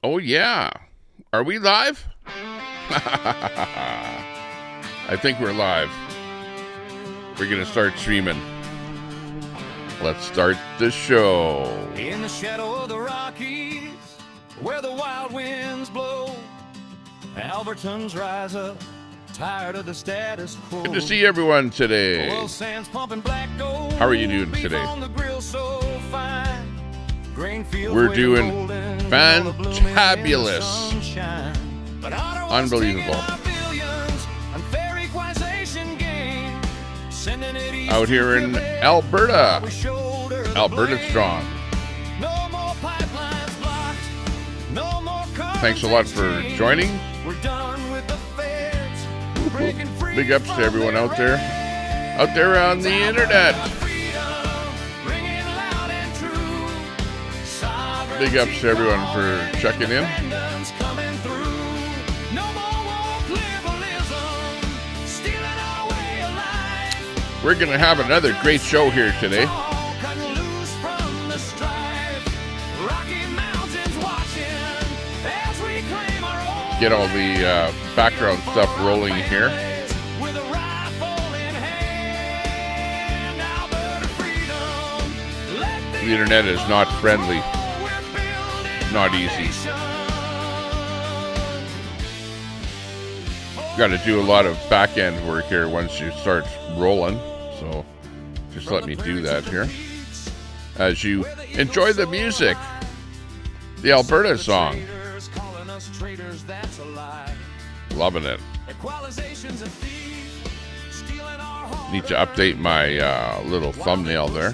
Oh, yeah. Are we live? I think we're live. We're going to start streaming. Let's start the show. In the shadow of the Rockies, where the wild winds blow, Albertans rise up, tired of the status quo. Good to see everyone today. Oil sands pumping black gold. How are you doing today? On the grill so fine. Grain fields We're doing golden, fantabulous. But Unbelievable. Out here in Alberta. Alberta strong. No more pipelines blocked. No more Thanks a lot for joining. We're done with the feds. Breaking free. Big ups to everyone out there on the internet. Big ups to everyone for checking in. We're going to have another great show here today. Get all the background stuff rolling here. The internet is not friendly. Not easy. Got to do a lot of back end work here once you start rolling. So just let me do that here. As you enjoy the music. The Alberta song. Loving it. Need to update my little thumbnail there.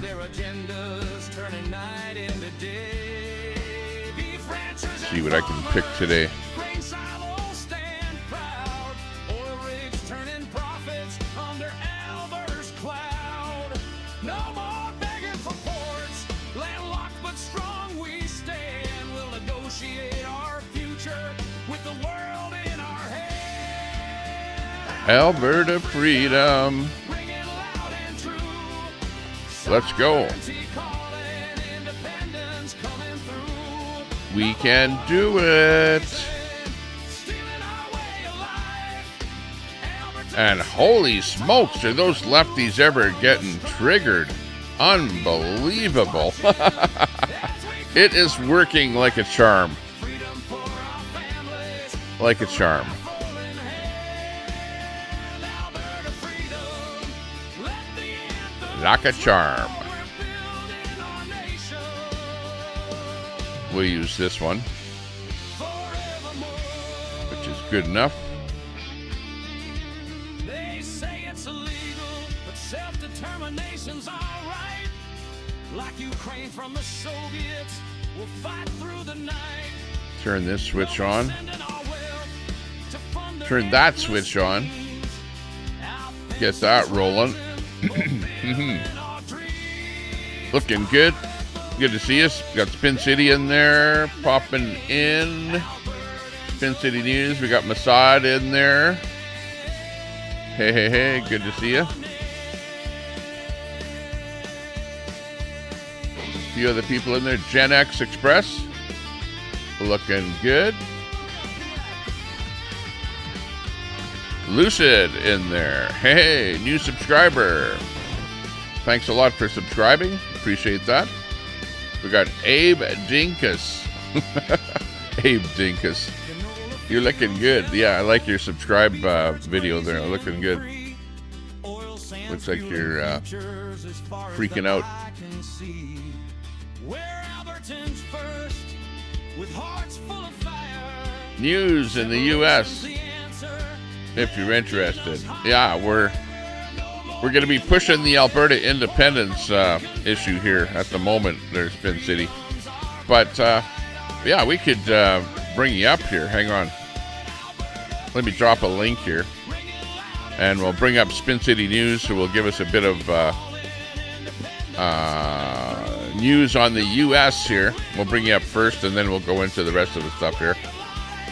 See what I can pick today. Alberta freedom. Let's go. We can do it. And holy smokes, are those lefties ever getting triggered? Unbelievable. It is working like a charm. Like a charm. Like a charm. We'll use this one, which is good enough. They say it's illegal, but self-determination's all right. Like Ukraine from the Soviets, we'll fight through the night. Turn this switch on. Turn that switch on. Get that rolling. Looking good. Good to see us. Got Spin City in there, popping in. Spin City News. We got Masad in there. Hey. Good to see you. A few other people in there. Gen X Express. Looking good. Lucid in there. Hey, new subscriber. Thanks a lot for subscribing. Appreciate that. We got Abe Dinkus. Abe Dinkus. You're looking good. Yeah, I like your subscribe video there. Looking good. Looks like you're freaking out. News in the U.S. if you're interested. Yeah, we're going to be pushing the Alberta independence issue here at the moment. There's Spin City. But, yeah, we could bring you up here. Hang on. Let me drop a link here. And we'll bring up Spin City News, so we'll give us a bit of news on the U.S. here. We'll bring you up first, and then we'll go into the rest of the stuff here.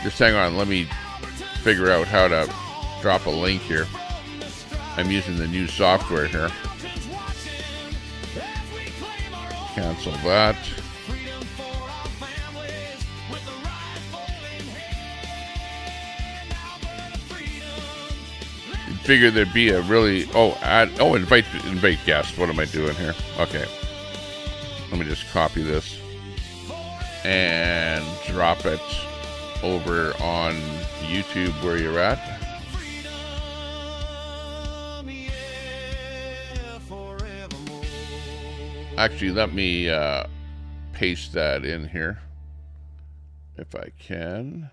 Just hang on. Let me figure out how to drop a link here. I'm using the new software here. Cancel that. figured there'd be a really invite guests. What am I doing here? Okay, let me just copy this and drop it over on YouTube where you're at. Actually, let me paste that in here if I can.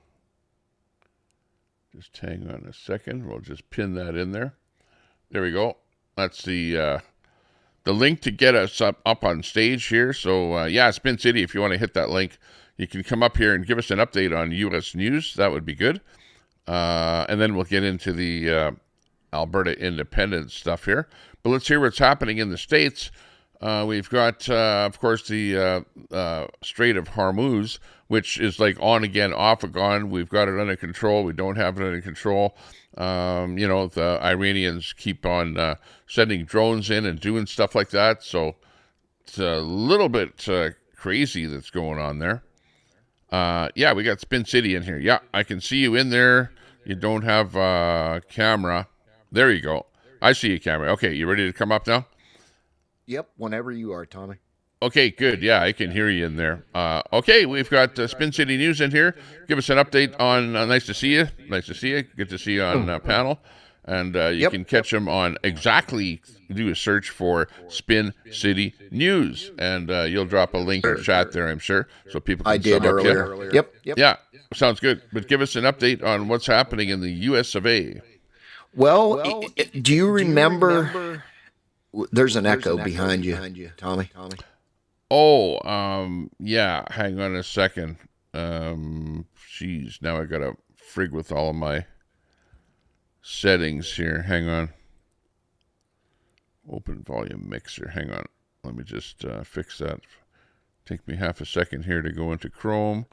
Just hang on a second. We'll just pin that in there. There we go. That's the link to get us up on stage here. So, yeah, Spin City, if you want to hit that link, you can come up here and give us an update on U.S. news. That would be good. And then we'll get into the Alberta independence stuff here. But let's hear what's happening in the States. We've got, of course, the Strait of Hormuz, which is like on again, off again. We've got it under control. We don't have it under control. The Iranians keep on sending drones in and doing stuff like that. So it's a little bit crazy that's going on there. Yeah, we got Spin City in here. Yeah, I can see you in there. You don't have a camera. There you go. I see a camera. Okay, you ready to come up now? Yep, whenever you are, Tommy. Okay, good. Yeah, I can hear you in there. Okay, we've got Spin City News in here. Give us an update on nice to see you. Nice to see you. Good to see you on panel. And you can catch them on do a search for Spin City News. And you'll drop a link in chat there, I'm sure, so people can I did earlier. Yep. Yeah, sounds good. But give us an update on what's happening in the U.S. of A. Well, do you remember... There's an echo behind you, Tommy. Oh, yeah. Hang on a second. Geez, now I gotta frig with all of my settings here. Hang on. Open volume mixer. Hang on. Let me just fix that. Take me half a second here to go into Chrome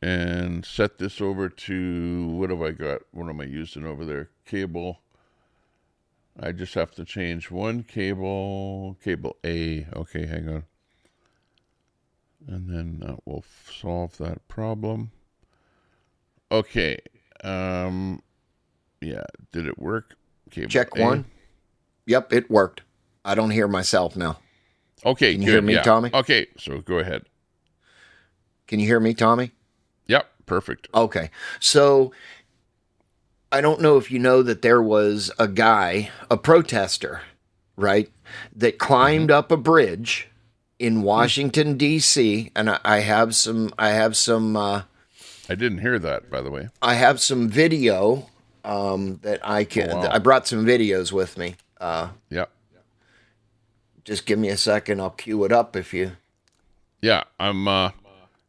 and set this over to, what have I got? What am I using over there? Cable. I just have to change one cable A. Okay, hang on. And then we'll solve that problem. Okay. Yeah, did it work? Cable Check A. one. Yep, it worked. I don't hear myself now. Okay, Can you hear me, Tommy? Okay, so go ahead. Can you hear me, Tommy? Yep, perfect. Okay, so... I don't know if you know that there was a guy, a protester, right, that climbed up a bridge in Washington, D.C., and I have some. I didn't hear that, by the way. I have some video that I can. Oh, wow. I brought some videos with me. Yeah. Just give me a second. I'll cue it up if you. Yeah, I'm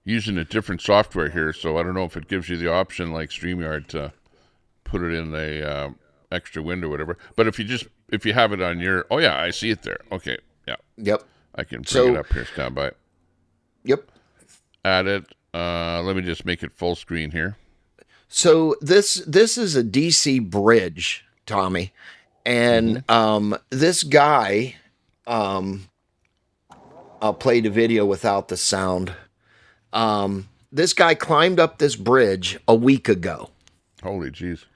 using a different software here, so I don't know if it gives you the option like StreamYard to put it in a extra window or whatever. But if you have it on your, oh yeah, I see it there. Okay, yeah. Yep. I can bring it up here. Stand by. Yep. Add it. Let me just make it full screen here. So this is a DC bridge, Tommy, and this guy, I'll play the video without the sound. This guy climbed up this bridge a week ago. Holy jeez.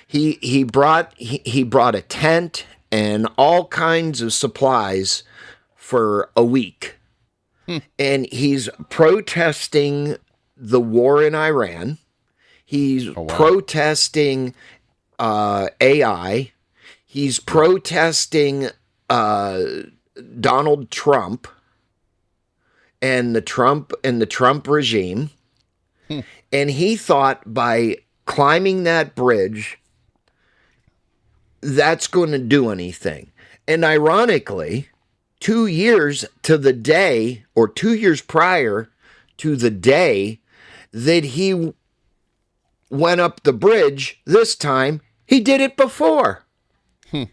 He brought a tent and all kinds of supplies for a week. And he's protesting the war in Iran. He's protesting AI. He's protesting Donald Trump and the Trump regime. And he thought by climbing that bridge, that's going to do anything. And ironically, 2 years to the day, or 2 years prior to the day that he went up the bridge, this time he did it before. And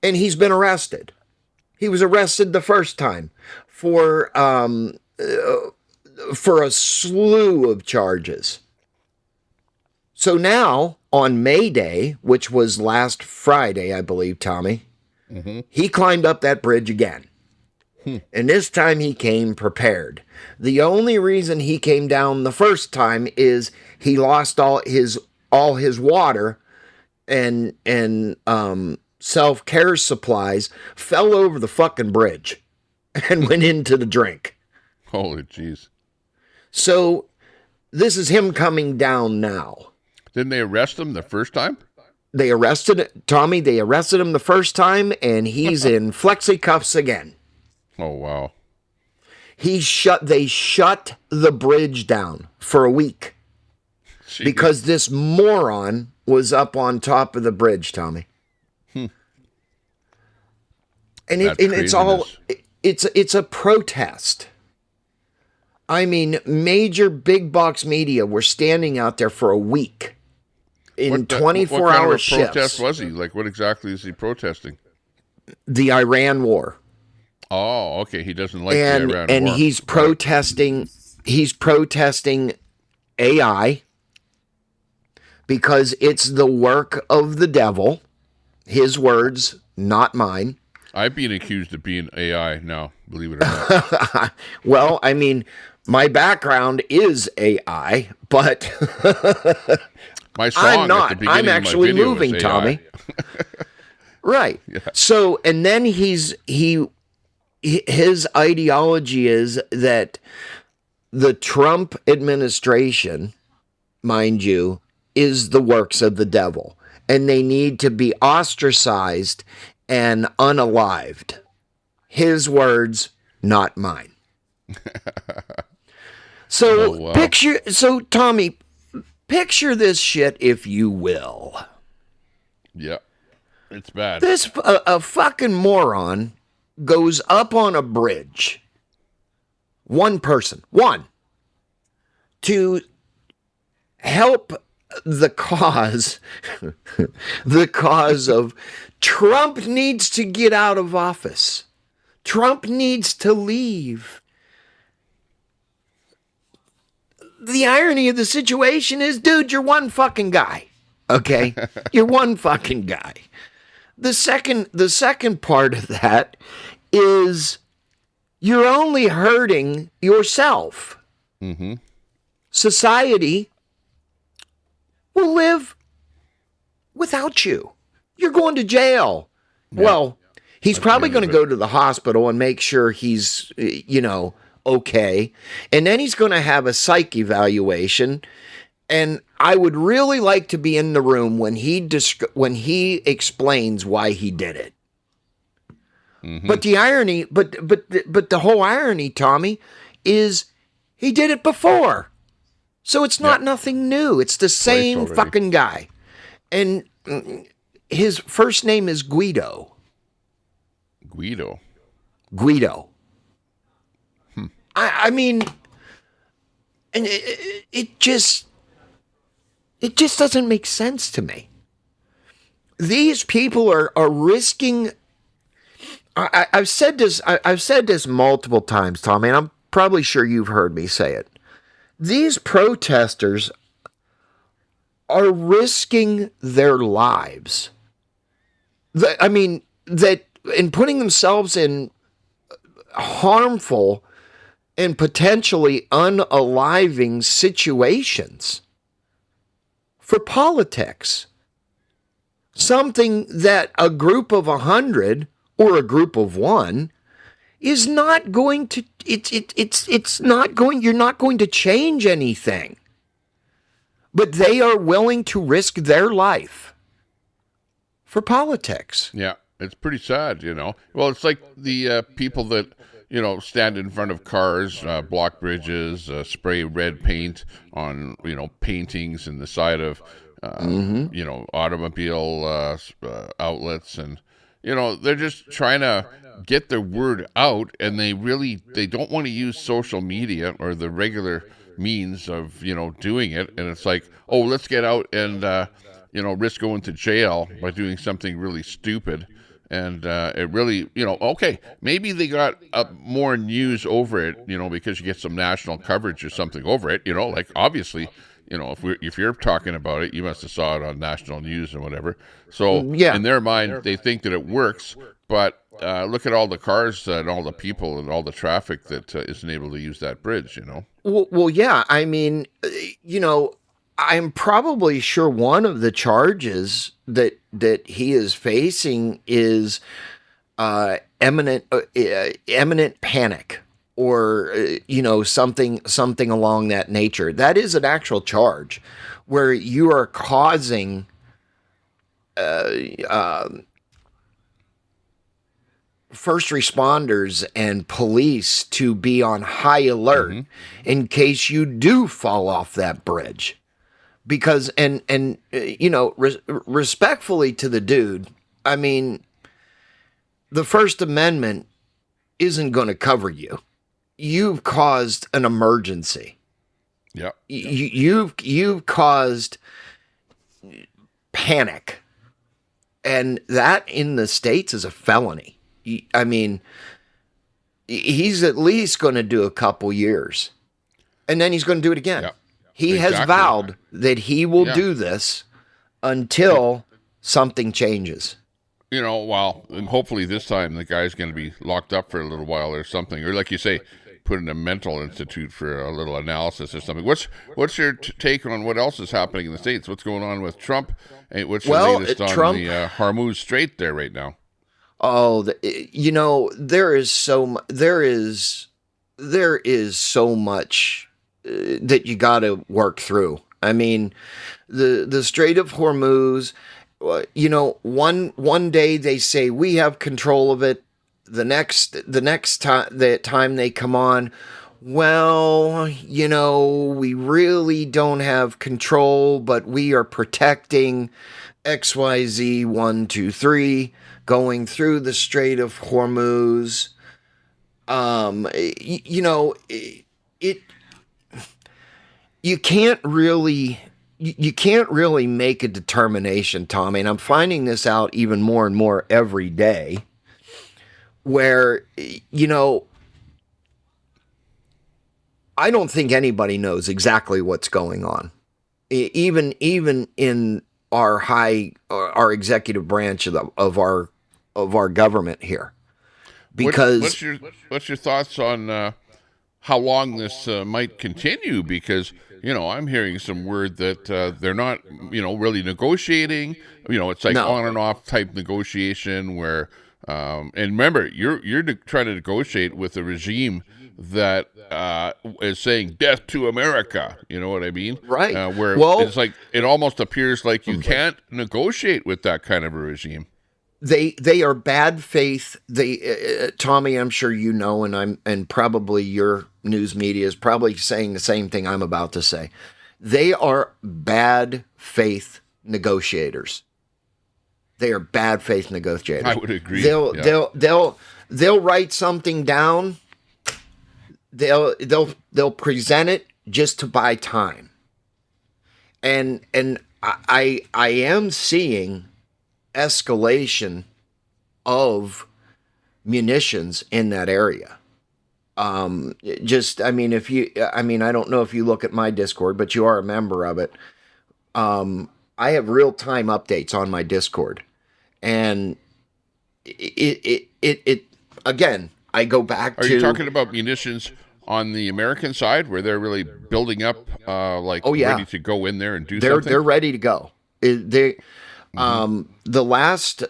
he's been arrested. He was arrested the first time for a slew of charges. So now, on May Day, which was last Friday, I believe, Tommy, he climbed up that bridge again. And this time he came prepared. The only reason he came down the first time is he lost all his water and self-care supplies fell over the fucking bridge and went into the drink. Holy jeez. So this is him coming down now. Didn't they arrest him the first time? They arrested him the first time, and he's in flexi cuffs again. Oh, wow. They shut the bridge down for a week. Jeez. Because this moron was up on top of the bridge, Tommy. And it's a protest. I mean, major big box media were standing out there for a week in 24-hour shifts. What protest was he? Like, what exactly is he protesting? The Iran war. Oh, okay. He doesn't like the Iran war. And he's protesting. He's protesting AI because it's the work of the devil. His words, not mine. I've been accused of being AI now, believe it or not. Well, I mean, my background is AI, but my song I'm not. At the beginning I'm actually of my video moving, was Tommy. Right. Yeah. So, and then his ideology is that the Trump administration, mind you, is the works of the devil, and they need to be ostracized and unalived. His words, not mine. So Tommy, picture this shit if you will. Yeah, it's bad. This a fucking moron goes up on a bridge. One person, to help the cause, the cause of Trump needs to get out of office. Trump needs to leave. The irony of the situation is, dude, you're one fucking guy. Okay? You're one fucking guy. The second part of that is you're only hurting yourself. Mm-hmm. Society will live without you. You're going to jail. Yeah. Well, he's probably going to go to the hospital and make sure he's, okay. And then he's going to have a psych evaluation. And I would really like to be in the room when he explains why he did it. Mm-hmm. But the irony, but the whole irony, Tommy, is he did it before. So it's not nothing new. It's the same fucking guy. And his first name is Guido. Guido. I mean, and it just doesn't make sense to me. These people are risking. I've said this multiple times, Tommy, and I'm probably sure you've heard me say it. These protesters are risking their lives. In putting themselves in harmful and potentially unaliving situations for politics. Something that a group of 100 or a group of 1 is not going to, you're not going to change anything. But they are willing to risk their life for politics. Yeah, it's pretty sad, Well, it's like the people that, stand in front of cars, block bridges, spray red paint on, paintings in the side of, automobile outlets. And, they're just trying to get their word out, and they don't want to use social media or the regular means of, doing it. And it's like, oh, let's get out and, risk going to jail by doing something really stupid. And it really, okay, maybe they got more news over it, because you get some national coverage or something over it, like obviously, if you're talking about it, you must have saw it on national news and whatever. So in their mind, they think that it works, but look at all the cars and all the people and all the traffic that isn't able to use that bridge, Well, yeah, I mean, I'm probably sure one of the charges that he is facing is imminent panic, or something along that nature. That is an actual charge, where you are causing first responders and police to be on high alert in case you do fall off that bridge. Because respectfully to the dude, I mean, the First Amendment isn't going to cover you. You've caused an emergency. Yeah. You've caused panic, and that in the States is a felony. I mean, he's at least going to do a couple years, and then he's going to do it again. Yeah. He has vowed that he will do this until something changes. Well, and hopefully this time the guy's going to be locked up for a little while or something, or like you say, put in a mental institute for a little analysis or something. What's your take on what else is happening in the States? What's going on with Trump? And what's your latest on Trump, the Hormuz Strait there right now? Oh, there is so much that you got to work through. I mean, the Strait of Hormuz. One day they say we have control of it. The next time they come on, well, we really don't have control, but we are protecting XYZ 1, 2, 3 going through the Strait of Hormuz. You can't really make a determination, Tommy, and I'm finding this out even more and more every day, where, I don't think anybody knows exactly what's going on, even in our executive branch of our government here, because what's your thoughts on how long this might continue? Because I'm hearing some word that they're not really negotiating. It's like on and off type negotiation where and remember, you're trying to negotiate with a regime that is saying death to America. You know what I mean? Right. Where it's like it almost appears like you can't negotiate with that kind of a regime. They are bad faith. Tommy, I'm sure and probably your news media is probably saying the same thing I'm about to say. They are bad faith negotiators. They are bad faith negotiators. I would agree. They'll write something down. They'll present it just to buy time. And I am seeing escalation of munitions in that area. I don't know if you look at my Discord, but you are a member of it. I have real-time updates on my Discord, and it again, I go back to... Are you talking about munitions on the American side, where they're really building up, ready to go in there and do something? They're ready to go. The last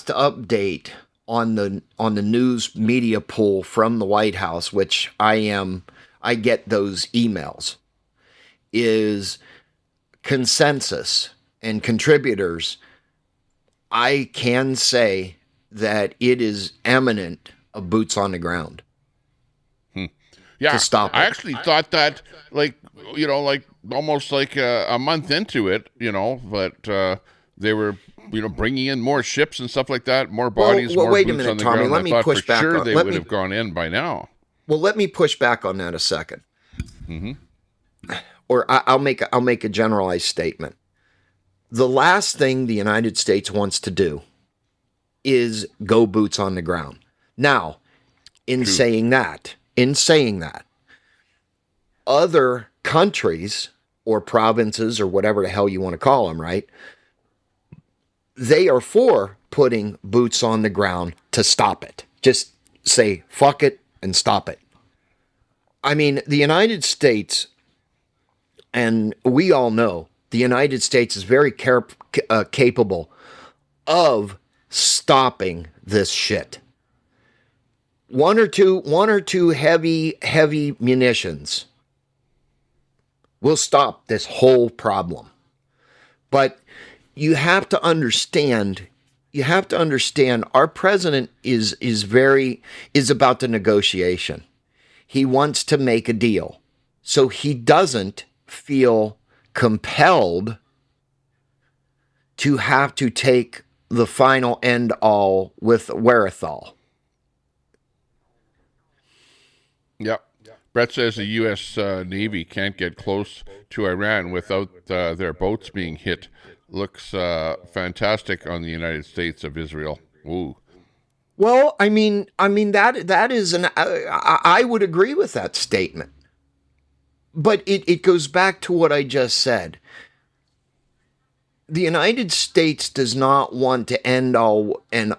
update on the news media pool from the White House, which I get those emails, is consensus and contributors. I can say that it is imminent of boots on the ground. Yeah, to stop it. I actually thought that, almost like a month into it, but they were, bringing in more ships and stuff like that, more bodies, more wait boots a minute, on the Tommy. ground. Let me push back. Sure, they would have gone in by now. Well, let me push back on that a second. Or I'll make a generalized statement. The last thing the United States wants to do is go boots on the ground. Now, in saying that, other countries or provinces or whatever the hell you want to call them, right? They are for putting boots on the ground to stop it. Just say, fuck it and stop it. I mean, the United States And we all know the United States is very capable of stopping this shit. One or two heavy munitions will stop this whole problem. But you have to understand our president is about the negotiation. He wants to make a deal. So he doesn't feel compelled to have to take the final end all with wherewithal. Yep. Brett says the U.S. Navy can't get close to Iran without their boats being hit. Looks fantastic on the United States of Israel. Ooh. Well, I mean that is I would agree with that statement. But it goes back to what I just said. The United States does not want to end all and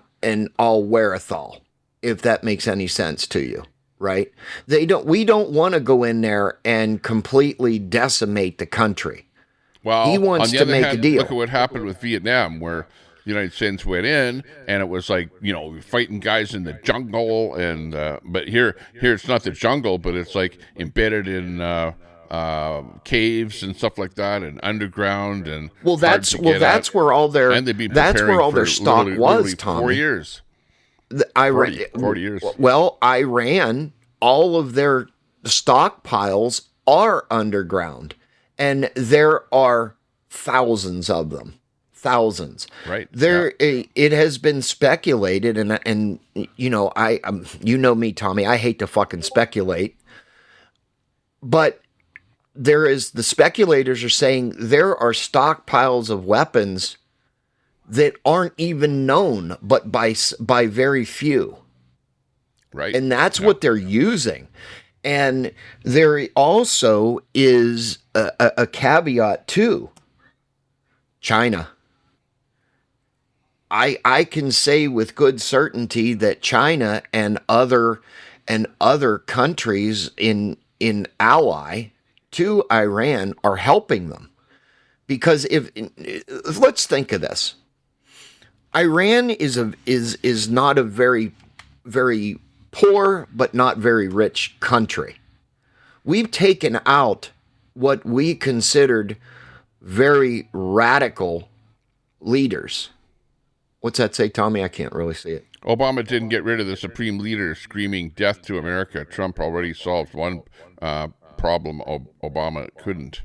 all wherewithal, if that makes any sense to you, right? We don't want to go in there and completely decimate the country. Well, he wants to make a deal. Look at what happened with Vietnam, where the United States went in, and it was like, fighting guys in the jungle, and but here it's not the jungle, but it's like embedded in caves and stuff like that, and underground, and that's where all their stock was, Tommy. 4 years. 40 years. Well, Iran, all of their stockpiles are underground, and there are thousands of them. Thousands. Right. It has been speculated, and I me, Tommy. I hate to fucking speculate, but the speculators are saying there are stockpiles of weapons that aren't even known, but by very few. Right. And that's what they're using. And there also is a caveat too. China. I can say with good certainty that China and other countries in ally to Iran are helping them. Because if let's think of this. Iran is not a very, very poor but not very rich country. We've taken out what we considered very radical leaders. What's that say, Tommy? I can't really see it. Obama didn't get rid of the supreme leader screaming death to America. Trump already solved one problem Obama couldn't.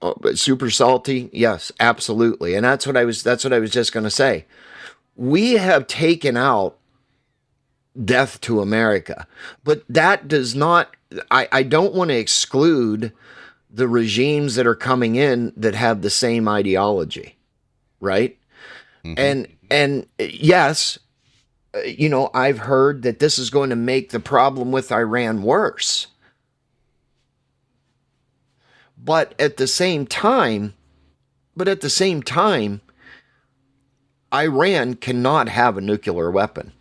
Oh, but super salty? Yes, absolutely. And that's what I was just going to say. We have taken out death to America, but that does not, I don't want to exclude the regimes that are coming in that have the same ideology, right? Mm-hmm. And yes, I've heard that this is going to make the problem with Iran worse. But at the same time, Iran cannot have a nuclear weapon.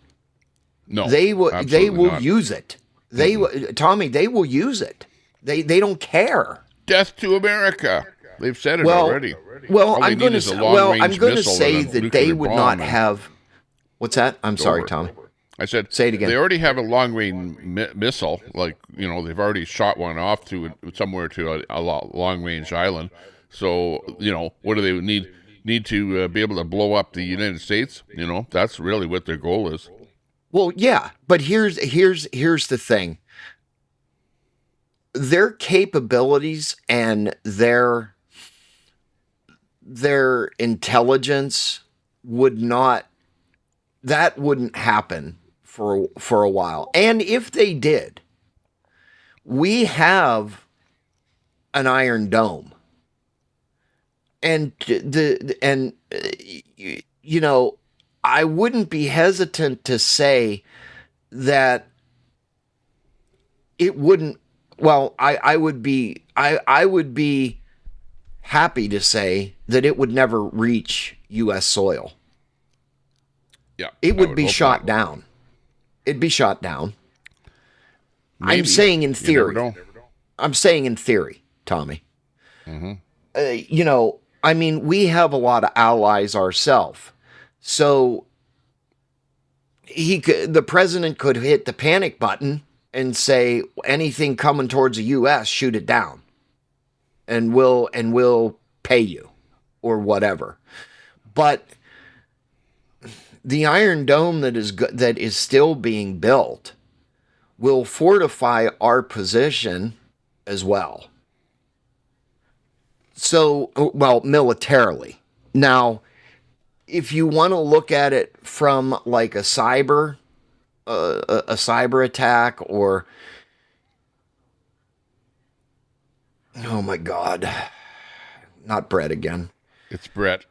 No, they will use it. Tommy, they will use it. They don't care. Death to America. They've said it already. Well, I'm going to say that they would not have. What's that? I'm sorry, Tommy. I said, say it again. They already have a long-range missile. Like, they've already shot one off to somewhere to a long-range island. So, what do they need to be able to blow up the United States? That's really what their goal is. Well, yeah, but here's the thing. Their capabilities and their intelligence wouldn't happen for a while. And if they did, we have an Iron Dome. And I wouldn't be hesitant to say that it wouldn't. Well, I would be happy to say that it would never reach U.S. soil. Yeah, it would be shot down. It'd be shot down. Maybe. I'm saying in theory. You never know. I'm saying in theory, Tommy. You know, I mean, we have a lot of allies ourselves. So the president could hit the panic button and say anything coming towards the U.S., shoot it down, and we'll pay you or whatever. But the Iron Dome that is still being built will fortify our position as well. So, well, militarily. Now, if you want to look at it from like a cyber attack, or oh my God, not Brett again. It's Brett.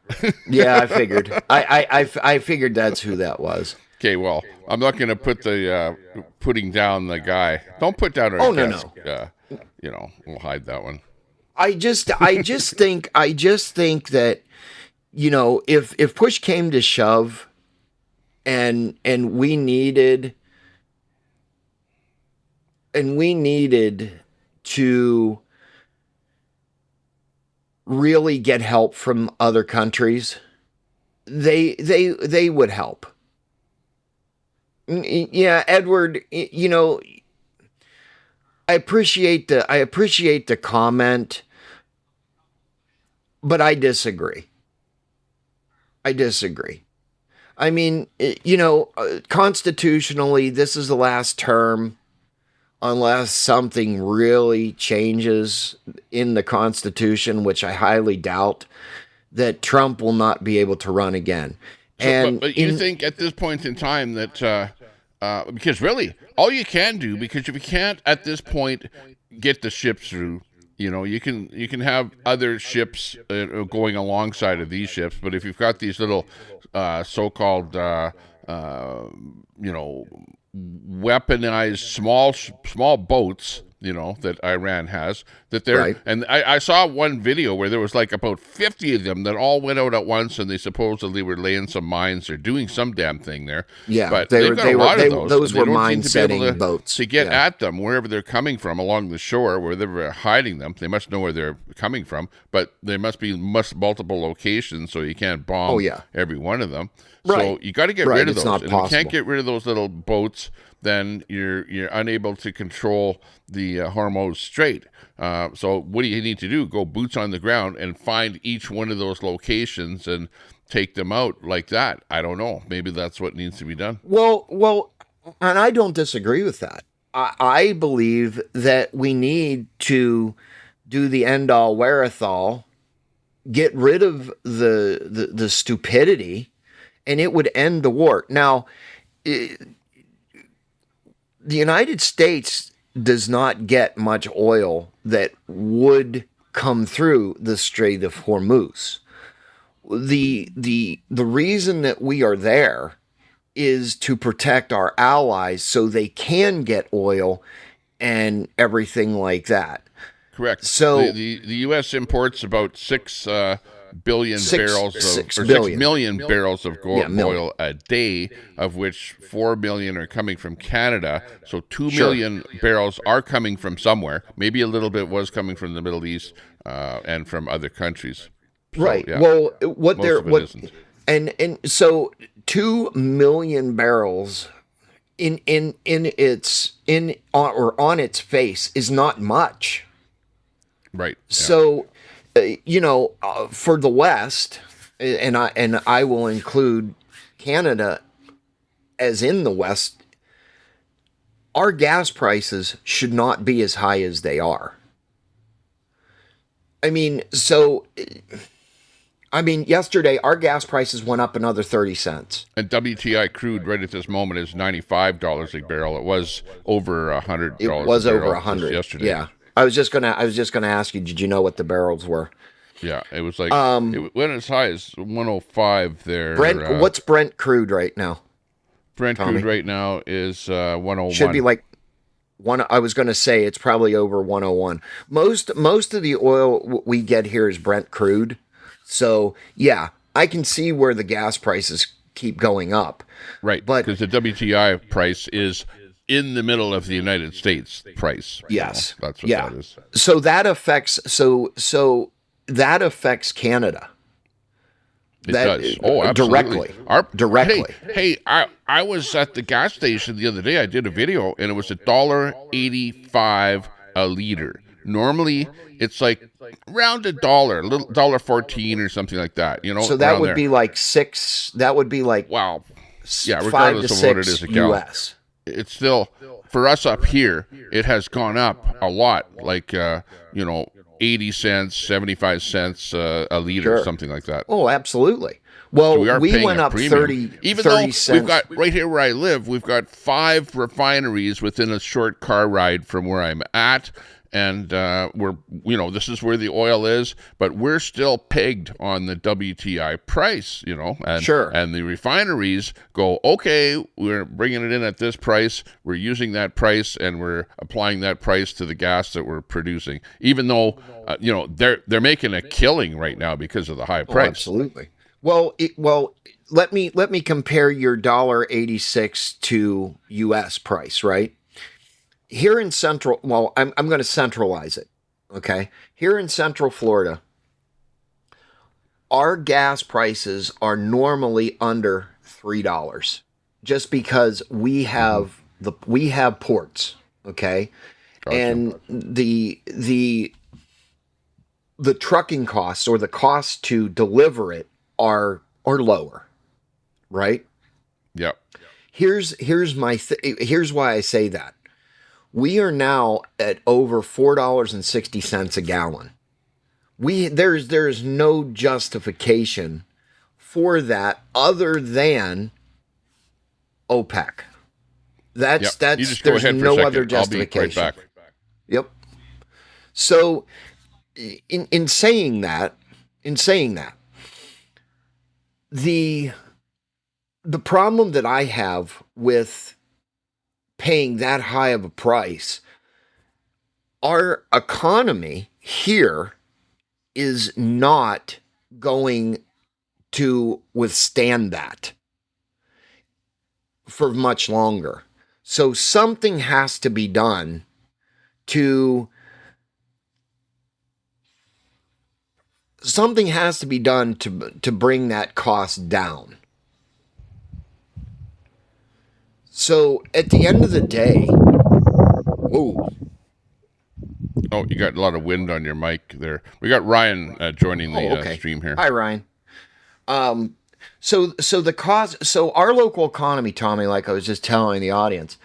Yeah, I figured. I figured that's who that was. Okay, well, I'm not going to put the putting down the guy. Don't put down our guest. No. You know, we'll hide that one. I just think that, you know, if push came to shove, and we needed to really get help from other countries, they would help. Yeah, Edward, you know, I appreciate the comment, but I disagree. I mean, you know, constitutionally, this is the last term, unless something really changes in the Constitution, which I highly doubt, that Trump will not be able to run again. So, but you think at this point in time that, because really, all you can do, because if you can't at this point get the ships through, you know, you can have other ships going alongside of these ships, but if you've got these little so-called, you know, weaponized small boats, you know, that Iran has, that they're right. And I saw one video where there was like about 50 of them that all went out at once, and they supposedly were laying some mines or doing some damn thing there. Yeah, but those were mine-setting boats to get at them wherever they're coming from along the shore, where they're hiding them. They must know where they're coming from, but there must be multiple locations, so you can't bomb every one of them. Right. So you got to get rid of those. And if you can't get rid of those little boats, then you're unable to control the Hormuz Strait. So what do you need to do? Go boots on the ground and find each one of those locations and take them out like that. I don't know. Maybe that's what needs to be done. Well, and I don't disagree with that. I believe that we need to do the end-all, wherethal, get rid of the stupidity, and it would end the war. Now, the United States does not get much oil that would come through the Strait of Hormuz. The reason that we are there is to protect our allies so they can get oil and everything like that. Correct. So the U.S. imports about 6 million barrels of oil a day, of which 4 million are coming from Canada. So 2 million barrels are coming from somewhere. Maybe a little bit was coming from the Middle East and from other countries. So, right. Yeah, well, so 2 million barrels on its face is not much. Right. Yeah. So, you know, for the West, and I will include Canada as in the West, our gas prices should not be as high as they are. I mean, yesterday our gas prices went up another 30 cents. And WTI crude right at this moment is $95 a barrel. It was over $100. It was over 100 yesterday. Yeah. I was just gonna ask you, did you know what the barrels were? Yeah, it was like it went as high as 105 there. Brent, what's Brent crude right now? Brent crude right now is 101. Should be like one. I was going to say it's probably over 101. Most of the oil we get here is Brent crude. So yeah, I can see where the gas prices keep going up. Right, but because the WTI price is in the middle of the United States price. Yes. That's what Yeah. that is. So that affects that affects Canada. It does. Oh, absolutely. Directly. Hey, I was at the gas station the other day. I did a video, and it was $1.85 a liter. Normally, it's like around $1.14 or something like that. So that around would there. be like six. That would be like Wow. Yeah, 5 regardless to of what it 6 is a gallon. US. It's still, for us up here, it has gone up a lot. Like 80 cents, 75 cents a liter, Sure. something like that. Oh, absolutely. Well, So we are paying went a up premium. 30, Even 30 though cents. we've got, right here where I live, we've got 5 refineries within a short car ride from where I'm at. And this is where the oil is, but we're still pegged on the WTI price, and, Sure. and the refineries go, okay, we're bringing it in at this price, we're using that price, and we're applying that price to the gas that we're producing, even though, they're making a killing right now because of the high price. Oh, absolutely. Well, let me compare your $1.86 to US price, right? Here in central, I'm going to centralize it, okay? Here in Central Florida, our gas prices are normally under $3, just because we have ports, okay? Gotcha. And the trucking costs, or the cost to deliver it, are lower, right? Yep. Here's why I say that. We are now at over $4.60 a gallon. There's no justification for that other than OPEC. That's You just go there's ahead for a no second. other I'll be justification. right back. Yep. So in saying that, the problem that I have with paying that high of a price, our economy here is not going to withstand that for much longer. So something has to be done to bring that cost down. So at the end of the day, whoa. Oh, you got a lot of wind on your mic there. We got Ryan joining the stream here. Hi, Ryan. So the cost, so our local economy, Tommy, like I was just telling the audience,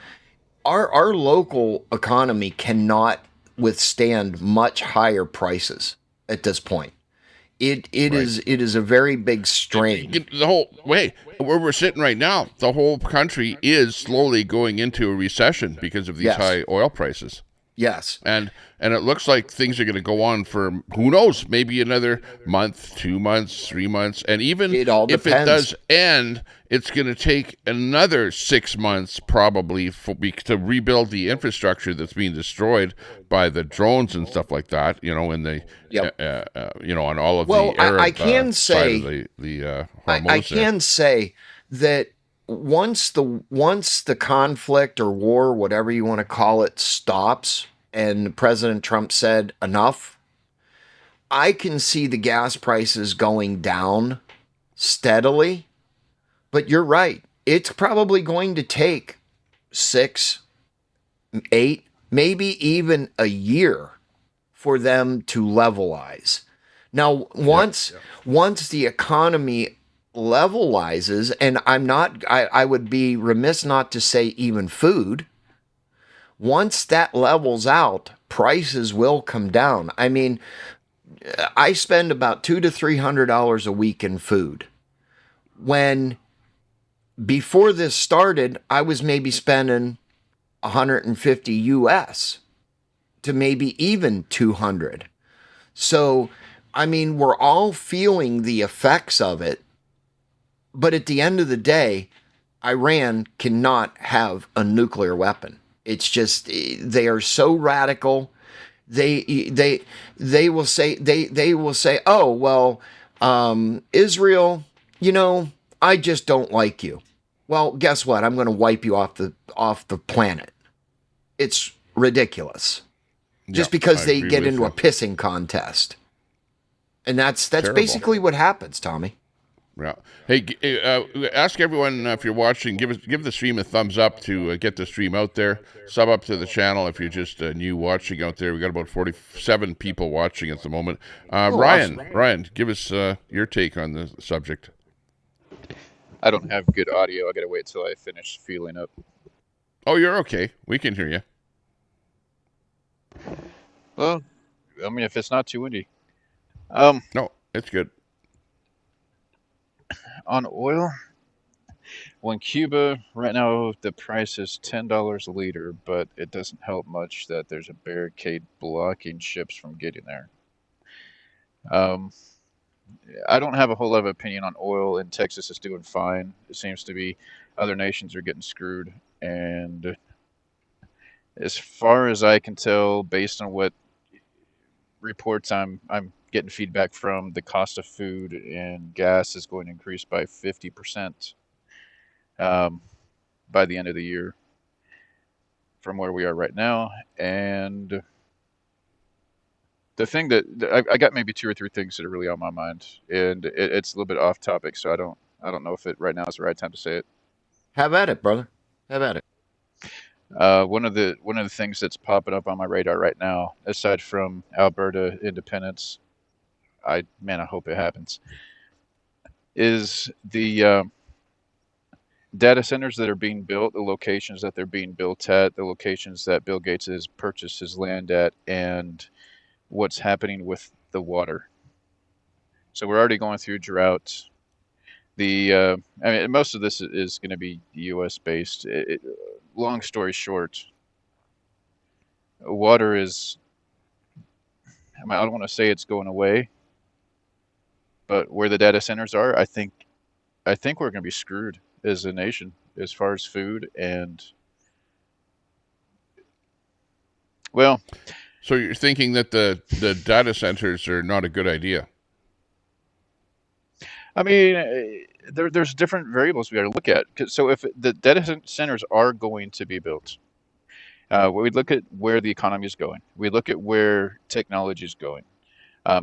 our local economy cannot withstand much higher prices at this point. It is a very big strain. The whole way where we're sitting right now, the whole country is slowly going into a recession because of these high oil prices. Yes. And it looks like things are going to go on for, who knows, maybe another month, 2 months, 3 months. And even It all if depends. it does end, it's going to take another 6 months probably to rebuild the infrastructure that's being destroyed by the drones and stuff like that, in the, on all of the Arab I can say, side of the I can say that once the conflict or war, whatever you want to call it, stops, and President Trump said enough, I can see the gas prices going down steadily. But you're right. It's probably going to take 6, 8, maybe even a year for them to levelize. Now, once the economy levelizes, and I would be remiss not to say even food, once that levels out, prices will come down. I mean, I spend about $200 to $300 a week in food. When before this started, I was maybe spending 150 US to maybe even 200. So, I mean, we're all feeling the effects of it. But at the end of the day, Iran cannot have a nuclear weapon. It's just, they are so radical. They will say, oh, well, Israel, I just don't like you. Well, guess what? I'm going to wipe you off the planet. it's ridiculous. Just Yeah, because I they agree get with into you. a pissing contest. And that's Terrible. basically what happens, Tommy. Yeah. Hey, ask everyone if you're watching, give the stream a thumbs up to get the stream out there. Sub up to the channel if you're just new watching out there. We got about 47 people watching at the moment. Ryan, awesome. Ryan, give us your take on the subject. I don't have good audio. I gotta wait till I finish fueling up. Oh, you're okay. We can hear you. Well, I mean, if it's not too windy. No, it's good. On oil, well, in Cuba right now the price is $10 a liter, but it doesn't help much that there's a barricade blocking ships from getting there. I don't have a whole lot of opinion on oil, and Texas is doing fine. It seems to be other nations are getting screwed, and as far as I can tell, based on what reports I'm getting feedback from, the cost of food and gas is going to increase by 50% by the end of the year from where we are right now. And the thing that I got maybe two or three things that are really on my mind, and it's a little bit off topic, so I don't know if it right now is the right time to say it. Have at it, brother. Have at it. One of the things that's popping up on my radar right now, aside from Alberta independence, I hope it happens, is the data centers that are being built, the locations that they're being built at, the locations that Bill Gates has purchased his land at, and what's happening with the water. So we're already going through drought. I mean, most of this is going to be U.S. based. Long story short, water is, I mean, I don't want to say it's going away, but where the data centers are, I think we're going to be screwed as a nation as far as food and, well. So you're thinking that the data centers are not a good idea? I mean, there's different variables we got to look at. So if the data centers are going to be built, we look at where the economy is going. We look at where technology is going.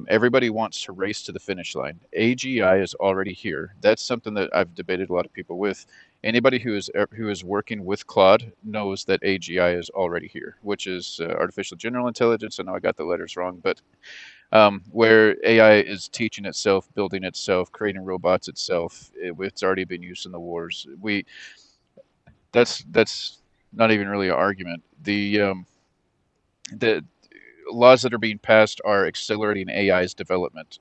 Everybody wants to race to the finish line. AGI is already here. That's something that I've debated a lot of people with. Anybody who is working with Claude knows that AGI is already here, which is artificial general intelligence. I know I got the letters wrong, but where AI is teaching itself, building itself, creating robots itself. It's already been used in the wars. That's not even really an argument. The laws that are being passed are accelerating AI's development.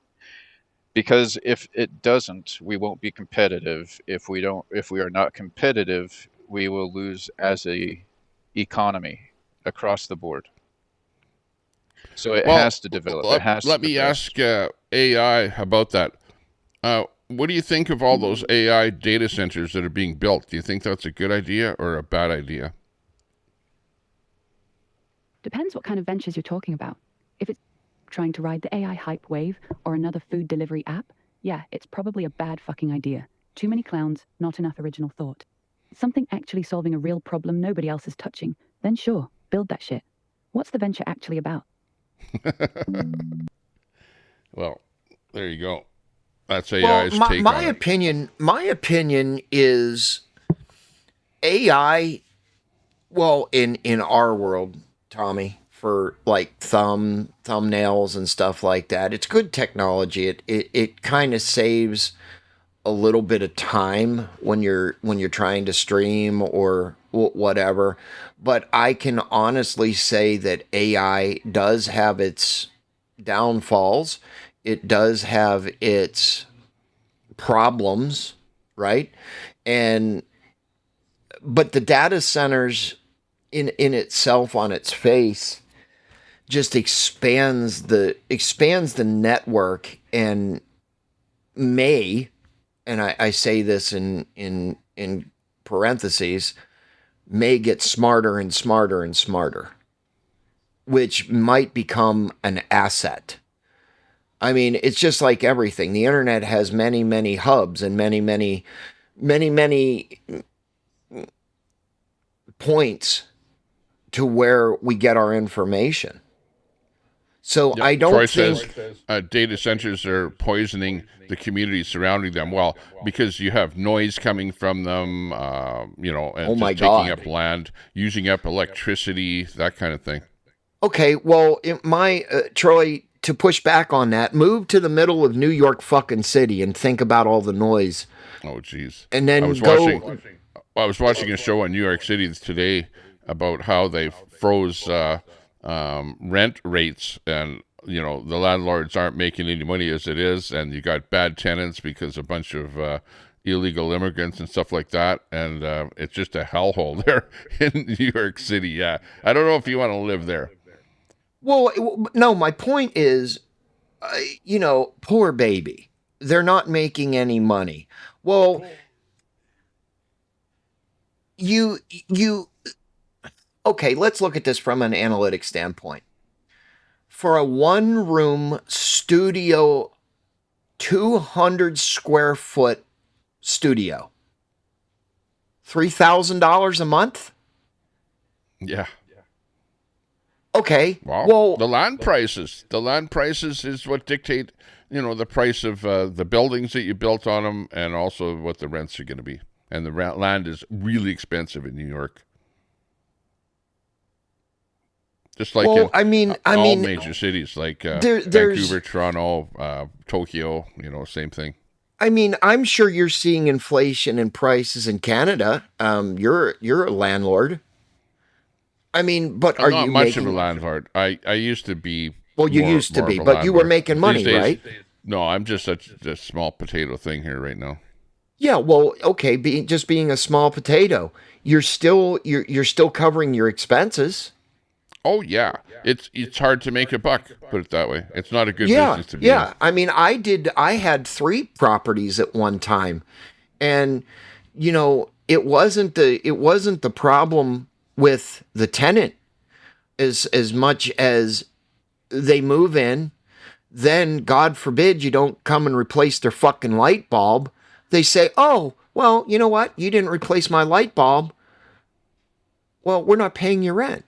Because if it doesn't, we won't be competitive. If we are not competitive, we will lose as a economy across the board. So it has to develop. Let me ask AI about that. What do you think of all those AI data centers that are being built? Do you think that's a good idea or a bad idea? Depends what kind of ventures you're talking about. If it's trying to ride the AI hype wave or another food delivery app, yeah, it's probably a bad fucking idea. Too many clowns, not enough original thought. Something actually solving a real problem nobody else is touching, then sure, build that shit. What's the venture actually about? Well, there you go. That's AI's take on it. My opinion is AI, well, in our world, Tommy, for like thumbnails and stuff like that, it's good technology. It kind of saves a little bit of time when you're trying to stream or whatever. But I can honestly say that AI does have its downfalls. It does have its problems, right? But the data centers in itself on its face just expands the network and may, and I say this in parentheses, may get smarter and smarter and smarter, which might become an asset. I mean, it's just like everything. The internet has many, many hubs and many points to where we get our information. So Yep. I don't Troy think says data centers are poisoning the community surrounding them. Well, because you have noise coming from them, and Oh my just taking God. up land, using up electricity, that kind of thing. Okay, well, Troy, to push back on that, move to the middle of New York fucking city and think about all the noise. Oh, geez. And then I was watching a show in New York City today about how they froze rent rates, and the landlords aren't making any money as it is, and you got bad tenants because a bunch of illegal immigrants and stuff like that, and it's just a hellhole there in New York City. Yeah, I don't know if you want to live there. Well, no, my point is, poor baby. They're not making any money. Well, okay, let's look at this from an analytic standpoint. For a one-room studio, 200 square foot studio, $3,000 a month? Yeah. Okay. Well, the land prices is what dictate, the price of the buildings that you built on them, and also what the rents are going to be. And the land is really expensive in New York. Just like all major cities, like Vancouver, Toronto, Tokyo, same thing. I mean, I'm sure you're seeing inflation in prices in Canada. You're a landlord. I mean, but I'm not much of a landlord. I used to be. Well, you used to be, but you were making money, right? No, I'm just such a small potato thing here right now. Yeah, well, okay, being a small potato, you're still covering your expenses. Oh yeah, it's hard to make a buck. Put it that way. It's not a good business to be in. Yeah. I mean, I had 3 properties at one time, and it wasn't the problem with the tenant as much as they move in, then God forbid you don't come and replace their fucking light bulb. They say, "Oh, well, you know what? You didn't replace my light bulb. Well, we're not paying your rent."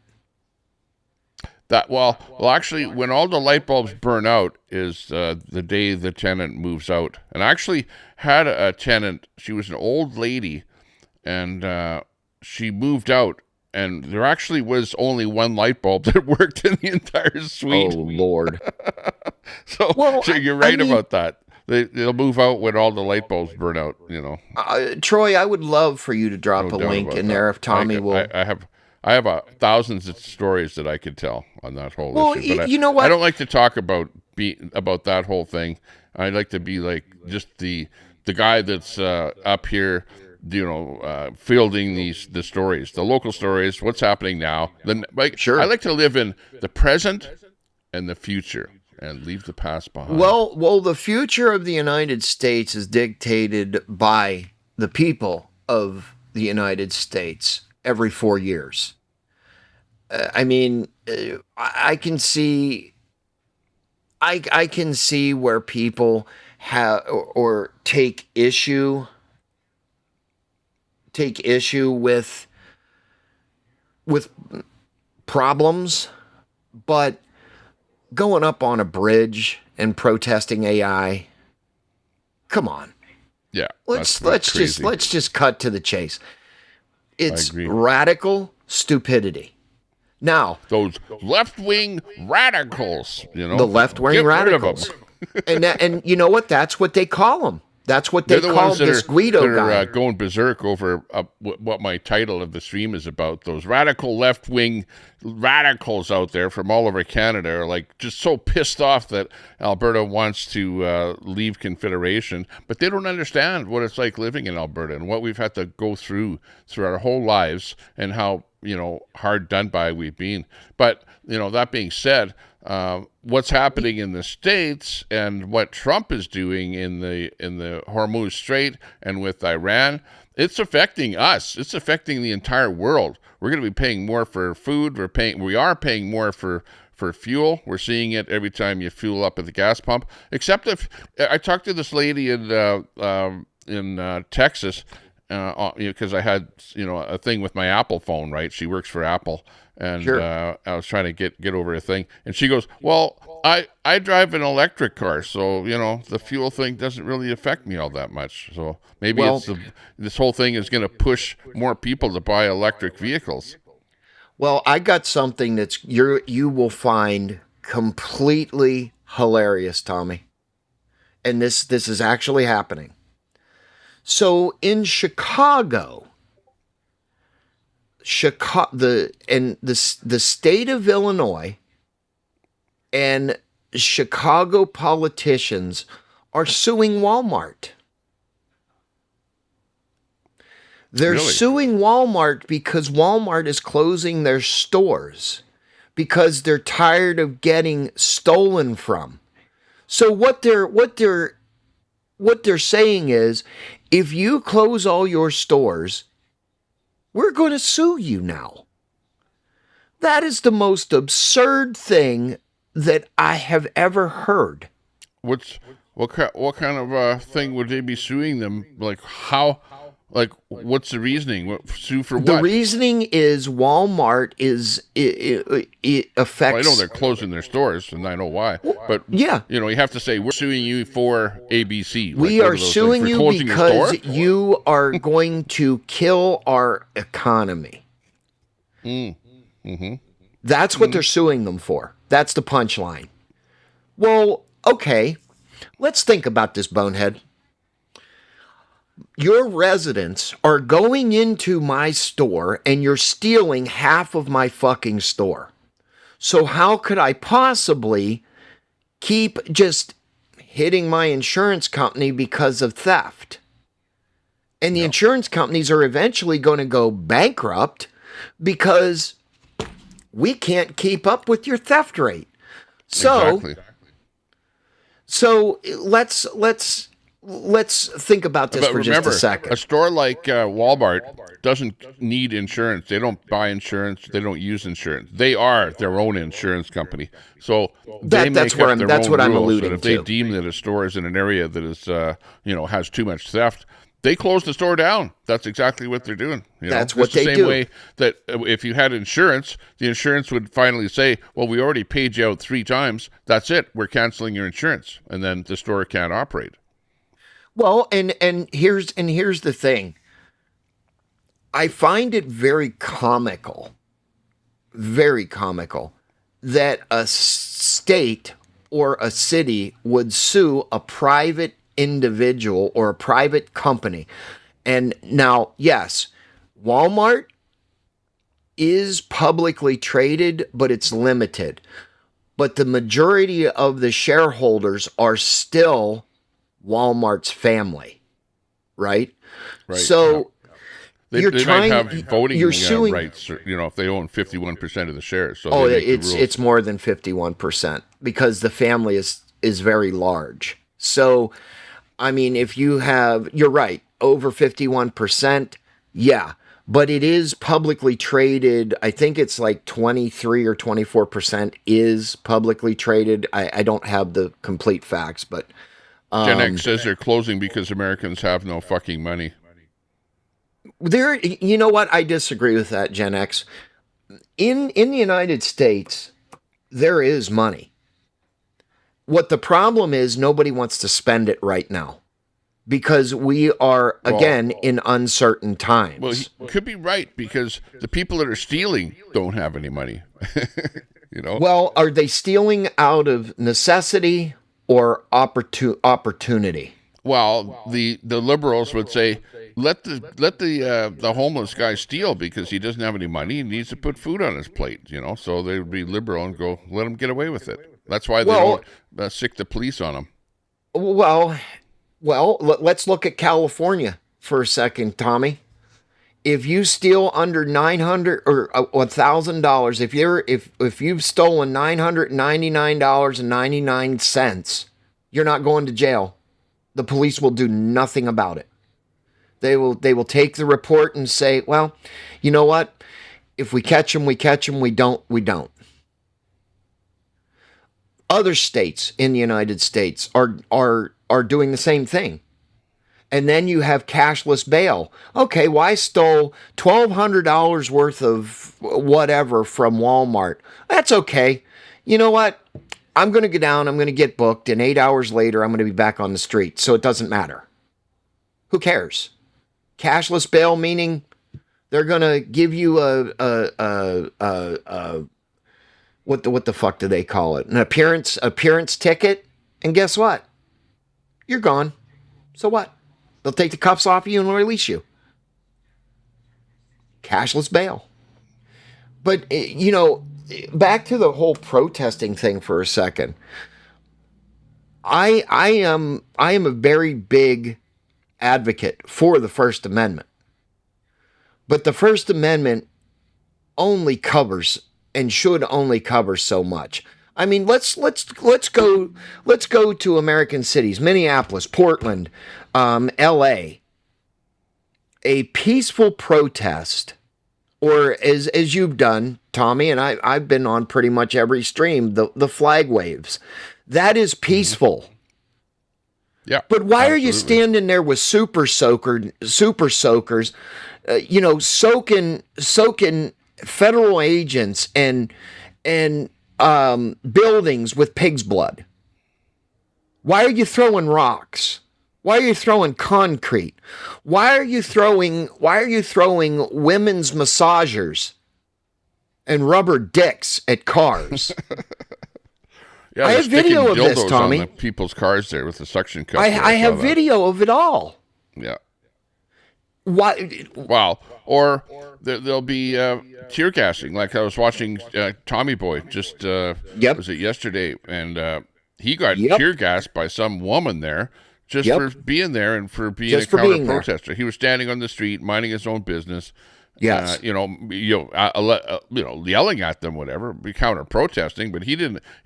Actually, when all the light bulbs burn out is the day the tenant moves out. And I actually had a tenant. She was an old lady, and she moved out. And there actually was only one light bulb that worked in the entire suite. Oh, Lord. So you're right about that. They'll move out when all the light bulbs burn out, Troy, I would love for you to drop a link in there if Tommy will. I have thousands of stories that I could tell on that whole issue. But you know what? I don't like to talk about that whole thing. I like to be like just the guy that's up here, fielding the stories, the local stories, what's happening now. Sure. I like to live in the present and the future and leave the past behind. Well, the future of the United States is dictated by the people of the United States every 4 years. I can see where people have or take issue with problems, but going up on a bridge and protesting AI, come on. Yeah. Let's just cut to the chase. It's radical stupidity. Now, those left-wing radicals, the left-wing radicals, and you know what? That's what they call them. That's what they call this Guido guy. Going berserk over what my title of the stream is about. Those radical left-wing radicals out there from all over Canada are like just so pissed off that Alberta wants to leave Confederation, but they don't understand what it's like living in Alberta and what we've had to go through our whole lives and how hard done by we've been. But that being said, what's happening in the States and what Trump is doing in the Hormuz Strait and with Iran, it's affecting us. It's affecting the entire world. We're going to be paying more for food. We are paying more for fuel. We're seeing it every time you fuel up at the gas pump. Except if I talked to this lady in Texas, because I had a thing with my Apple phone, right? She works for Apple, and Sure. I was trying to get over a thing, and she goes, "Well, I drive an electric car, so the fuel thing doesn't really affect me all that much. So maybe Well, this whole thing is going to push more people to buy electric vehicles." Well, I got something that's you will find completely hilarious, Tommy. And this is actually happening. So in Chicago, the state of Illinois and Chicago politicians are suing Walmart. They're Really? suing Walmart because Walmart is closing their stores because they're tired of getting stolen from. So what they're saying is, if you close all your stores, we're going to sue you now. That is the most absurd thing that I have ever heard. What kind of thing would they be suing them? Like how? Like, what's the reasoning? Sue for what? The reasoning is Walmart is it affects. Well, I know they're closing their stores, and I know why. But yeah, you have to say we're suing you for ABC. We are suing you because you are going to kill our economy. That's what they're suing them for. That's the punchline. Well, okay, let's think about this, bonehead. Your residents are going into my store and you're stealing half of my fucking store. So how could I possibly keep just hitting my insurance company because of theft? And the insurance companies are eventually going to go bankrupt because we can't keep up with your theft rate. So, exactly. So let's think about this for just a second. A store like Walmart doesn't need insurance. They don't buy insurance. They don't use insurance. They are their own insurance company. So that's what I'm alluding to. If they deem that a store is in an area that is has too much theft, they close the store down. That's exactly what they're doing. That's what they do. The same way that if you had insurance, the insurance would finally say, well, we already paid you out 3 times. That's it. We're canceling your insurance. And then the store can't operate. Well, and here's the thing. I find it very comical that a state or a city would sue a private individual or a private company. And now, yes, Walmart is publicly traded, but it's limited. But the majority of the shareholders are still Walmart's family, right? So they might have voting suing, rights, if they own 51% of the shares. So it's more than 51% because the family is very large. So, I mean, if you're right, over 51%, yeah. But it is publicly traded. I think it's like 23 or 24% is publicly traded. I don't have the complete facts, but Gen X says they're closing because Americans have no fucking money. You know what? I disagree with that, Gen X. In the United States, there is money. What the problem is, nobody wants to spend it right now because we are, again, in uncertain times. Well, he could be right because the people that are stealing don't have any money. Well, are they stealing out of necessity or opportunity? Well, the liberals would say, let the homeless guy steal because he doesn't have any money. He needs to put food on his plate, So they would be liberal and go, let him get away with it. That's why they don't sick the police on him. Well, let's look at California for a second, Tommy. If you steal under $900 or $1,000, if you've stolen $999.99, you're not going to jail. The police will do nothing about it. They will take the report and say, well, you know what? If we catch them, we catch them. We don't, we don't. Other states in the United States are doing the same thing. And then you have cashless bail. Okay, well, I stole $1,200 worth of whatever from Walmart. That's okay. You know what? I'm going to go down, I'm going to get booked, and 8 hours later, I'm going to be back on the street. So it doesn't matter. Who cares? Cashless bail meaning they're going to give you what the fuck do they call it? An appearance ticket. And guess what? You're gone. So what? They'll take the cuffs off you and release you. Cashless bail. But, back to the whole protesting thing for a second. I am a very big advocate for the First Amendment. But the First Amendment only covers and should only cover so much. I mean, let's go to American cities, Minneapolis, Portland, LA. A peaceful protest, or as you've done, Tommy, and I've been on pretty much every stream, the flag waves. That is peaceful. Yeah. But why absolutely. are you standing there with super soakers, soaking federal agents and buildings with pig's blood? Why are you throwing rocks? Why are you throwing concrete? Why are you throwing women's massagers and rubber dicks at cars? Yeah, I have video of this, Tommy. On the people's cars there with the suction cup. I have video of it all. Yeah. Why? Wow. Or there'll be tear gassing. Like I was watching Tommy Boy just was it yesterday, and he got tear gassed by some woman there just for being there and for being a counter protester. He was standing on the street minding his own business. Yes. Yelling at them, whatever, be counter protesting, but he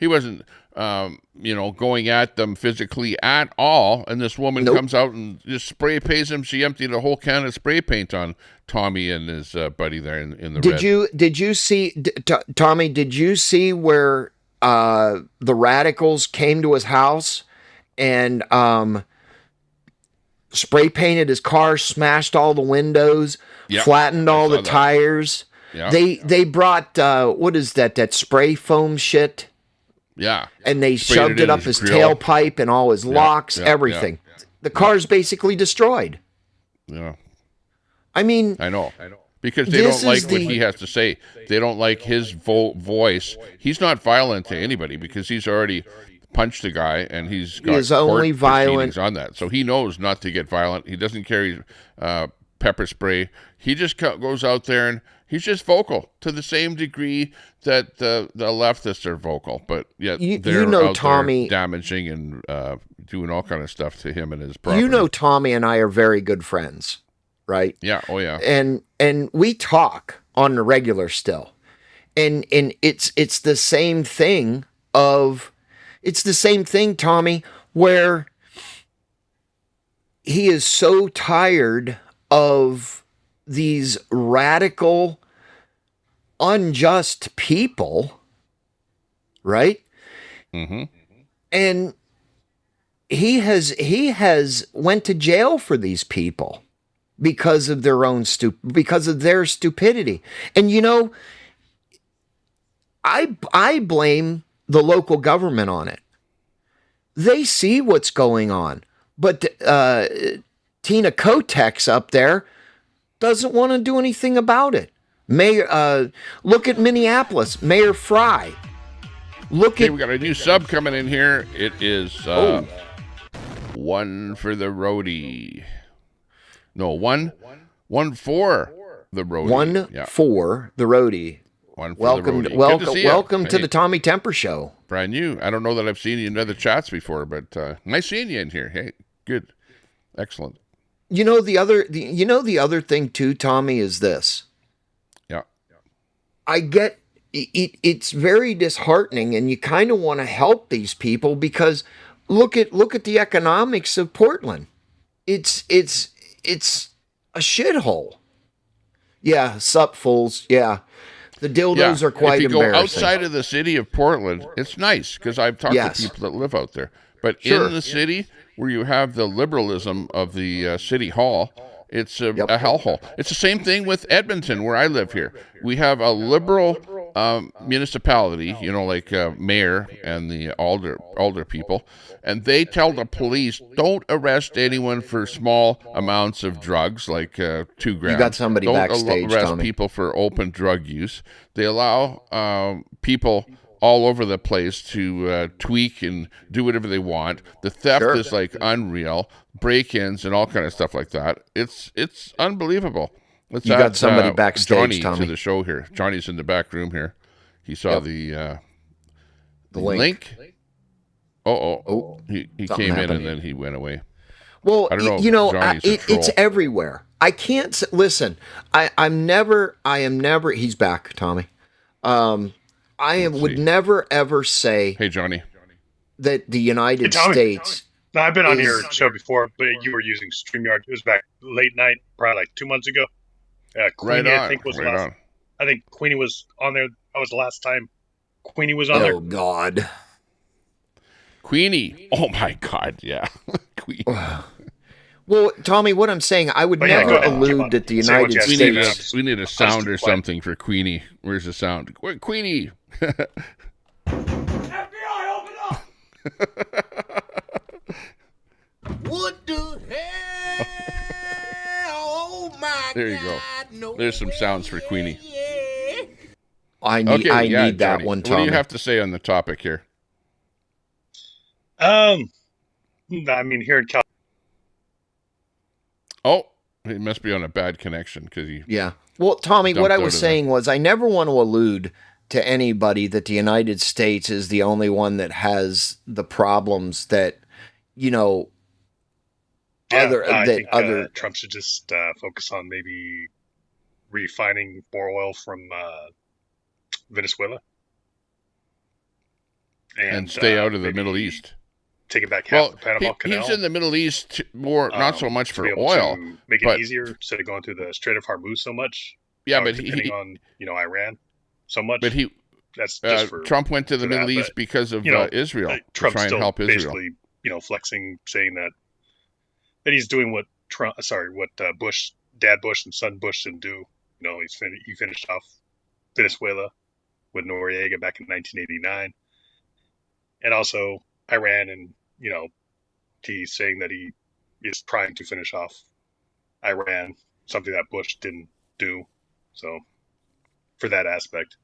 wasn't going at them physically at all. And this woman comes out and just spray paints him. She emptied a whole can of spray paint on Tommy and his buddy there in the red. Did you see, Tommy, did you see where the radicals came to his house and spray painted his car, smashed all the windows, flattened all the tires? Yep. They brought what is that spray foam shit? Yeah. And they shoved it up his tailpipe and all his locks, everything. Yeah. The car's basically destroyed. Yeah. I mean, I know. Because they don't like what he has to say. They don't like his voice. He's not violent to anybody because he's already punched the guy and he's got only violent on that. So he knows not to get violent. He doesn't carry pepper spray. He just goes out there and he's just vocal to the same degree that the leftists are vocal. But yet they're out Tommy, there damaging and doing all kind of stuff to him and his property. Tommy and I are very good friends, right? Yeah. Oh, yeah. And we talk on the regular still. And it's the same thing Tommy, where he is so tired of these radical, unjust people, right? Mm-hmm. And he has went to jail for these people because of their stupidity. And I blame the local government on it. They see what's going on, but Tina Kotek's up there doesn't want to do anything about it. Mayor, look at Minneapolis, Mayor Fry. We got a new sub coming in here. It is one for the roadie. No, one for the roadie. One for the roadie. Welcome to the Tommy Temper Show. Brand new. I don't know that I've seen you in other chats before, but nice seeing you in here. Hey, good, excellent. The other thing too, Tommy, is this. Yeah. I get it. It's very disheartening, and you kind of want to help these people because look at the economics of Portland. It's a shithole. Yeah, sup fools. Yeah. The dildos are quite embarrassing. If you go outside of the city of Portland, it's nice because I've talked to people that live out there. But in the city, where you have the liberalism of the city hall, it's a hellhole. It's the same thing with Edmonton, where I live here. We have a liberal municipality, like mayor and the alder people, and they tell the police, don't arrest anyone for small amounts of drugs, like 2 grams. You got somebody don't backstage, arrest Tommy. people for open drug use. They allow people all over the place to tweak and do whatever they want. The theft is like unreal, break-ins and all kind of stuff like that. It's unbelievable. Let's you got somebody backstage, Johnny Tommy. to the show here. Johnny's in the back room here. He saw the link. He came in and then he went away. Well, I don't know. It's everywhere. I can't listen. I am never. He's back, Tommy. Would never ever say. Hey, Johnny. That the United States. No, I've been on your show before, but you were using StreamYard. It was back late night, probably like 2 months ago. Queenie, I think was last. I think Queenie was on there. That was the last time Queenie was on there. Oh God. Queenie. Oh my God. Yeah. Queenie. Well, Tommy, what I'm saying, I would never allude that the United States. We need a sound or something for Queenie. Where's the sound? Queenie. FBI, open up! What the hell? Oh my there you go. No. There's some sounds for Queenie. I need that one, Tommy. What do you have to say on the topic here? I mean, here in California. Oh, he must be on a bad connection because he. Yeah. Well, Tommy, what I was saying was I never want to allude to anybody that the United States is the only one that has the problems that, I think Trump should just focus on maybe refining more oil from Venezuela. And stay out of the Middle East. Take it back half the Panama Canal. He's in the Middle East more, not so much for oil. Make it easier instead of going through the Strait of Hormuz so much. Yeah, but depending on Iran so much. But that's just for Trump went to the Middle East because of Israel to try and help Israel. Basically, flexing, saying that he's doing what Bush, Dad Bush, and Son Bush didn't do. He finished off Venezuela with Noriega back in 1989, and also Iran, and he's saying that he is trying to finish off Iran, something that Bush didn't do. So, for that aspect.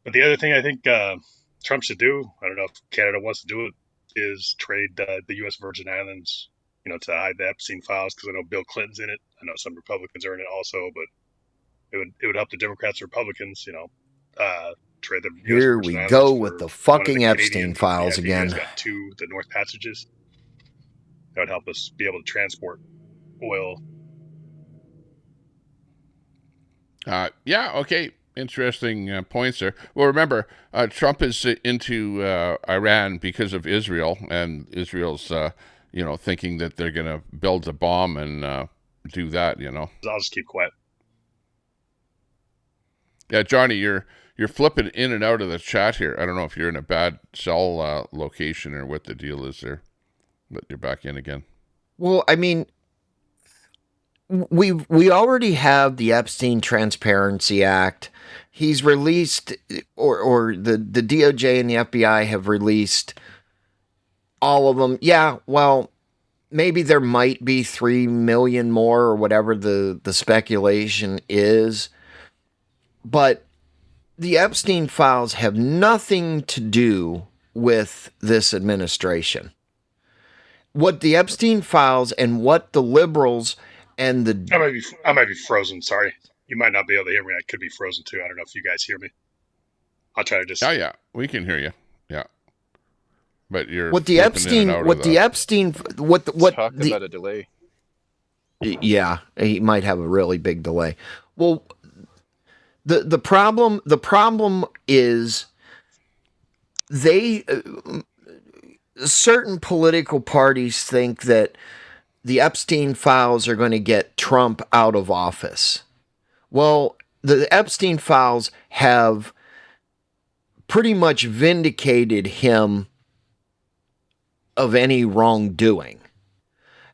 But the other thing I think Trump should do, I don't know if Canada wants to do it, is trade the U.S. Virgin Islands, to hide the Epstein files, because I know Bill Clinton's in it. I know some Republicans are in it also, but it would help the Democrats and Republicans, trade the US Here Virgin we Islands go for with the fucking one of the Epstein files again. Got the North Passages. That would help us be able to transport oil. Okay. Interesting points there. Well, remember, Trump is into Iran because of Israel, and Israel's, thinking that they're going to build a bomb and do that, I'll just keep quiet. Yeah, Johnny, you're flipping in and out of the chat here. I don't know if you're in a bad cell location or what the deal is there, but you're back in again. Well, I mean, we already have the Epstein Transparency Act. He's released, or the DOJ and the FBI have released all of them. Yeah, well, maybe there might be 3 million more or whatever the speculation is. But the Epstein files have nothing to do with this administration. What the Epstein files and what the liberals and the... I might be frozen, sorry. You might not be able to hear me. I could be frozen too. I don't know if you guys hear me. I'll try to just... Oh, yeah. We can hear you. Yeah. But you're... Talk about a delay. Yeah, he might have a really big delay. Well, the problem is certain political parties think that the Epstein files are going to get Trump out of office. Well, the Epstein files have pretty much vindicated him of any wrongdoing.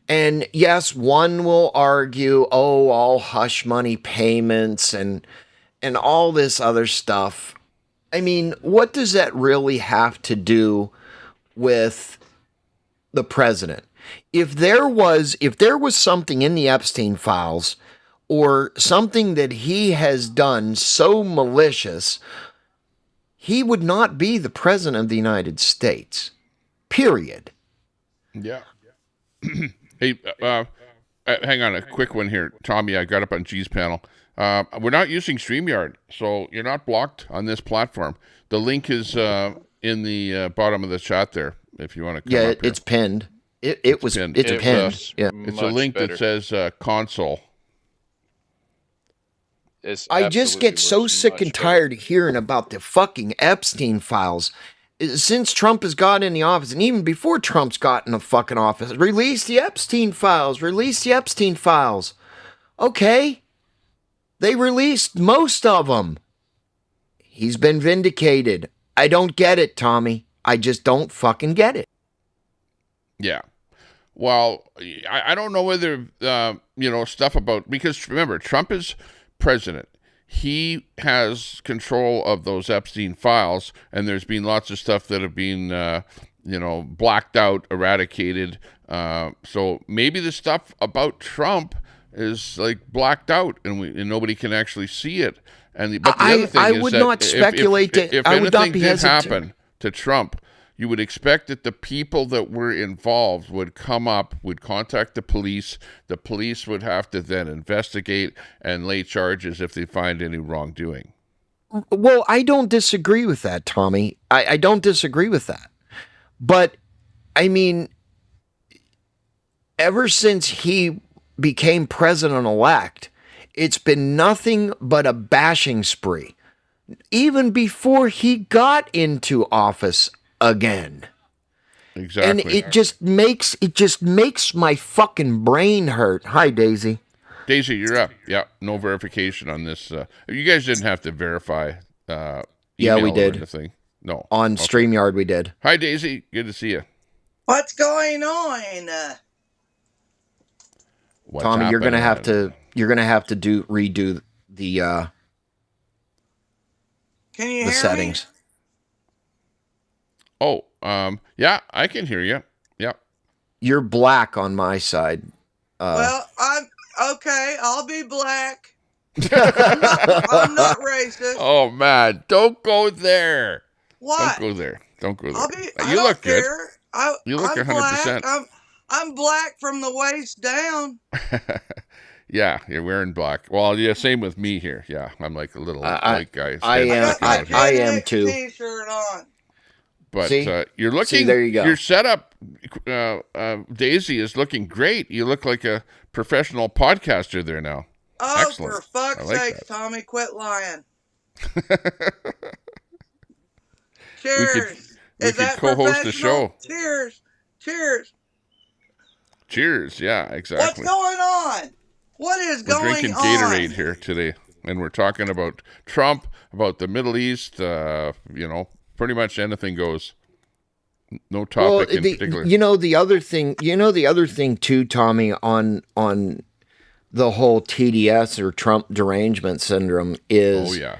And yes, one will argue, oh, all hush money payments and all this other stuff. I mean, what does that really have to do with the president? If there was something in the Epstein files or something that he has done so malicious, he would not be the president of the United States. Period. Yeah. Hey, hang on, a quick one here. Tommy, I got up on G's panel. We're not using StreamYard, so you're not blocked on this platform. The link is in the bottom of the chat there, if you want to come up here. It's pinned. It's pinned. Yeah. It's a link that says console. I just get so sick and tired of hearing about the fucking Epstein files. Since Trump has got in the office, and even before Trump's got in the fucking office, release the Epstein files. Okay. They released most of them. He's been vindicated. I don't get it, Tommy. I just don't fucking get it. Yeah. Well, I don't know whether, stuff about, because remember, Trump is president. He has control of those Epstein files, and there's been lots of stuff that have been, blacked out, eradicated. So maybe the stuff about Trump is like blacked out, and nobody can actually see it. But the other thing I is would that not speculate if I would not be anything did hesitant. happen to Trump, you would expect that the people that were involved would come up, would contact the police. The police would have to then investigate and lay charges if they find any wrongdoing. Well, I don't disagree with that, Tommy. I don't disagree with that. But, I mean, ever since he became president-elect, it's been nothing but a bashing spree. Even before he got into office again. Exactly. And it just makes my fucking brain hurt. Hi, Daisy. Daisy, you're up. Yeah, no verification on this. You guys didn't have to verify Yeah, we email or did. anything. No. On StreamYard, we did. Hi, Daisy. Good to see you. What's going on? What's Tommy, you're gonna have happening? to redo the Can you the hear settings. Oh, yeah, I can hear you. Yep. You're black on my side. me? Well, I'm okay. I'll be black. I'm not racist. Oh man, don't go there. What? Don't go there. Don't go there. I'll be. You look good. care. You look I'm 100%. black. I'm black from the waist down. Yeah, you're wearing black. Well, yeah, same with me here. Yeah, I'm like a little white guy. I am. I am too. T-shirt on. But See? you're looking. See, there you go. Your setup, Daisy, is looking great. You look like a professional podcaster there now. Oh, Excellent. for fuck's I like sake, that. Tommy, quit lying. We Cheers. could Is that co-host the professional? show. Cheers. Cheers. Cheers. Yeah, What's exactly. going on? What is We're going drinking on? Gatorade here today, and we're talking about Trump, about the Middle East. Pretty much anything goes. No topic in particular. The other thing too, Tommy, on the whole TDS or Trump derangement syndrome is Oh yeah.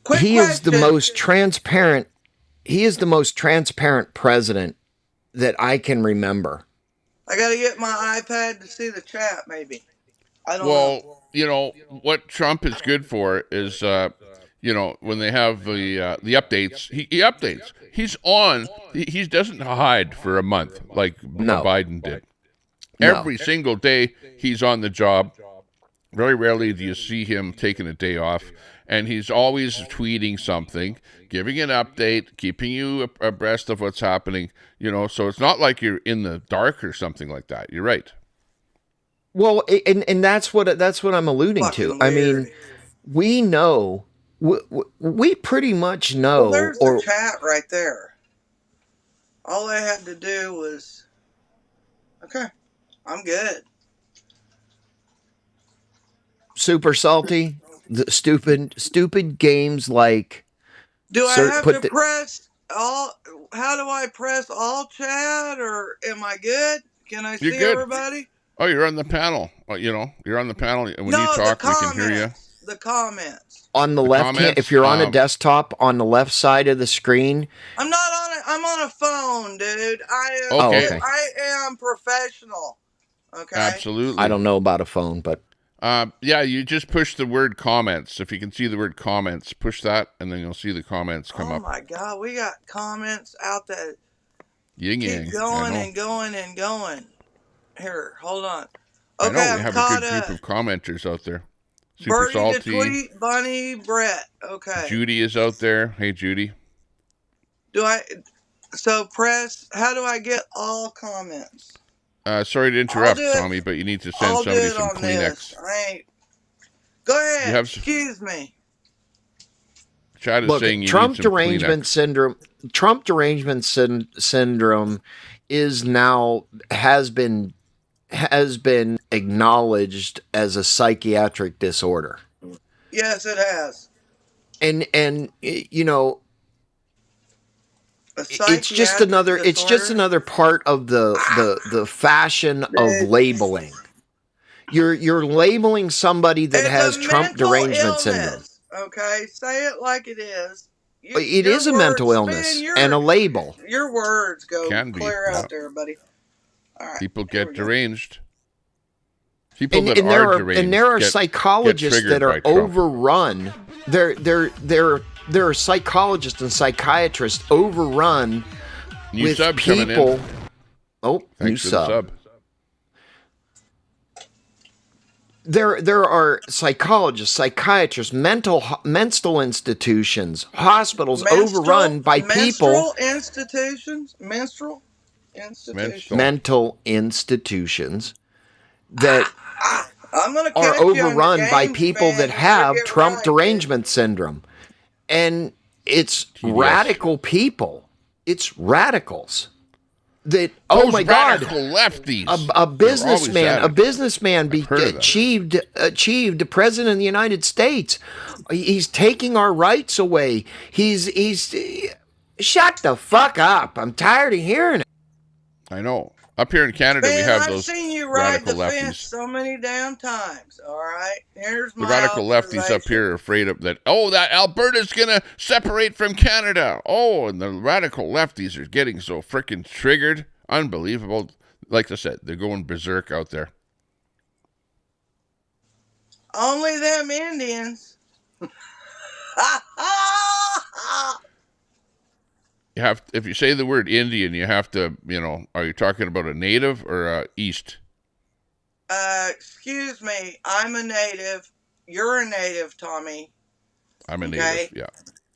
Quick he is the question. most transparent. He is the most transparent president that I can remember. I gotta get my iPad to see the chat, maybe. I don't know. Well, what Trump is good for is, when they have the updates, he updates. He's on. He doesn't hide for a month like No. Biden did. No. Every single day he's on the job. Very rarely do you see him taking a day off. And he's always tweeting something, giving an update, keeping you abreast of what's happening. So it's not like you're in the dark or something like that. You're right. Well, and that's what I'm alluding to. Fucking I mean, weird. we know, we pretty much know, Well, there's the chat right there. All I had to do was, okay, I'm good. super salty, the stupid games like Do I Sir, have put to the- press all? How do I press all chat, or am I good? Can I You're see good. everybody? Oh, you're on the panel. You know, you're on the panel. And when No, you talk, the we can hear you. comments. The comments. On the The left hand, comments, if you're on a desktop, on the left side of the screen. I'm not on it. I'm on a phone, dude. I am. Okay. Okay. I am professional. Okay. Absolutely. I don't know about a phone, but yeah, you just push the word comments. If you can see the word comments, push that, and then you'll see the comments come Oh up. my God, we got comments out that Yin yang. keep going and going and going. Here, hold on. I Okay, know we I'm have a caught good group up. of commenters out there. Super Birdie to Salty. tweet, Bunny, Brett. Okay. Judy is out there. Hey, Judy. So press, how do I get all comments? Sorry to interrupt, I'll do it. Tommy, but you need to send I'll do somebody it some on Kleenex. this. Go ahead. You have Excuse me. Chat is look, saying you Trump need some derangement Kleenex. syndrome. Trump derangement syndrome is now has been acknowledged as a psychiatric disorder. Yes, it has. And you know, A it's just another part of the fashion of labeling. You're labeling somebody that has Trump derangement syndrome. Okay, say it like it is. It is a mental illness and a label. Your words go Can be, clear yeah. out there, buddy. All right, People here get we go. deranged. People that are deranged. And there are psychologists that are by Trump. overrun. There are psychologists and psychiatrists overrun New with sub coming in. people. Oh, Thanks new for the sub. There are psychologists, psychiatrists, mental institutions, hospitals overrun by people. Menstrual institutions. Mental institutions that I'm gonna are catch you on the overrun by game people span. that You have better get Trump right, derangement syndrome. And it's TDS. radical people. It's radicals. That Those my God, radical lefties. a businessman achieved the president of the United States. He's taking our rights away. He's shut the fuck up. I'm tired of hearing it. I know. Up here in Canada, we Man, have I've those seen you ride radical the fence lefties. so many damn times. All right, here's The my radical lefties up here are afraid of that. Oh, that Alberta's going to separate from Canada. Oh, and the radical lefties are getting so freaking triggered. Unbelievable. Like I said, they're going berserk out there. Only them Indians. You have, if you say the word Indian, you have to, are you talking about a native or a East? Excuse me, I'm a native. You're a native, Tommy. I'm a native, yeah.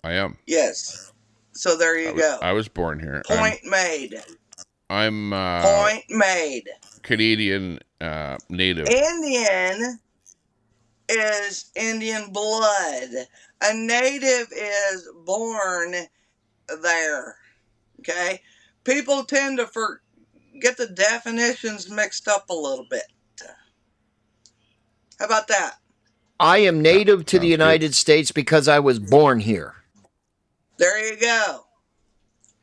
I am. Yes. So there you go. I was born here. Point made. I'm Point made. Canadian native. Indian is Indian blood. A native is born there. Okay? People tend to get the definitions mixed up a little bit. How about that? I am native to the United States because I was born here. There you go.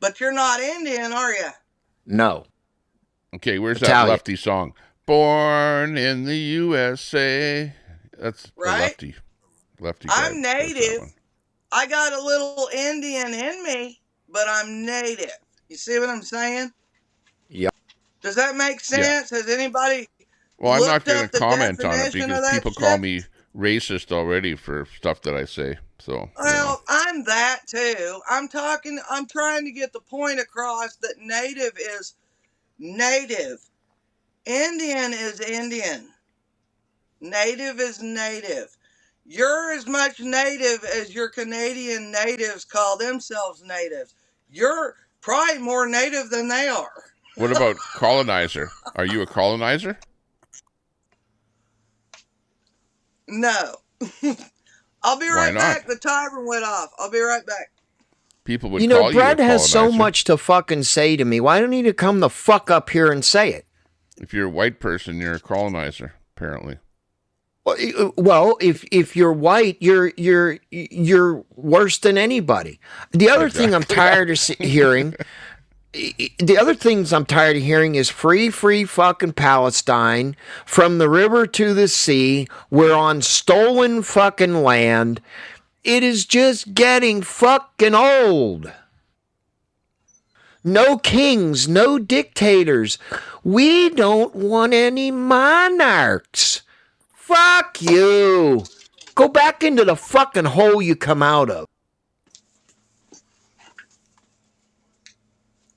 But you're not Indian, are you? No. Okay, where's Italian. that lefty song? Born in the USA. That's right. The lefty guy. I'm native. I got a little Indian in me, but I'm native. You see what I'm saying? Yep. Does that make sense? Yeah. Has anybody Well, I'm not going to comment on it because people call me racist already for stuff that I say. So, well, I'm that too. I'm trying to get the point across that native is native. Indian is Indian. Native is native. You're as much native as your Canadian natives call themselves natives. You're probably more native than they are. What about colonizer? Are you a colonizer? No. I'll be right back. The timer went off. I'll be right back. People would call you Brad a has so colonizer. much to fucking say to me. Why don't you come the fuck up here and say it? If you're a white person, you're a colonizer, apparently. Well, if you're white, you're worse than anybody. The other thing I'm tired of hearing. The other things I'm tired of hearing is free fucking Palestine, from the river to the sea. We're on stolen fucking land. It is just getting fucking old. No kings, no dictators. We don't want any monarchs. Fuck you. Go back into the fucking hole you come out of.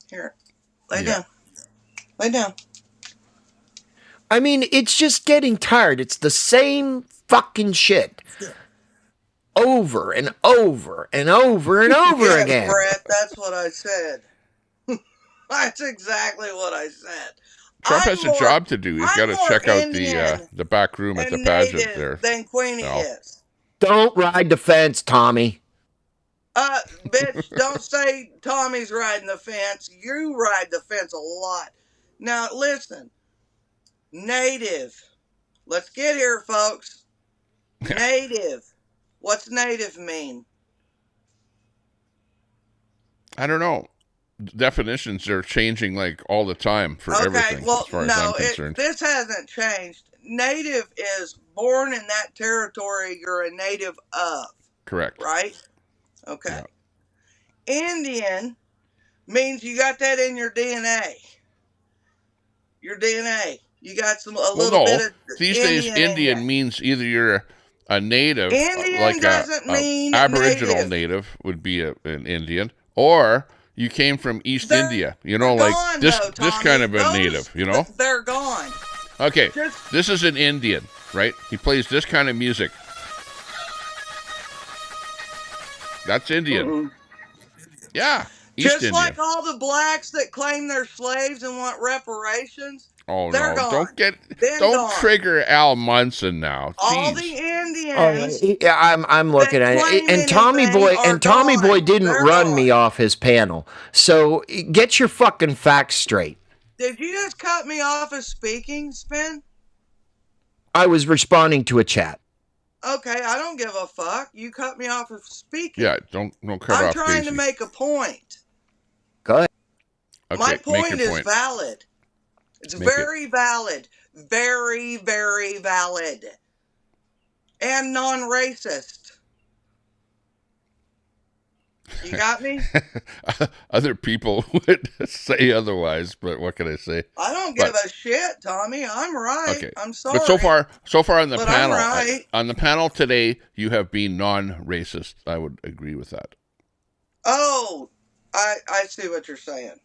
Here, lay down. Lay down. I mean, it's just getting tired. It's the same fucking shit. Over and over and over and over Yes, again. Brett, that's what I said. That's exactly what I said. Trump I'm has a more- job to do. He's I'm got to more check out Indian the back room at the and pageant native there. than Queenie No. is. Don't ride the fence, Tommy. Bitch, don't say Tommy's riding the fence. You ride the fence a lot. Now, listen. Native. Let's get here, folks. Native. What's native mean? I don't know. Definitions are changing like all the time for everything, as far as I'm concerned. This hasn't changed. Native is born in that territory you're a native of. Correct. Right? Okay. Yeah. Indian means you got that in your DNA. Your DNA. You got little bit of these Indian days, Indian in you. means either you're a native, Indian like doesn't mean Aboriginal native. native would be an Indian, or you came from East India. You know, They're like gone, this though, this kind of a Tommy. native. You know. They're gone. Okay, Just- this is an Indian, right? He plays this kind of music. That's Indian. Mm-mm. Yeah, East Just Indian. like all the blacks that claim they're slaves and want reparations. Oh they're no! gone. Been Don't gone. trigger Al Munson now. All Jeez. the Indians. I'm looking at claim it, and Tommy anything Boy are Boy gone. didn't They're run me gone. off his panel. So get your fucking facts straight. Did you just cut me off as speaking, Spin? I was responding to a chat. Okay, I don't give a fuck. You cut me off of speaking. Yeah, don't cut I'm off trying Daisy. to make a point. Go ahead. Okay, My make point your is point. valid. It's Make it. very valid. Very, very valid. And non-racist. You got me? Other people would say otherwise, but what can I say? I don't give a shit, Tommy. I'm right. Okay, I'm sorry. but so far on the But panel, I'm right. on the panel today, you have been non-racist. I would agree with that. Oh, I see what you're saying.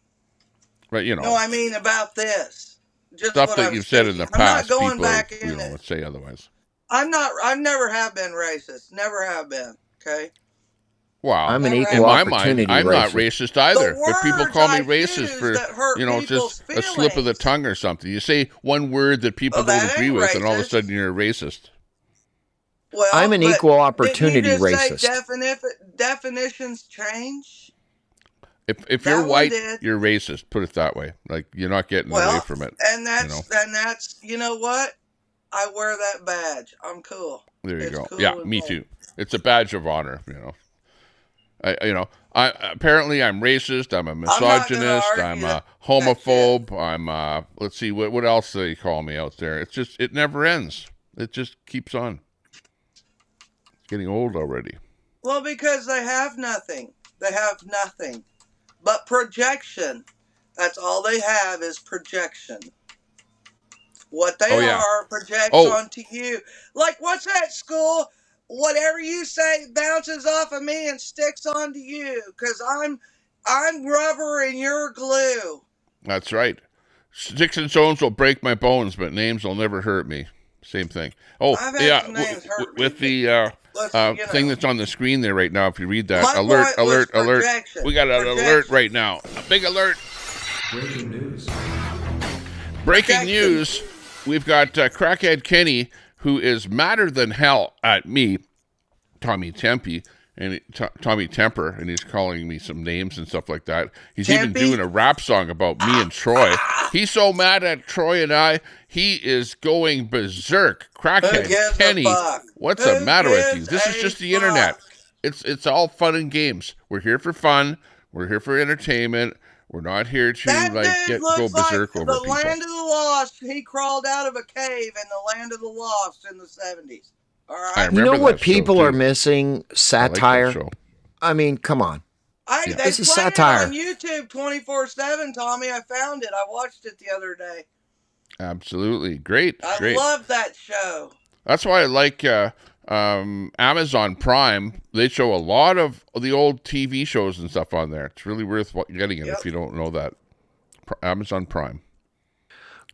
Right, you know, No, I mean about this. Just stuff what that I'm you've said in the speaking. I'm not past, going people back in would it. say otherwise. I've never have been racist. Never have been. Okay. Wow, I'm an In equal my mind, opportunity I'm not racist. racist either. The But people words call me I racist choose for, that hurt just people's a slip of the feelings. tongue or something. You say one word that people Well, that don't agree ain't with, and all of a racist. sudden you're a racist. Well, I'm an but equal didn't opportunity you just say racist. definitions change? If That you're one white, did. you're racist. Put it that way. Like you're not getting away Well, from it. and that's you know what? I wear that badge. I'm cool. There you It's go. cool Yeah, with me me. too. It's a badge of honor. I apparently I'm racist. I'm a not gonna misogynist. argue I'm that a homophobe. I'm let's see what else they call me out there. It never ends. It just keeps on. It's getting old already. Well, because they have nothing. They have nothing but projection. That's all they have is projection. What they are projects onto you. Like, what's that, school? Whatever you say bounces off of me and sticks onto you. Because I'm rubber and you're glue. That's right. Sticks and stones will break my bones, but names will never hurt me. Same thing. Oh, I've had yeah. some names hurt With me. the Let's, thing that's on the screen there right now, if you read that, My alert, point was alert, alert. projection. We got an alert Projection. right now. A big alert. Breaking news. Breaking Projection. news. We've got Crackhead Kenny, who is madder than hell at me, Tommy Tempe, and Tommy Temper, and he's calling me some names and stuff like that. He's Tempy. even doing a rap song about me and Troy. He's so mad at Troy and I, he is going berserk. Who Crackhead gives Kenny, a fuck? what's Who the matter with you? gives This is a just the fuck? internet. It's all fun and games. We're here for fun. We're here for entertainment. We're not here to That go dude looks like berserk over the people. land of the lost. He crawled out of a cave in the land of the lost in the 70s. All I right. remember You know what that show, people are too. missing? I like that Satire. show. I mean, come on. They This is play satire. it on YouTube 24/7, Tommy. I found it. I watched it the other day. Absolutely. Great. I love that show. That's why I like Amazon Prime. They show a lot of the old TV shows and stuff on there. It's really worth getting it if you don't know that. Amazon Prime.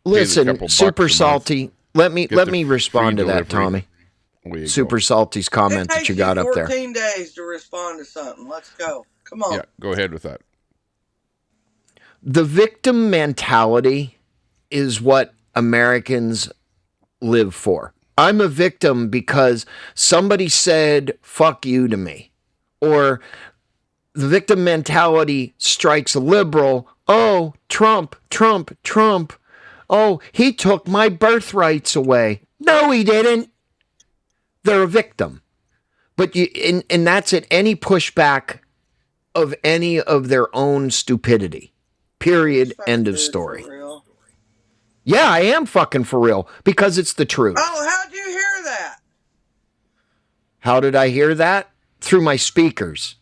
Listen, couple Super bucks a month. Salty. Let me the respond to free that, delivery. Tommy. There you Super Salty's comment It that takes you got up there. 14 days to respond to something. Let's go. Come on. Yeah, go ahead with that. The victim mentality is what Americans live for. I'm a victim because somebody said, fuck you to me. Or the victim mentality strikes a liberal. Oh, Trump, Trump, Trump. Oh, he took my birthrights away. No, he didn't. They're a victim. But and that's at any pushback of any of their own stupidity. Period. End of story. Yeah, I am fucking for real because it's the truth. Oh, how'd you hear that? How did I hear that? Through my speakers.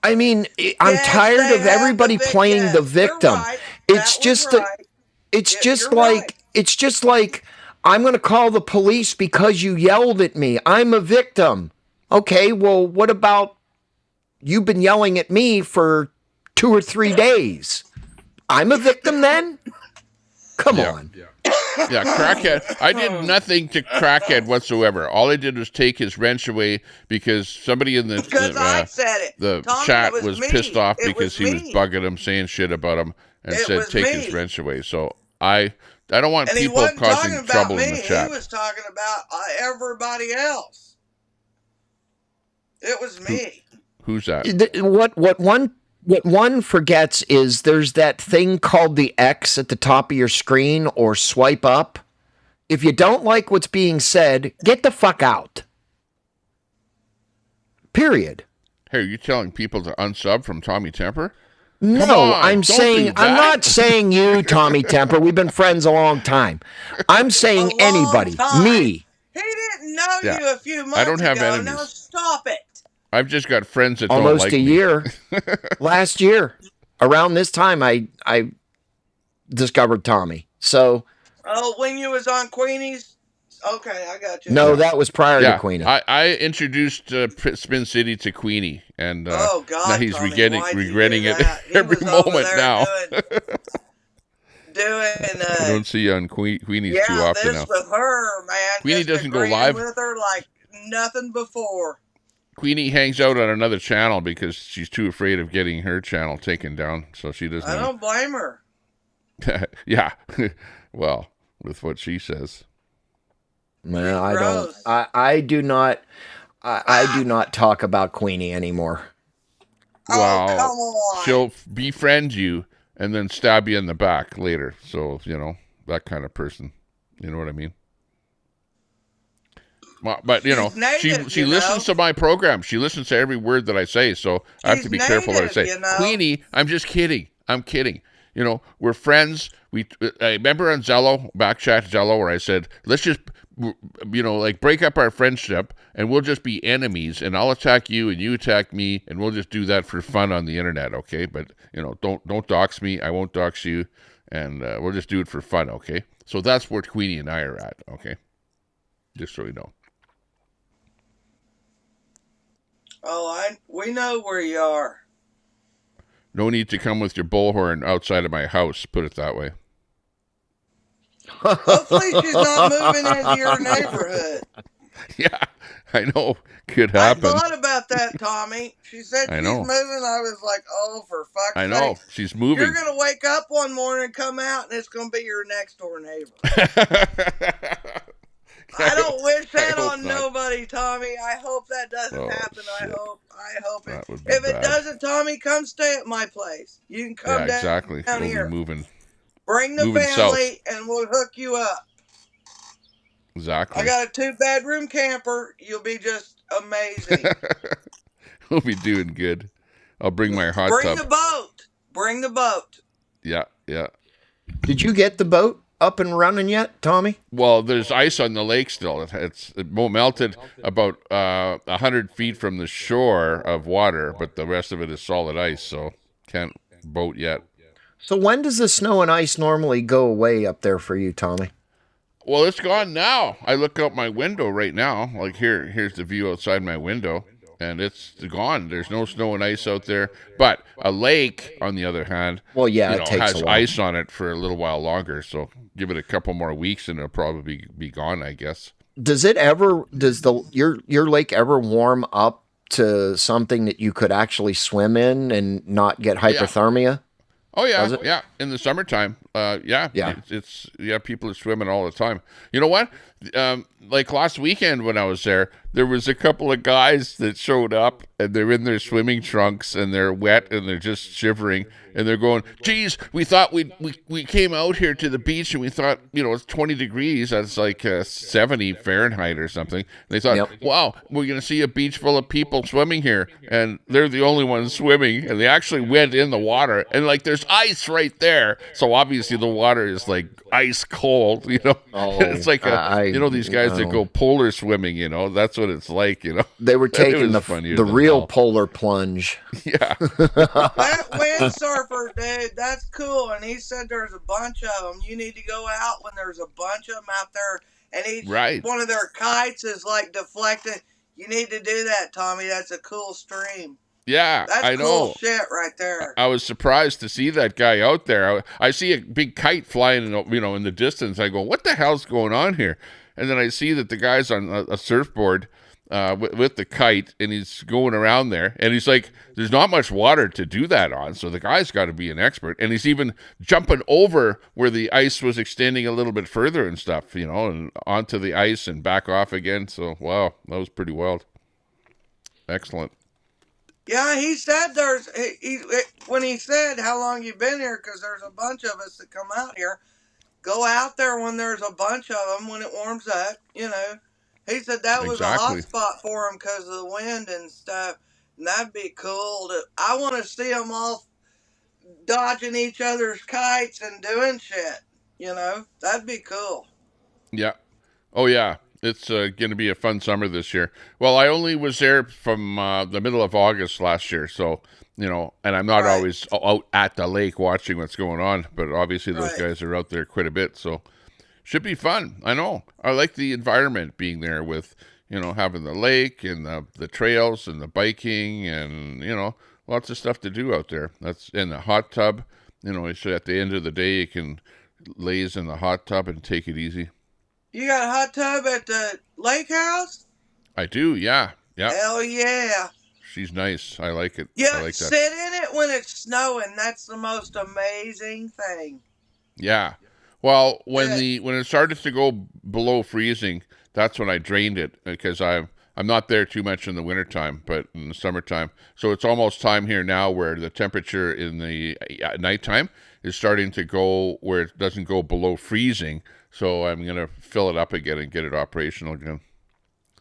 I mean, I'm Yes, tired they of have everybody the playing yes, the you're victim. right. It's That just was that right. it's Yeah, just you're like right. it's just like I'm going to call the police because you yelled at me. I'm a victim. Okay, well, what about you've been yelling at me for 2 or 3 days? I'm a victim then? Come on. Yeah, Crackhead. I did nothing to Crackhead whatsoever. All I did was take his wrench away because somebody in Because I said it. the Tommy, chat it was me. pissed off It because he was me. bugging him, saying shit about him, and It said was take me. his wrench away. So I don't want And he people wasn't causing talking about trouble me. in the chat. He was talking about everybody else. It was me. Who's that? What one forgets is there's that thing called the X at the top of your screen or swipe up. If you don't like what's being said, get the fuck out. Period. Hey, are you telling people to unsub from Tommy Temper? No, on, I'm don't saying do I'm that. not saying you, Tommy Temper. We've been friends a long time. I'm saying A long anybody. time. Me. He didn't know Yeah. you a few months I don't have ago. enemies. Now stop it. I've just got friends that don't Almost like a me. year. Last year. Around this time I discovered Tommy. So Oh, when you was on Queenie's? Okay, I got you. no, that was prior Yeah, to Queen. I introduced Spin City to Queenie, and Oh God! now he's Tommy, regretting why'd you regretting do it that? He every was over moment there now. doing I don't see you on Queenie's yeah, too often this now. with her, man. Queenie just doesn't go agreeing live? with her like nothing before. Queenie hangs out on another channel because she's too afraid of getting her channel taken down, so she doesn't. I don't blame her. Yeah, well, with what she says. No, I don't. Gross. I do not. I do not talk about Queenie anymore. Well, Oh, come on. she'll befriend you and then stab you in the back later. So, that kind of person. You know what I mean? Well, but, She's native, she you listens know. to my program. She listens to every word that I say, so I have She's to be careful what I native, say. you know. Queenie, I'm just kidding. I'm kidding. We're friends. I remember on Zello, Backchat Zello, where I said, let's just, break up our friendship and we'll just be enemies and I'll attack you and you attack me and we'll just do that for fun on the internet, okay? But, don't dox me. I won't dox you and we'll just do it for fun, okay? So that's where Queenie and I are at, okay? Just so you know. Oh, we know where you are. No need to come with your bullhorn outside of my house, put it that way. Hopefully she's not moving into your neighborhood. Yeah, I know. Could I happen. thought about that, Tommy. She said I she's know. moving. I was like, oh, for fuck's I know. sake. She's moving. You're going to wake up one morning and come out, and it's going to be your next door neighbor. I don't wish that hope on not. nobody, Tommy. doesn't Oh, happen, I shit. hope it. That would be If it bad. doesn't, Tommy, come stay at my place. You can come Yeah, exactly. down We'll here. be moving Bring the south. family, and we'll hook you up. Exactly. I got a 2-bedroom camper. You'll be just amazing. We'll be doing good. I'll bring my hot Bring tub. the boat. Bring the boat. Yeah. Did you get the boat up and running yet, Tommy? Well, there's ice on the lake still. It melted about 100 feet from the shore of water, but the rest of it is solid ice, so can't boat yet. So when does the snow and ice normally go away up there for you, Tommy? Well, it's gone now. I look out my window right now. Like here's the view outside my window, and it's gone. There's no snow and ice out there. But a lake, on the other hand, Well, yeah, it takes has a while. ice on it for a little while longer. So give it a couple more weeks, and it'll probably be gone, I guess. Does your lake ever warm up to something that you could actually swim in and not get hypothermia? Oh yeah, Does it? yeah. In the summertime, yeah. It's people are swimming all the time. You know what? Like last weekend when I was there was a couple of guys that showed up and they're in their swimming trunks and they're wet and they're just shivering and they're going, "Geez, we thought we came out here to the beach and we thought it's 20 degrees. That's like 70 Fahrenheit or something." They thought, "Wow, we're gonna see a beach full of people swimming here," and they're the only ones swimming. And they actually went in the water and like there's ice right there, so obviously the water is like ice cold. It's like these guys that go polar swimming. That's what it's like. They were taking funnier the than real hell. polar plunge. Yeah. That windsurfer, dude, that's cool. And he said there's a bunch of them. You need to go out when there's a bunch of them out there, and each one of their kites is like deflecting. You need to do that, Tommy. That's a cool stream. Yeah, That's I cool know. shit right there. I was surprised to see that guy out there. I see a big kite flying, in the distance. I go, "What the hell's going on here?" And then I see that the guy's on a surfboard with the kite, and he's going around there. And he's like, "There's not much water to do that on, so the guy's got to be an expert." And he's even jumping over where the ice was extending a little bit further and stuff, and onto the ice and back off again. So, wow, that was pretty wild. Excellent. Yeah, he said when he said how long you been here, because there's a bunch of us that come out here. Go out there when there's a bunch of them when it warms up. He said that was a hot spot for him because of the wind and stuff. And that'd be cool. I want to see them all dodging each other's kites and doing shit. That'd be cool. Yeah. Oh yeah. It's going to be a fun summer this year. Well, I only was there from the middle of August last year, so, and I'm not always out at the lake watching what's going on, but obviously those guys are out there quite a bit, so should be fun. I know. I like the environment being there with, having the lake and the trails and the biking and, lots of stuff to do out there. That's in the hot tub. So at the end of the day, you can laze in the hot tub and take it easy. You got a hot tub at the lake house? I do, yeah. Hell yeah. She's nice. I like it. Yeah, I like that. sit in it when it's snowing. That's the most amazing thing. Yeah. Well, when it started to go below freezing, that's when I drained it because I'm not there too much in the wintertime, but in the summertime. So it's almost time here now where the temperature in the nighttime is starting to go where it doesn't go below freezing. So I'm going to fill it up again and get it operational again.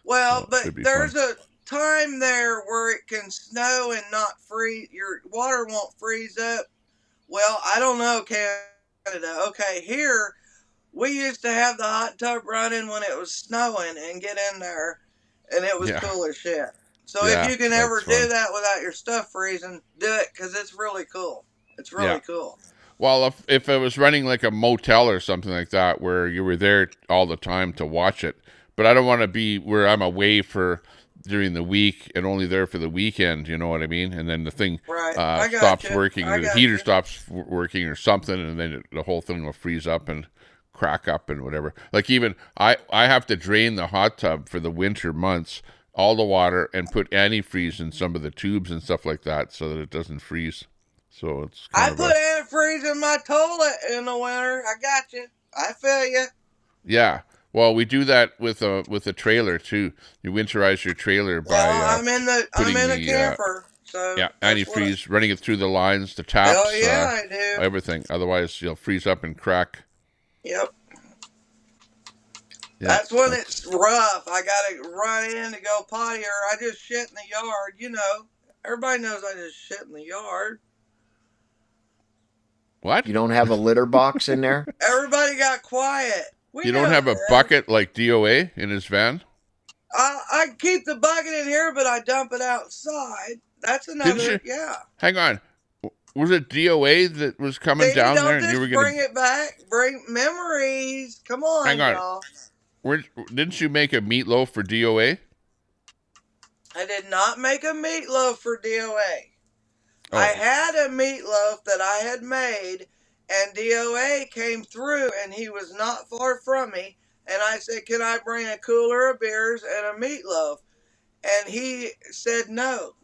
Well, but there's a time there where it can snow and not freeze. Your water won't freeze up. Well, I don't know, Canada. Okay, here, we used to have the hot tub running when it was snowing and get in there, and it was cool as shit. So if you can ever do that without your stuff freezing, do it, because it's really cool. It's really cool. Well, if it was running like a motel or something like that where you were there all the time to watch it, but I don't want to be where I'm away during the week and only there for the weekend, you know what I mean? And then the thing stops working or the heater stops working or something, and then the whole thing will freeze up and crack up and whatever. Like even I have to drain the hot tub for the winter months, all the water, and put antifreeze in some of the tubes and stuff like that so that it doesn't freeze. So it's I put antifreeze in my toilet in the winter. I got you. I feel you. Yeah. Well, we do that with a trailer too. You winterize your trailer by Well, I'm in putting a the camper, so yeah that's what. antifreeze, running it through the lines, the Oh taps, yeah, I do. everything. Otherwise, you'll freeze up and crack. Yep. Yeah, That's when it's rough. I gotta run in to go potty, or I just shit in the yard. You know, everybody knows I just shit in the yard. what? You don't have a litter box in there? Everybody got quiet. We You don't know have a this. bucket like DOA in his van? I keep the bucket in here, but I dump it outside. That's another. Didn't you? Yeah. Hang on. Was it DOA that was coming See, down don't there, and just you were bring gonna it back. Bring memories. Come on, hang on? y'all. Didn't you make a meatloaf for DOA? I did not make a meatloaf for DOA. Oh. I had a meatloaf that I had made, and DOA came through, and he was not far from me. And I said, "Can I bring a cooler of beers and a meatloaf?" And he said no.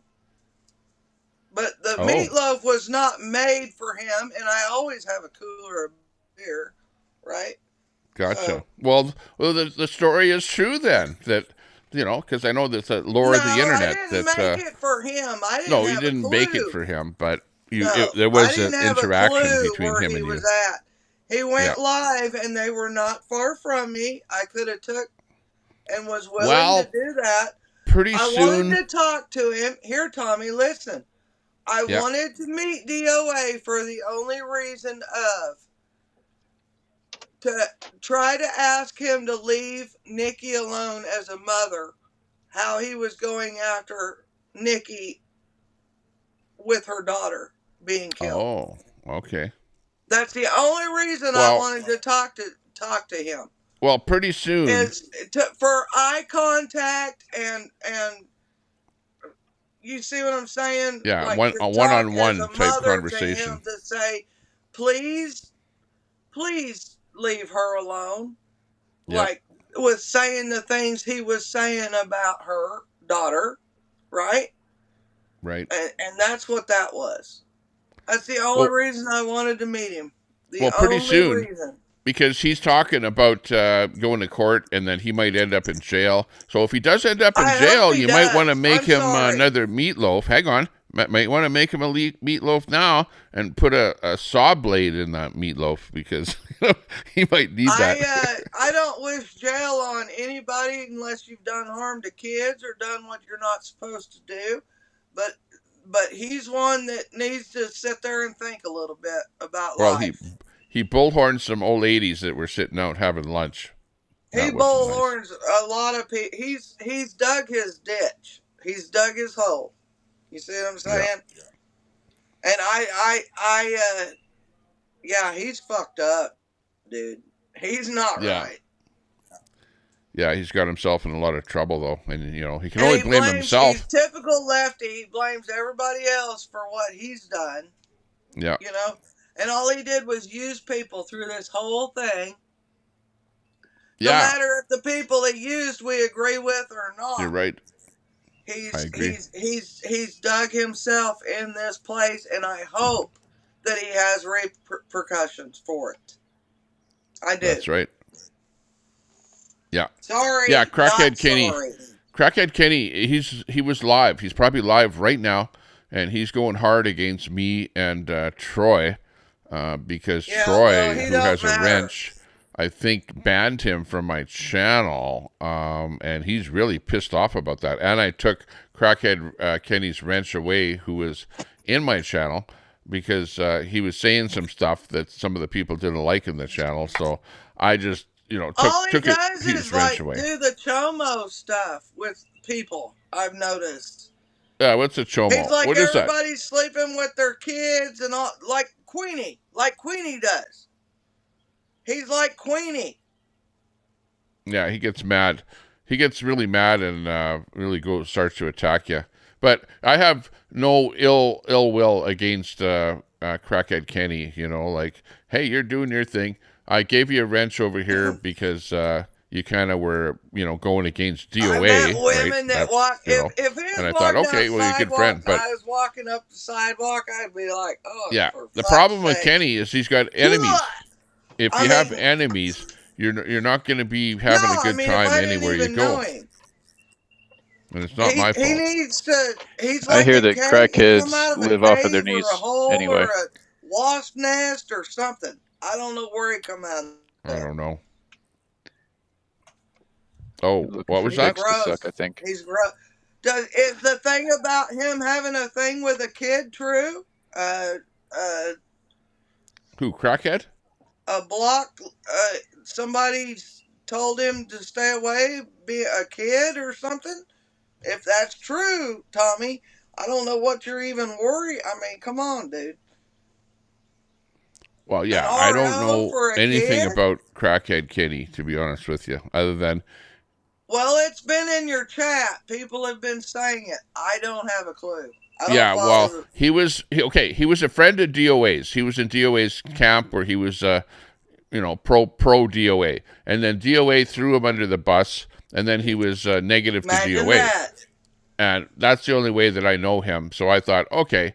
But the meatloaf was not made for him, and I always have a cooler of beer, right? Gotcha. So, Well, the story is true then. That because I know that's a lore of the internet. I didn't that make it for him. I didn't. no, have you didn't a bake it clue. for him, but No, there I was an didn't have a interaction clue between where him he and you. was at. He went Yeah. live, and they were not far from me. I could have took and was willing to do that. Pretty I soon. wanted to talk to him. Here, Tommy, listen. I Yeah. wanted to meet DOA for the only reason of to try to ask him to leave Nikki alone as a mother, how he was going after Nikki with her daughter being killed. Oh, okay. That's the only reason I wanted to talk to him. Well, pretty soon. Is for eye contact and you see what I'm saying? Yeah, like a one-on-one as a type mother conversation. to him to say, please leave her alone. Yep. Like was saying the things he was saying about her daughter, right? Right. And that's what that was. That's the only reason I wanted to meet him. Pretty soon. Reason. Because he's talking about going to court and then he might end up in jail. So if he does end up in jail, you might want to make him another meatloaf. Hang on. Might want to make him a meatloaf now and put a saw blade in that meatloaf because he might need that. I don't wish jail on anybody unless you've done harm to kids or done what you're not supposed to do. But he's one that needs to sit there and think a little bit about life. He bullhorned some old ladies that were sitting out having lunch. He bullhorns a lot of people. He's dug his ditch. He's dug his hole. You see what I'm saying? Yeah. And yeah, he's fucked up, dude. He's not right. Yeah, he's got himself in a lot of trouble though, and he can only blame himself. He's typical lefty. He blames everybody else for what he's done. Yeah. And all he did was use people through this whole thing. Yeah. No matter if the people he used we agree with or not. You're right. I agree. He's dug himself in this place, and I hope that he has repercussions for it. I do. That's right. Yeah. Sorry. Yeah, Crackhead Kenny. Sorry. Crackhead Kenny, he was live. He's probably live right now, and he's going hard against me and Troy because Troy, who has a wrench, I think banned him from my channel, and he's really pissed off about that. And I took Crackhead Kenny's wrench away, who was in my channel, because he was saying some stuff that some of the people didn't like in the channel. So I just took his wrench away. Do the chomo stuff with people. I've noticed. Yeah, what's a chomo? He's like what is that? Everybody's sleeping with their kids and all, like Queenie does. He's like Queenie. Yeah, he gets mad. He gets really mad and really starts to attack you. But I have no ill will against Crackhead Kenny. Like, hey, you're doing your thing. I gave you a wrench over here because you kind of were, going against DOA. I met women right? that walk. If and I thought, okay, well, you're a good friend. But I was walking up the sidewalk, I'd be like, oh, yeah. for The fuck's problem with sake. Kenny is he's got enemies. If you have enemies, You're not going to be No, having a I good mean, if time I didn't anywhere you even know go, him, and it's not my he fault. needs to. He's I like hear a that cave. He come crackheads out of a live off of their cave or a knees hole or anyway. a wasp nest or something. I don't know where he come out of. I don't know. Oh, Looking what for was that? dicks to suck, I Gross. think. He's gross. Is the thing about him having a thing with a kid true? Who, crackhead? A block. Somebody told him to stay away, be a kid or something. If that's true, Tommy, I don't know what you're even worried. I mean, come on, dude. Well, An yeah, I don't RO know for a anything kid? about crackhead Kitty, to be honest with you, other than Well, it's been in your chat. People have been saying it. I don't have a clue. I don't yeah. follow Well, the. he was a friend of DOA's. He was in DOA's camp where he was pro DOA, and then DOA threw him under the bus, and then he was negative to Imagine DOA, that. and that's the only way that I know him. So I thought, okay,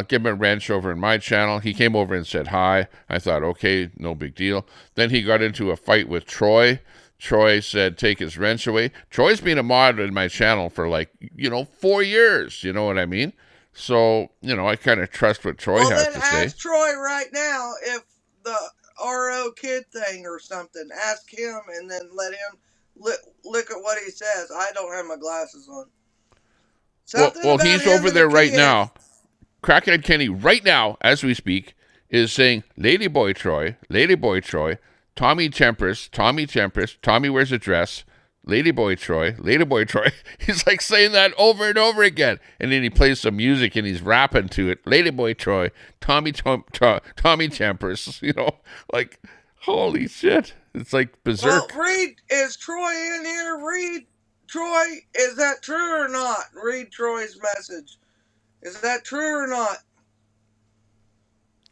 give him a wrench over in my channel. He came over and said hi. I thought, okay, no big deal. Then he got into a fight with Troy. Troy said, take his wrench away. Troy's been a mod in my channel for 4 years. You know what I mean? So, I kind of trust what Troy has Then to say. ask Troy right now if the RO kid thing or something. Ask him and then let him look at what he says. I don't have my glasses on. Something Well, about he's him over and there the right kid. now. Crackhead Kenny, right now, as we speak, is saying, Ladyboy Troy, Tommy Tempest, Tommy wears a dress, Ladyboy Troy. He's like saying that over and over again. And then he plays some music and he's rapping to it. Ladyboy Troy, Tommy Tempest, like, holy shit. It's like berserk. Well, Reed, is Troy in here? Reed, Troy, is that true or not? Read Troy's message. Is that true or not?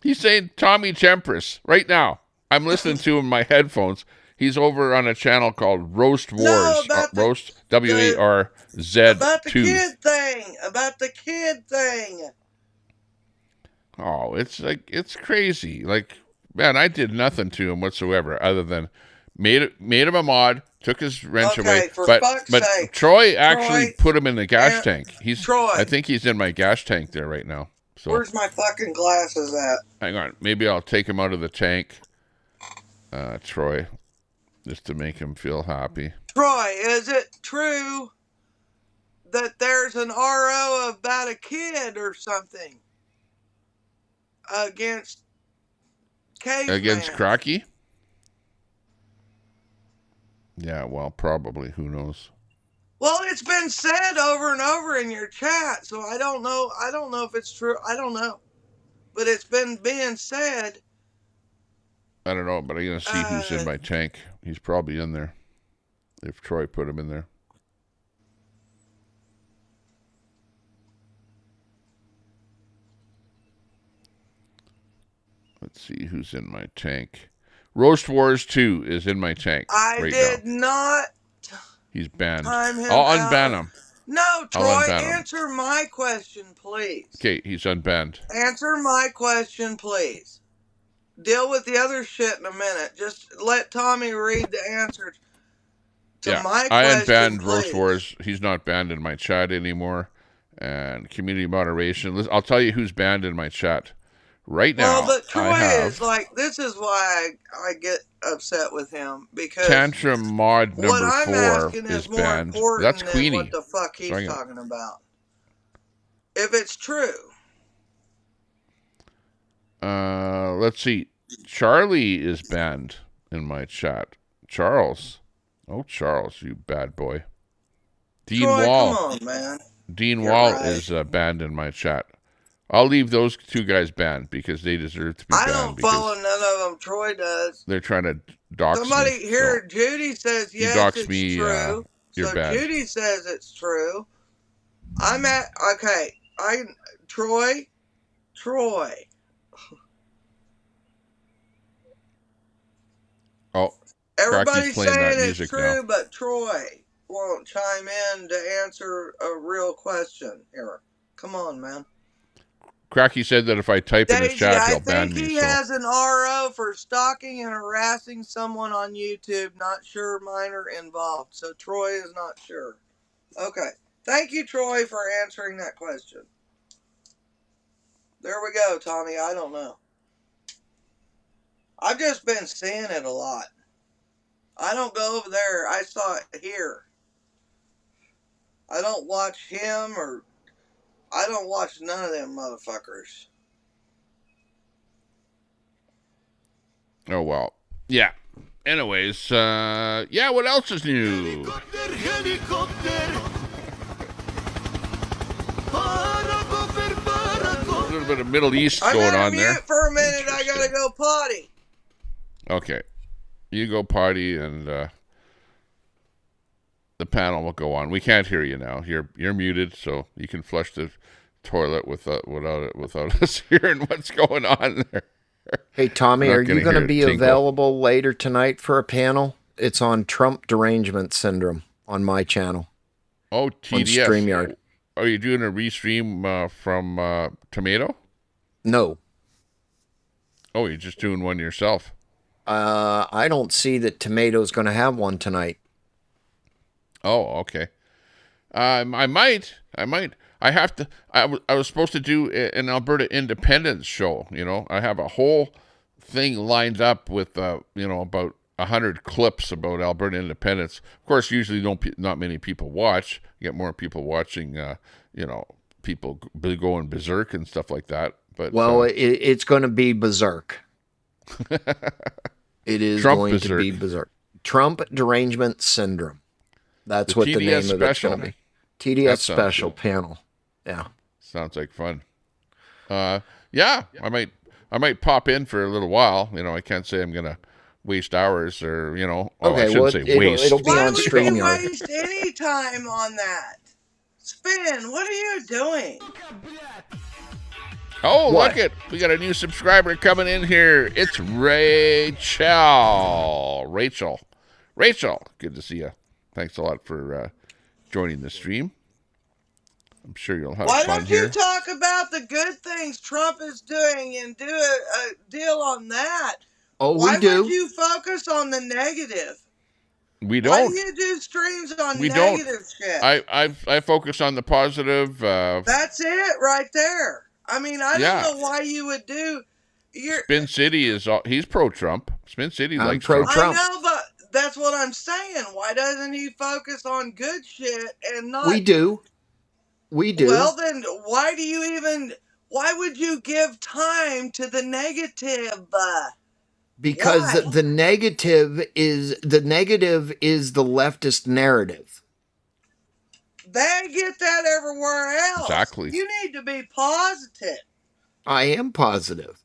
He's saying Tommy Tempest right now. I'm listening to him in my headphones. He's over on a channel called Roast Wars. No, about Roast, WARZ2. About the kid thing. About the kid thing. Oh, it's crazy. Like, man, I did nothing to him whatsoever other than made him a mod, took his wrench away. For but fuck's but sake. Troy actually put him in the gas tank. Troy. I think he's in my gas tank there right now. So where's my fucking glasses at? hang on. Maybe I'll take him out of the tank. Troy. Just to make him feel happy. Troy, is it true that there's an RO about a kid or something against Caveman? Against Crocky? Yeah, well, probably. Who knows? Well, it's been said over and over in your chat, so I don't know. I don't know if it's true. I don't know. But it's been being said. I don't know, but I'm going to see who's in my tank. He's probably in there. If Troy put him in there. Let's see who's in my tank. Roast Wars 2 is in my tank. I did not. He's banned. Time him I'll out. unban him. No, Troy, unban him. answer my question, please. Okay, he's unbanned. Answer my question, please. Deal with the other shit in a minute. Just let Tommy read the answer to my question, I unbanned please. Roast Wars. He's not banned in my chat anymore. And community moderation. I'll tell you who's banned in my chat. Right now, well, but Troy is like, this is why I get upset with him, because Tantrum mod number what I'm 4 asking is more banned. important That's than Queenie. what the fuck he's talking about. If it's true. Let's see. Charlie is banned in my chat. Charles. Oh, Charles, you bad boy. Dean Troy, Wall. come on, man. Dean You're Wall right. is banned in my chat. I'll leave those two guys banned because they deserve to be banned. I don't follow none of them. Troy does. They're trying to dox Somebody me. here, Judy says yes, doxed it's me, true. you're So bad. Judy says it's true. Troy. Oh, Everybody's playing saying that it's music true, now. but Troy won't chime in to answer a real question here. Come on, man. Cracky said that if I type in his Daisy, chat, I he'll ban think me. he So has an RO for stalking and harassing someone on YouTube. Not sure minor involved. So Troy is not sure. Okay. Thank you, Troy, for answering that question. There we go, Tommy. I don't know. I've just been seeing it a lot. I don't go over there. I saw it here. I don't watch him or I don't watch none of them motherfuckers. oh well, yeah. Anyways, yeah. What else is new? A little bit of Middle East I'm going gonna on there. mute for a minute. I gotta go potty. Okay, you go potty, and the panel will go on. We can't hear you now. You're muted, so you can flush the toilet without us hearing what's going on there. Hey, Tommy, We're are not gonna you going to hear it be tinkle. available later tonight for a panel? It's on Trump derangement syndrome on my channel. Oh, On TDS. StreamYard. Are you doing a restream from Tomato? No. Oh, you're just doing one yourself. I don't see that Tomato's going to have one tonight. Oh, okay. I might. I have to. I was supposed to do an Alberta independence show. You know, I have a whole thing lined up with about 100 clips about Alberta independence. Of course, usually not many people watch. You get more people watching. People going berserk and stuff like that. But Well, it's going to be berserk. It is Trump going to be berserk. Trump derangement syndrome. That's what the TDS name of it's special. going to be. TDS That sounds special good. panel. Yeah. Sounds like fun. Yeah, I might pop in for a little while. You know, I can't say I'm gonna waste hours or I shouldn't say waste. It'll be Why on would you StreamYard. waste any time on that? Spin, what are you doing? Oh, What? look it! We got a new subscriber coming in here. It's Rachel. Rachel, good to see you. Thanks a lot for joining the stream. I'm sure you'll have Why fun don't here. you talk about the good things Trump is doing and do a deal on that? Oh, Why we do. would you focus on the negative? We Why don't. do you do streams on We don't. negative shit? I focus on the positive. That's it right there. I mean, I Yeah. don't know why you would do. Spin City he's pro-Trump. Spin City I'm likes pro- Trump. I Trump. know, but that's what I'm saying. Why doesn't he focus on good shit and not? We do. We do. Well, then why would you give time to the negative? Because why? the negative is the leftist narrative. They get that everywhere else. Exactly. You need to be positive. I am positive.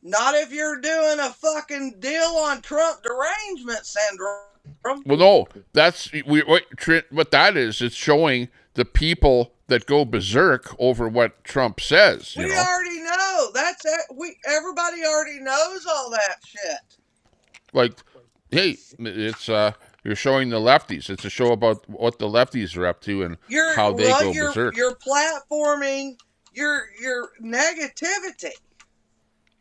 Not if you're doing a fucking deal on Trump derangement syndrome. Well, no, that's what that is. It's showing the people that go berserk over what Trump says. We already know. That's it. Everybody already knows all that shit. Like, hey, it's you're showing the lefties. It's a show about what the lefties are up to and how they go berserk. You're platforming your negativity.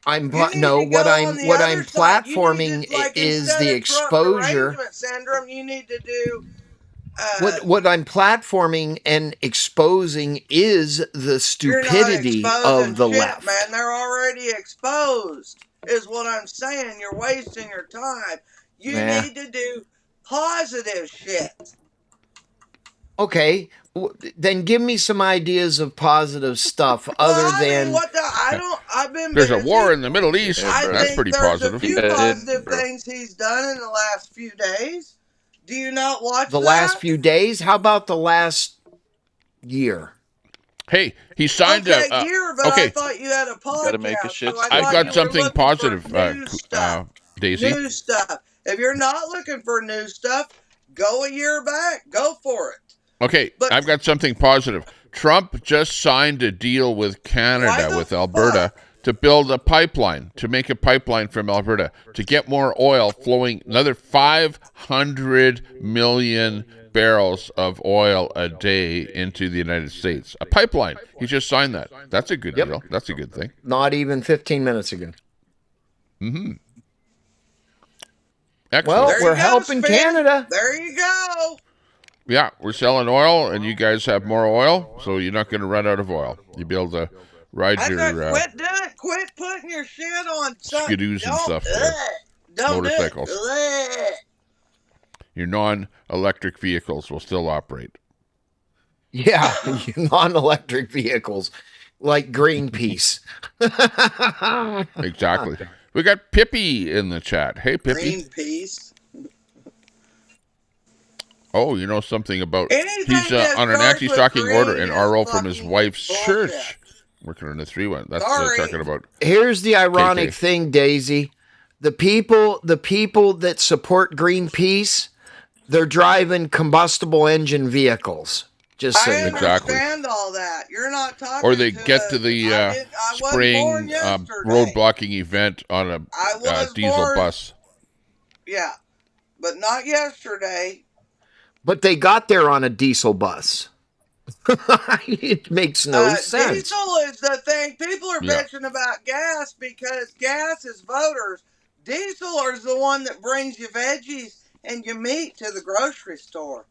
What I'm You need to go on the other side. platforming You need to, like, is instead the of Trump exposure. derangement syndrome, you need to do. What I'm platforming and exposing is the stupidity you're not exposing of the shit, left. man. They're already exposed. Is what I'm saying. You're wasting your time. You Yeah. need to do positive shit. Okay, then give me some ideas of positive stuff other than what the? I've been. There's a busy. war in the Middle East. I That's think pretty there's positive. a few positive things he's done in the last few days. Do you not watch the that? last few days. How about the last year? Hey, he signed year, but okay. I thought you had a podcast. Gotta make a shit so I I've thought got you were something looking positive, for new stuff. Daisy. New stuff. If you're not looking for new stuff, go a year back. Go for it. Okay, I've got something positive. Trump just signed a deal with Canada, with Alberta, to build a pipeline, to make a pipeline from Alberta, to get more oil flowing, another 500 million barrels of oil a day into the United States. A pipeline. He just signed that. That's a good deal. That's a good thing. Not even 15 minutes ago. Mm-hmm. Well, Excellent. we're helping Canada. There you go. Yeah, we're selling oil, and you guys have more oil, so you're not going to run out of oil. You'll be able to ride I your said, quit doing it. Quit putting your shit on something. skidoos and Don't, stuff there. don't Motorcycles. Do it. Your non-electric vehicles will still operate. Yeah, non-electric vehicles like Greenpeace. Exactly. We got Pippi in the chat. Hey, Pippi. Greenpeace. Oh, you know something about... Anything He's that on an starts with anti-stalking order green and is RO from his fucking wife's bullshit. church. Working on the 3-1. That's Sorry. talking about... Here's the ironic KK. thing, Daisy. The people that support Greenpeace, they're driving combustible engine vehicles. Just so I you know. understand all that. You're not talking. Or they get to the I wasn't born spraying yesterday. road blocking event on a I was diesel born- bus. Yeah, but not yesterday. But they got there on a diesel bus. It makes no sense. Diesel is the thing. People are Yeah. bitching about gas because gas is voters. Diesel is the one that brings you veggies and your meat to the grocery store.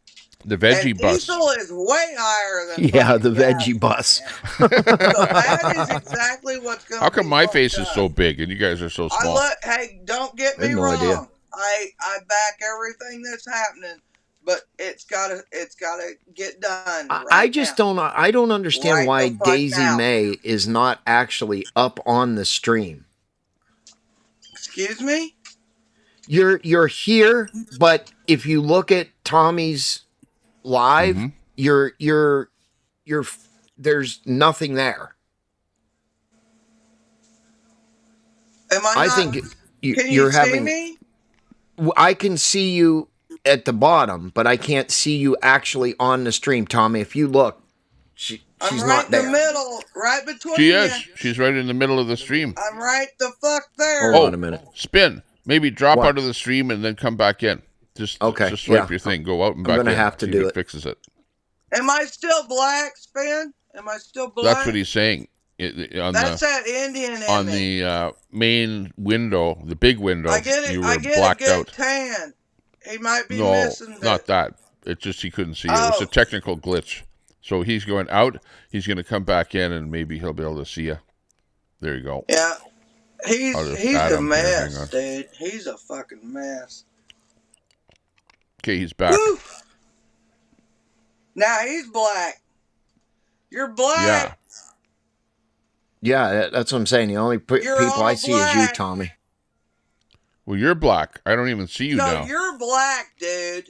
The veggie And bus. Diesel is way higher than Yeah, the fucking gas. veggie bus. So that is exactly what's going. How come my face is so big and you guys are so small? Hey, don't get I me had no wrong. idea. I back everything that's happening, but it's gotta get done. I just don't understand Right why the fuck Daisy now. May is not actually up on the stream. Excuse me. You're here, but if you look at Tommy's live, Mhm. you're there's nothing there. Am I I not, think can you're you see having. me? I can see you at the bottom, but I can't see you actually on the stream, Tommy. If you look, she's I'm right not in the there. middle, right between She you. is. She's right in the middle of the stream. I'm right the fuck there. Hold on a minute. Spin. Maybe drop What? out of the stream and then come back in. Just Okay, Just swipe yeah. your thing. Go out and I'm back gonna in. have to See do if it. fixes it. Am I still black, Spin? Am I still black? That's what he's saying. On That's the that Indian in on me. the main window, the big window, I get it. you I were get blacked a good out. tan. He might be No, missing the. not that. It's just he couldn't see you. It's Oh. a technical glitch. So he's going out. He's going to come back in, and maybe he'll be able to see you. There you go. Yeah, he's I'll just he's add a him here, hang mess, on. dude. He's a fucking mess. Okay, he's back. Woo. Now he's black. You're black. Yeah, that's what I'm saying. The only You're people I all see is you, black. Tommy. Well, you're black. I don't even see you No, now. you're black, dude.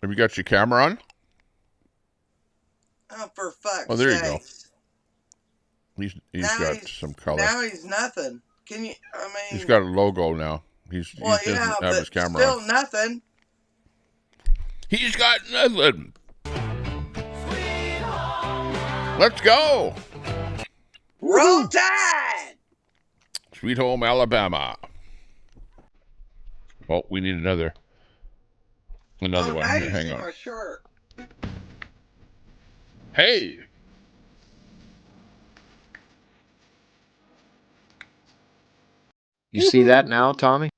Have you got your camera on? Oh, for fuck's Oh, there you go. sakes. He's Now got he's- some color. Now he's nothing. Can you? I mean, He's got a logo now. He well, doesn't yeah, have but his camera still on. nothing. He's got nothing. Let's go. Roll Tide. Sweet home Alabama. Oh, we need another one. Here, hang on. My shirt. Hey. You see that now, Tommy?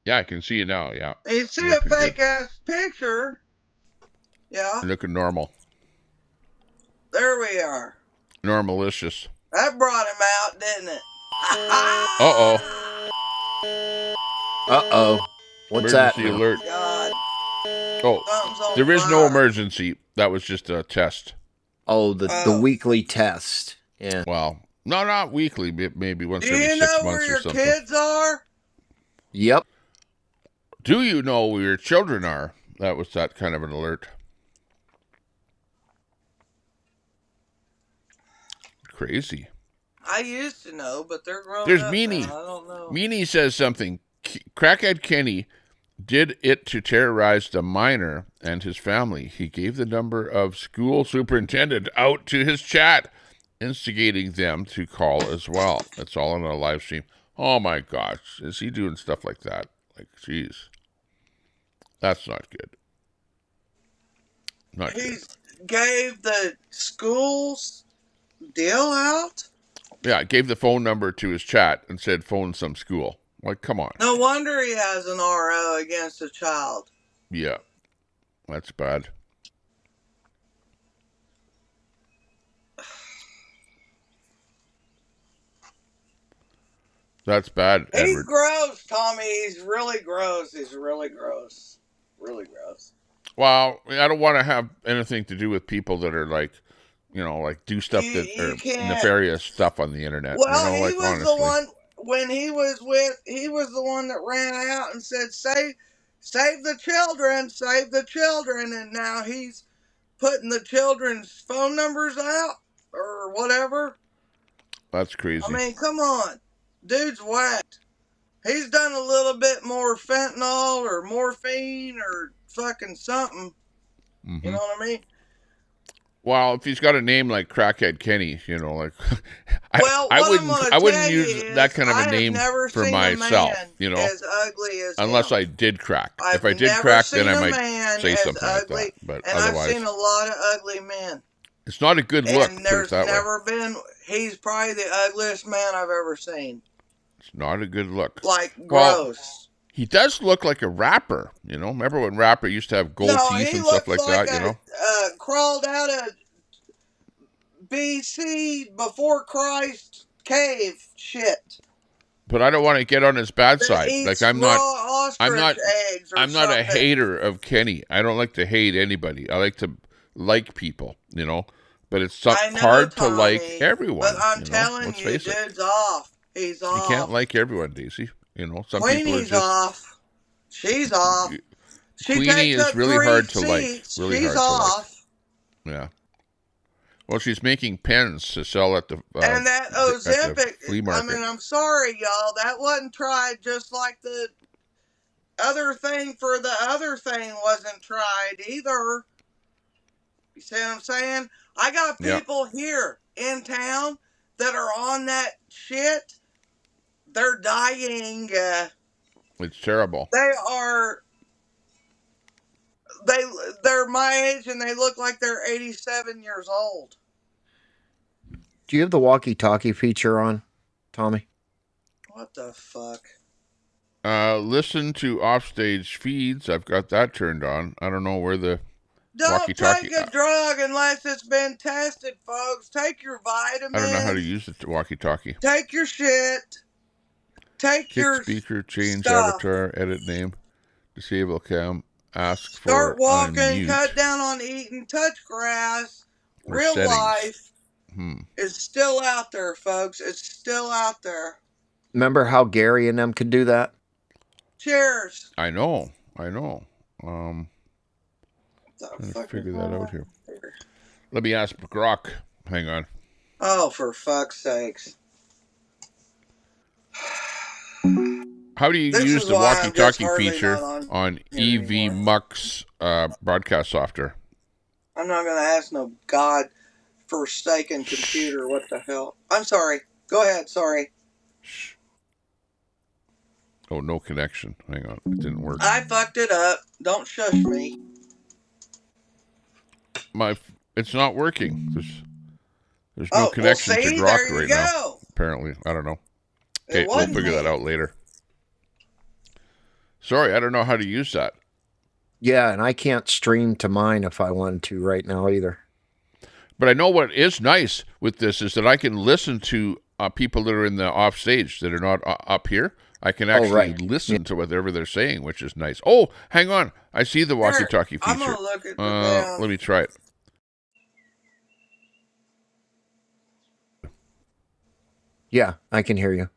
Yeah, I can see you now. Yeah, You see Looking a good. fake ass picture? Yeah, you're looking normal. there we are. Normalicious. That brought him out, didn't it? Uh-oh. Uh-oh. What's that Emergency now? alert. God, Oh, something's on there is no fire. emergency. That was just a test. Oh, the Oh. weekly test. Yeah. Well, no, not weekly. Maybe once Do every you 6 know months where or your something. kids are? Yep. Do you know where your children are? That was that kind of an alert. Crazy. I used to know, but they're grown There's up Meanie. now. I don't know. Meanie says something. Crackhead Kenny did it to terrorize the minor and his family. He gave the number of school superintendent out to his chat, instigating them to call as well. It's all on a live stream. Oh my gosh, is he doing stuff like that? Like, geez, that's not good. Not He good. gave the schools deal out? Yeah, gave the phone number to his chat and said phone some school. Like, come on. No wonder he has an RO against a child. Yeah, that's bad. That's bad, He's Edward. gross, Tommy. He's really gross. He's really gross. Really gross. Well, I don't want to have anything to do with people that are like, like do stuff You that are can't. nefarious stuff on the internet. Well, he like was honestly. the one when he was the one that ran out and said, save the children, and now he's putting the children's phone numbers out or whatever. That's crazy. I mean, come on. Dude's whacked. He's done a little bit more fentanyl or morphine or fucking something. Mm-hmm. You know what I mean? Well, if he's got a name like Crackhead Kenny, like I wouldn't use that kind of a name for myself, as ugly as unless him. I did crack. I've if I did never crack, seen then I a might man say as something ugly, like that. But and otherwise, I've seen a lot of ugly men. It's not a good look. And Put there's it that never way. been. He's probably the ugliest man I've ever seen. It's not a good look. Like gross. Well, he does look like a rapper. Remember when rapper used to have gold teeth and stuff like that? Crawled out of BC before Christ cave shit. But I don't want to get on his bad side. Like I'm not a hater of Kenny. I don't like to hate anybody. I like to like people, But it's hard to like everyone. But I'm telling you, dude's off. He's off. You can't like everyone, Daisy. Some Queenie's people are just off. She's off. Queenie is really hard to like. Really She's hard off. To like. Yeah. Well, she's making pens to sell at the and that Ozempic. Flea market. I mean, I'm sorry, y'all. That wasn't tried just like the other thing for the other thing wasn't tried either. You see what I'm saying? I got people here in town that are on that shit. They're dying. It's terrible. They're my age and they look like they're 87 years old. Do you have the walkie-talkie feature on, Tommy? What the fuck? Listen to offstage feeds. I've got that turned on. I don't know where the walkie-talkie. Don't take a drug unless it's been tested, folks. Take your vitamins. I don't know how to use the walkie-talkie. Take your shit. Take your speaker, change stuff. Avatar, edit name, disable cam, ask for start walking, unmute. Cut down on eating, touch grass. Or Real settings. life is still out there, folks. It's still out there. Remember how Gary and them could do that? Cheers. I know. Trying to figure that out here. Let me ask Grok. Hang on. Oh, for fuck's sakes. How do you use the walkie-talkie feature on EV Muck's broadcast software? I'm not going to ask no God-forsaken computer. What the hell? I'm sorry. Go ahead. Sorry. Shh. Oh, no connection. Hang on. It didn't work. I fucked it up. Don't shush me. It's not working. There's no connection to Grok right now. Apparently. I don't know. Okay, we'll figure that out later. Sorry, I don't know how to use that. Yeah, and I can't stream to mine if I wanted to right now either. But I know what is nice with this is that I can listen to people that are in the off stage that are not up here. I can actually listen to whatever they're saying, which is nice. Oh, hang on. I see the walkie-talkie feature. I'm going to look at the let me try it. Yeah, I can hear you.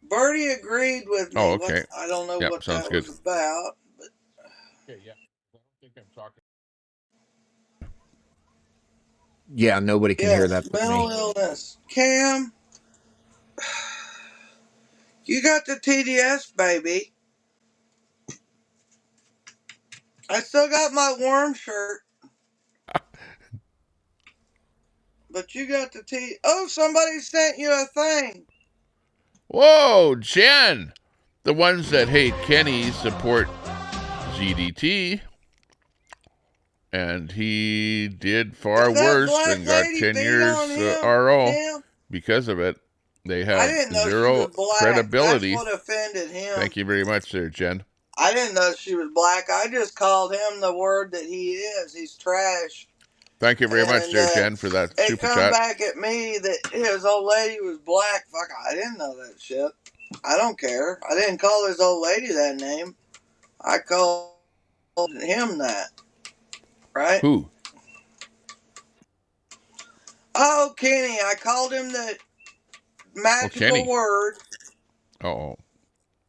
Birdie agreed with me. Oh, okay. I don't know what that was about. But... Okay, yeah. I don't think I'm talking. Yeah, nobody can hear that but mental me. illness. Cam, you got the TDS, baby. I still got my worm shirt. But you got the tea. Oh, somebody sent you a thing. Whoa, Jen! The ones that hate Kenny support ZDT. And he did far Is that worse black and got lady 10 beat years on him? RO Him? because of it. They I have didn't know she zero was black. credibility. That's what offended him. Thank you very much, there, Jen. I didn't know she was black. I just called him the word that he is. He's trash. Thank you very much, there, Jen, for that They super come chat. back at me that his old lady was black. Fuck, I didn't know that shit. I don't care. I didn't call his old lady that name. I called him that. Right? Who? Oh, Kenny. I called him the magical word Uh-oh.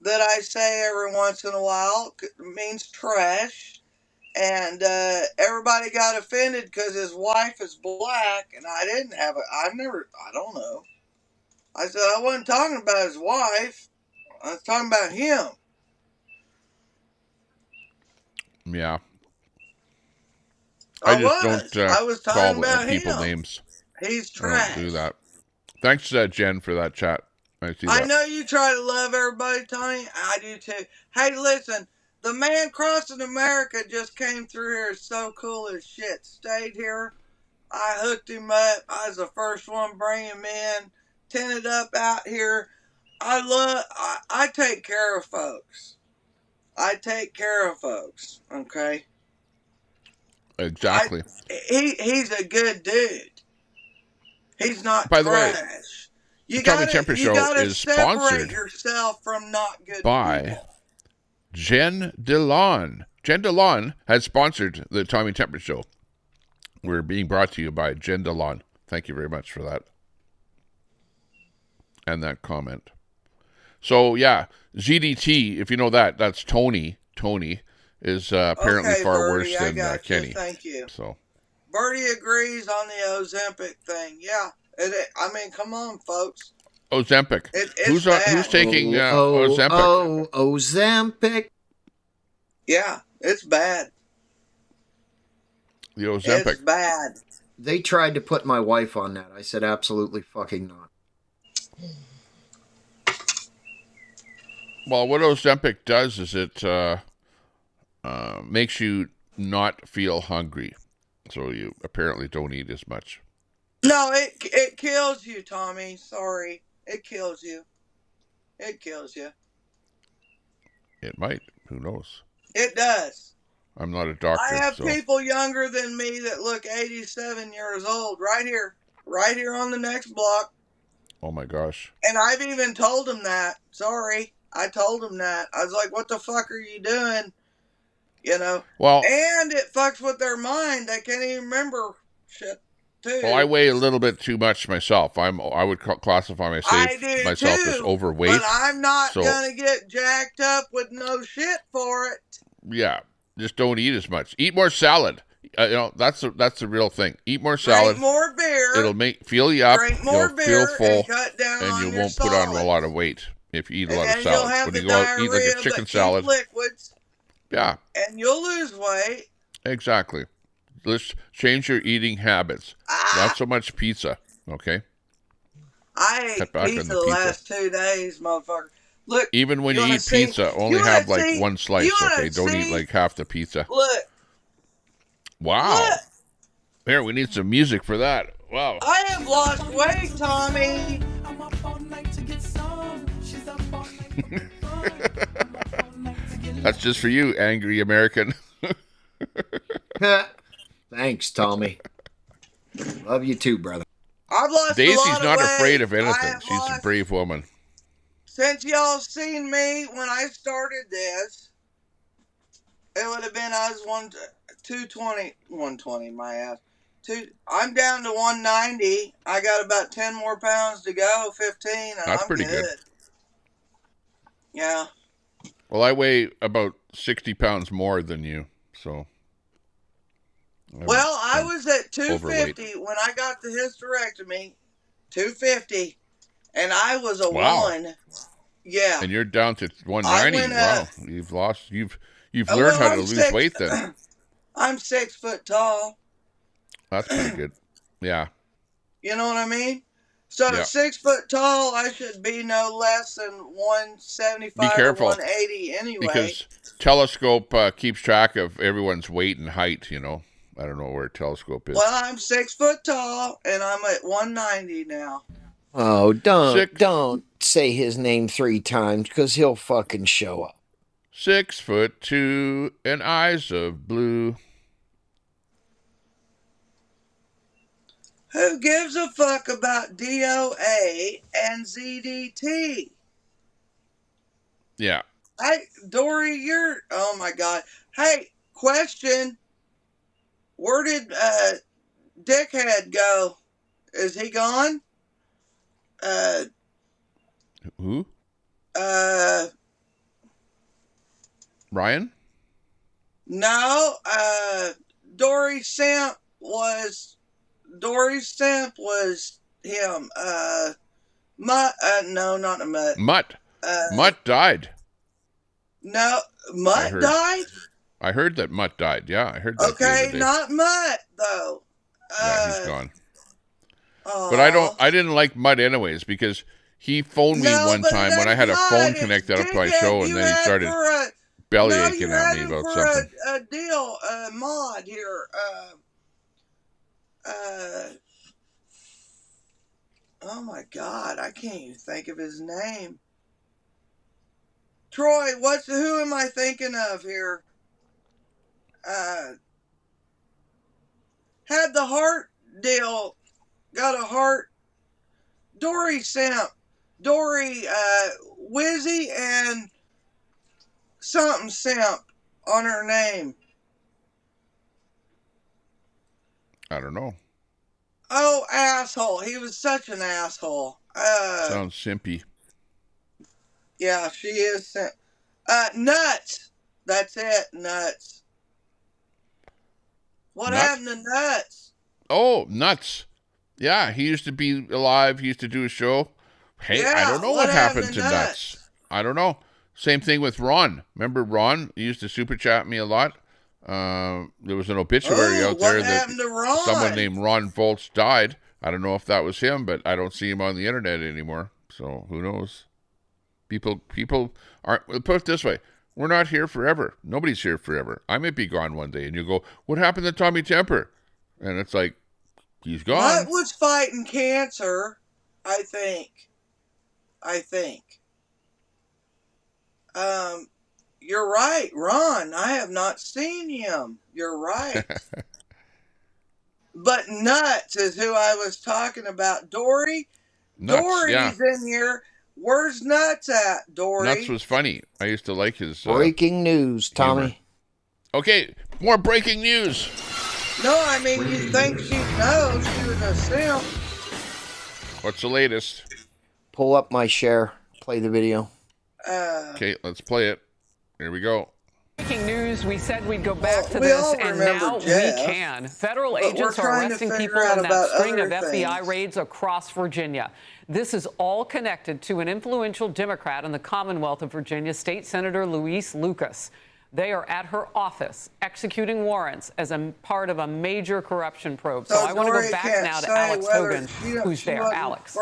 that I say every once in a while. It means trash. And everybody got offended because his wife is black, and I didn't have it. I don't know. I said I wasn't talking about his wife. I was talking about him. Yeah. I call was talking about people him. names. He's trash. I don't do that. Thanks, Jen, for that chat. I see that. I know you try to love everybody, Tony. I do too. Hey, listen. The man crossing America just came through here. So cool as shit. Stayed here. I hooked him up. I was the first one to bring him in. Tented up out here. I take care of folks. I take care of folks. Okay? Exactly. He's a good dude. He's not By the way, you the Tommy gotta, Temper you Show gotta is separate sponsored yourself from not good by people. Jen DeLon. Jen DeLon has sponsored the Tommy Temper Show. We're being brought to you by Jen DeLon. Thank you very much for that. And that comment. So, yeah, ZDT, if you know that, that's Tony. Tony is apparently far Bertie, worse than Kenny. Thank you. So, Bertie agrees on the Ozempic thing. Yeah. I mean, come on, folks. Ozempic. It's Who's taking Ozempic? Ozempic. Yeah, it's bad. The Ozempic. It's bad. They tried to put my wife on that. I said absolutely fucking not. Well, what Ozempic does is it makes you not feel hungry. So you apparently don't eat as much. No, it kills you, Tommy. Sorry. It kills you. It kills you. It might. Who knows? It does. I'm not a doctor. I have people younger than me that look 87 years old right here on the next block. Oh my gosh. And I've even told them that. Sorry. I told them that. I was like, what the fuck are you doing? You know? Well, and it fucks with their mind. They can't even remember shit, too. Well, I weigh a little bit too much myself. I would classify myself as overweight. But I'm not going to get jacked up with no shit for it. Yeah. Just don't eat as much. Eat more salad. That's the real thing. Eat more salad. Drink more beer. It'll fill you up. Drink more beer feel full, and cut down and on you your won't put on a lot of weight if you eat a lot of salad. You'll have when the you go out, eat like a diarrhea chicken that salad. Liquids. Yeah. And you'll lose weight. Exactly. Let's change your eating habits. Not so much pizza, okay? I ate pizza the last 2 days, motherfucker. Look, even when you eat pizza, only have like one slice, okay? Don't eat like half the pizza. Look. Wow. Look. Here, we need some music for that. Wow. I have lost weight, Tommy. That's just for you, angry American. Thanks, Tommy. Love you too, brother. I've lost Daisy's a lot not of afraid of weight. anything. She's a brave woman. Since y'all seen me when I started this, it would have been I was 120, my ass. I'm down to 190. I got about 10 more pounds to go, 15, and That's I'm pretty good. Yeah. Well, I weigh about 60 pounds more than you, so. Well, I was at 250 overweight. when I got the hysterectomy. 250. And I was a 1. Yeah. And you're down to I 190. went, Wow, you've lost. You've learned how to lose weight then. I'm 6 foot tall. That's pretty good. Yeah. You know what I mean? So Yeah. 6 foot tall, I should be no less than 175 Be careful, or 180 anyway. because Telescope keeps track of everyone's weight and height. You know, I don't know where Telescope is. Well, I'm 6 foot tall, and I'm at 190 now. Oh, don't say his name 3 times, because he'll fucking show up. 6'2" and eyes of blue. Who gives a fuck about DOA and ZDT? Yeah. Hey, Dory, you're... Oh, my God. Hey, question. Where did Dickhead go? Is he gone? Who? Ryan? No, Dory Simp was him. Mutt, no, not a Mutt. Mutt died. No, Mutt died? I heard that Mutt died. Yeah, I heard that. Okay, not Mutt, though. Yeah, he's gone. But I didn't like Mutt anyways, because he phoned me one time when I had a phone connected up to my show, and then he started belly aching at me about something. A deal, mod here. Oh my God, I can't even think of his name. Troy, who am I thinking of here? Had the heart deal, got a heart. Dory Simp, Dory, Wizzy and something Simp on her name. I don't know. Oh, asshole. He was such an asshole. Sounds simpy. Yeah, she is. Nuts. That's it, Nuts. What happened to Nuts? Oh, Nuts. Yeah, he used to be alive. He used to do a show. Hey, Yeah, I don't know what happened to Nuts. I don't know. Same thing with Ron. Remember Ron? He used to super chat me a lot. There was an obituary out there that someone named Ron Volts died. I don't know if that was him, but I don't see him on the internet anymore. So who knows? People aren't. Put it this way: we're not here forever. Nobody's here forever. I might be gone one day, and you go, "What happened to Tommy Temper?" And it's like, he's gone. Mutt was fighting cancer, I think. You're right, Ron. I have not seen him. You're right. But Nuts is who I was talking about. Dory's in here. Where's Nuts at, Dory? Nuts was funny. I used to like his breaking news, Tommy. Humor. Okay, more breaking news. No, I mean, you think she'd know she was a simp. What's the latest? Pull up my share. Play the video. Okay, let's play it. Here we go. Breaking news, we said we'd go back to this, and now Jeff, we can. Federal agents are arresting people in that string of FBI raids across Virginia. This is all connected to an influential Democrat in the Commonwealth of Virginia, State Senator Louise Lucas. They are at her office executing warrants as a part of a major corruption probe. So I want to go back now to Alex Hogan, who's there. Alex.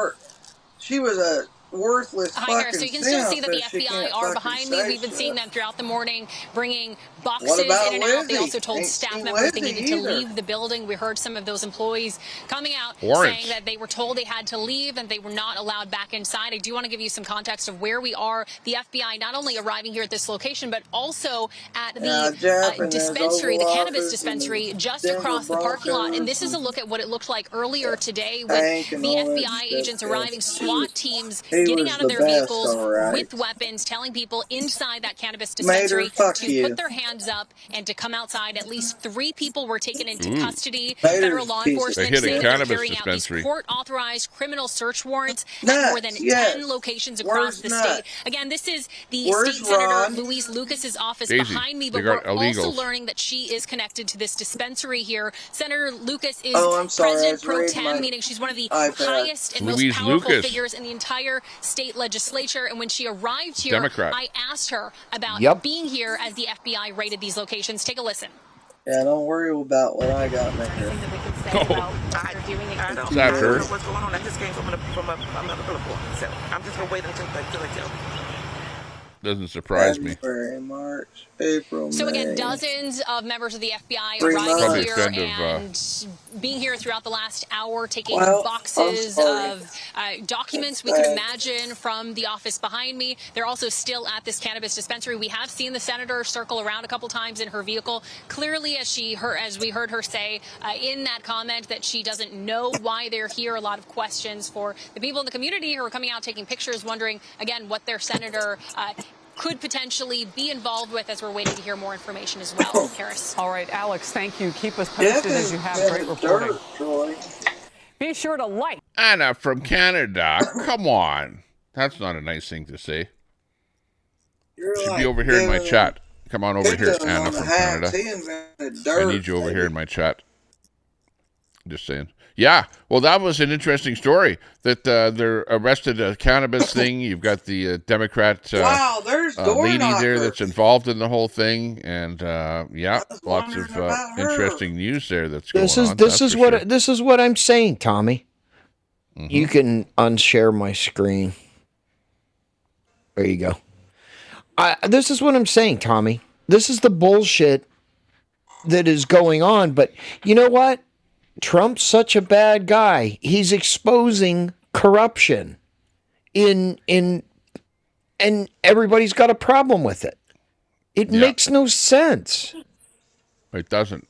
She was a worthless Hi there. So you can still see that the FBI are behind me. We've been seeing them throughout the morning, bringing boxes in and out. They also told staff members they needed to leave the building. We heard some of those employees coming out saying that they were told they had to leave and they were not allowed back inside. I do want to give you some context of where we are. The FBI not only arriving here at this location, but also at the dispensary, the cannabis dispensary, just across the parking lot. And this is a look at what it looked like earlier today with the FBI agents arriving, SWAT teams getting out of their vehicles with weapons, telling people inside that cannabis dispensary to put their hands up and to come outside. At least 3 people were taken into custody. Federal law enforcement saying they're carrying out these court-authorized criminal search warrants at more than 10 locations across the state. Again, this is the State Senator Louise Lucas's office behind me, but we're also learning that she is connected to this dispensary here. Senator Lucas is President Pro Tem, meaning she's one of the highest and most powerful figures in the entire state legislature. And when she arrived here, Democrat. I asked her about being here as the FBI raided these locations. Take a listen. Yeah, don't worry about what I got in here. I don't know what's going on. I just came from another report, so I'm just gonna wait until I tell you. Doesn't surprise me. February, March, April, So again, May. dozens of members of the FBI Probably arriving here kind of, and being here throughout the last hour, taking Well, boxes I'm of documents we can imagine from the office behind me. They're also still at this cannabis dispensary. We have seen the senator circle around a couple times in her vehicle. Clearly, as we heard her say in that comment, that she doesn't know why they're here. A lot of questions for the people in the community who are coming out taking pictures, wondering again what their senator could potentially be involved with, as we're waiting to hear more information as well. Harris. All right, Alex, thank you. Keep us posted as you have great reporting. Be sure to like. Anna from Canada. Come on. That's not a nice thing to say. Should be over here in my chat. Come on over here, Anna from Canada. I need you over here in my chat. Just saying. Yeah, well, that was an interesting story that they're arrested a cannabis thing. You've got the Democrat lady there that's involved in the whole thing, and yeah, lots of interesting news there that's going on. This is what I'm saying, Tommy. Mm-hmm. You can unshare my screen. There you go. This is what I'm saying, Tommy. This is the bullshit that is going on, but you know what? Trump's such a bad guy. He's exposing corruption and everybody's got a problem with it. It makes no sense. It doesn't.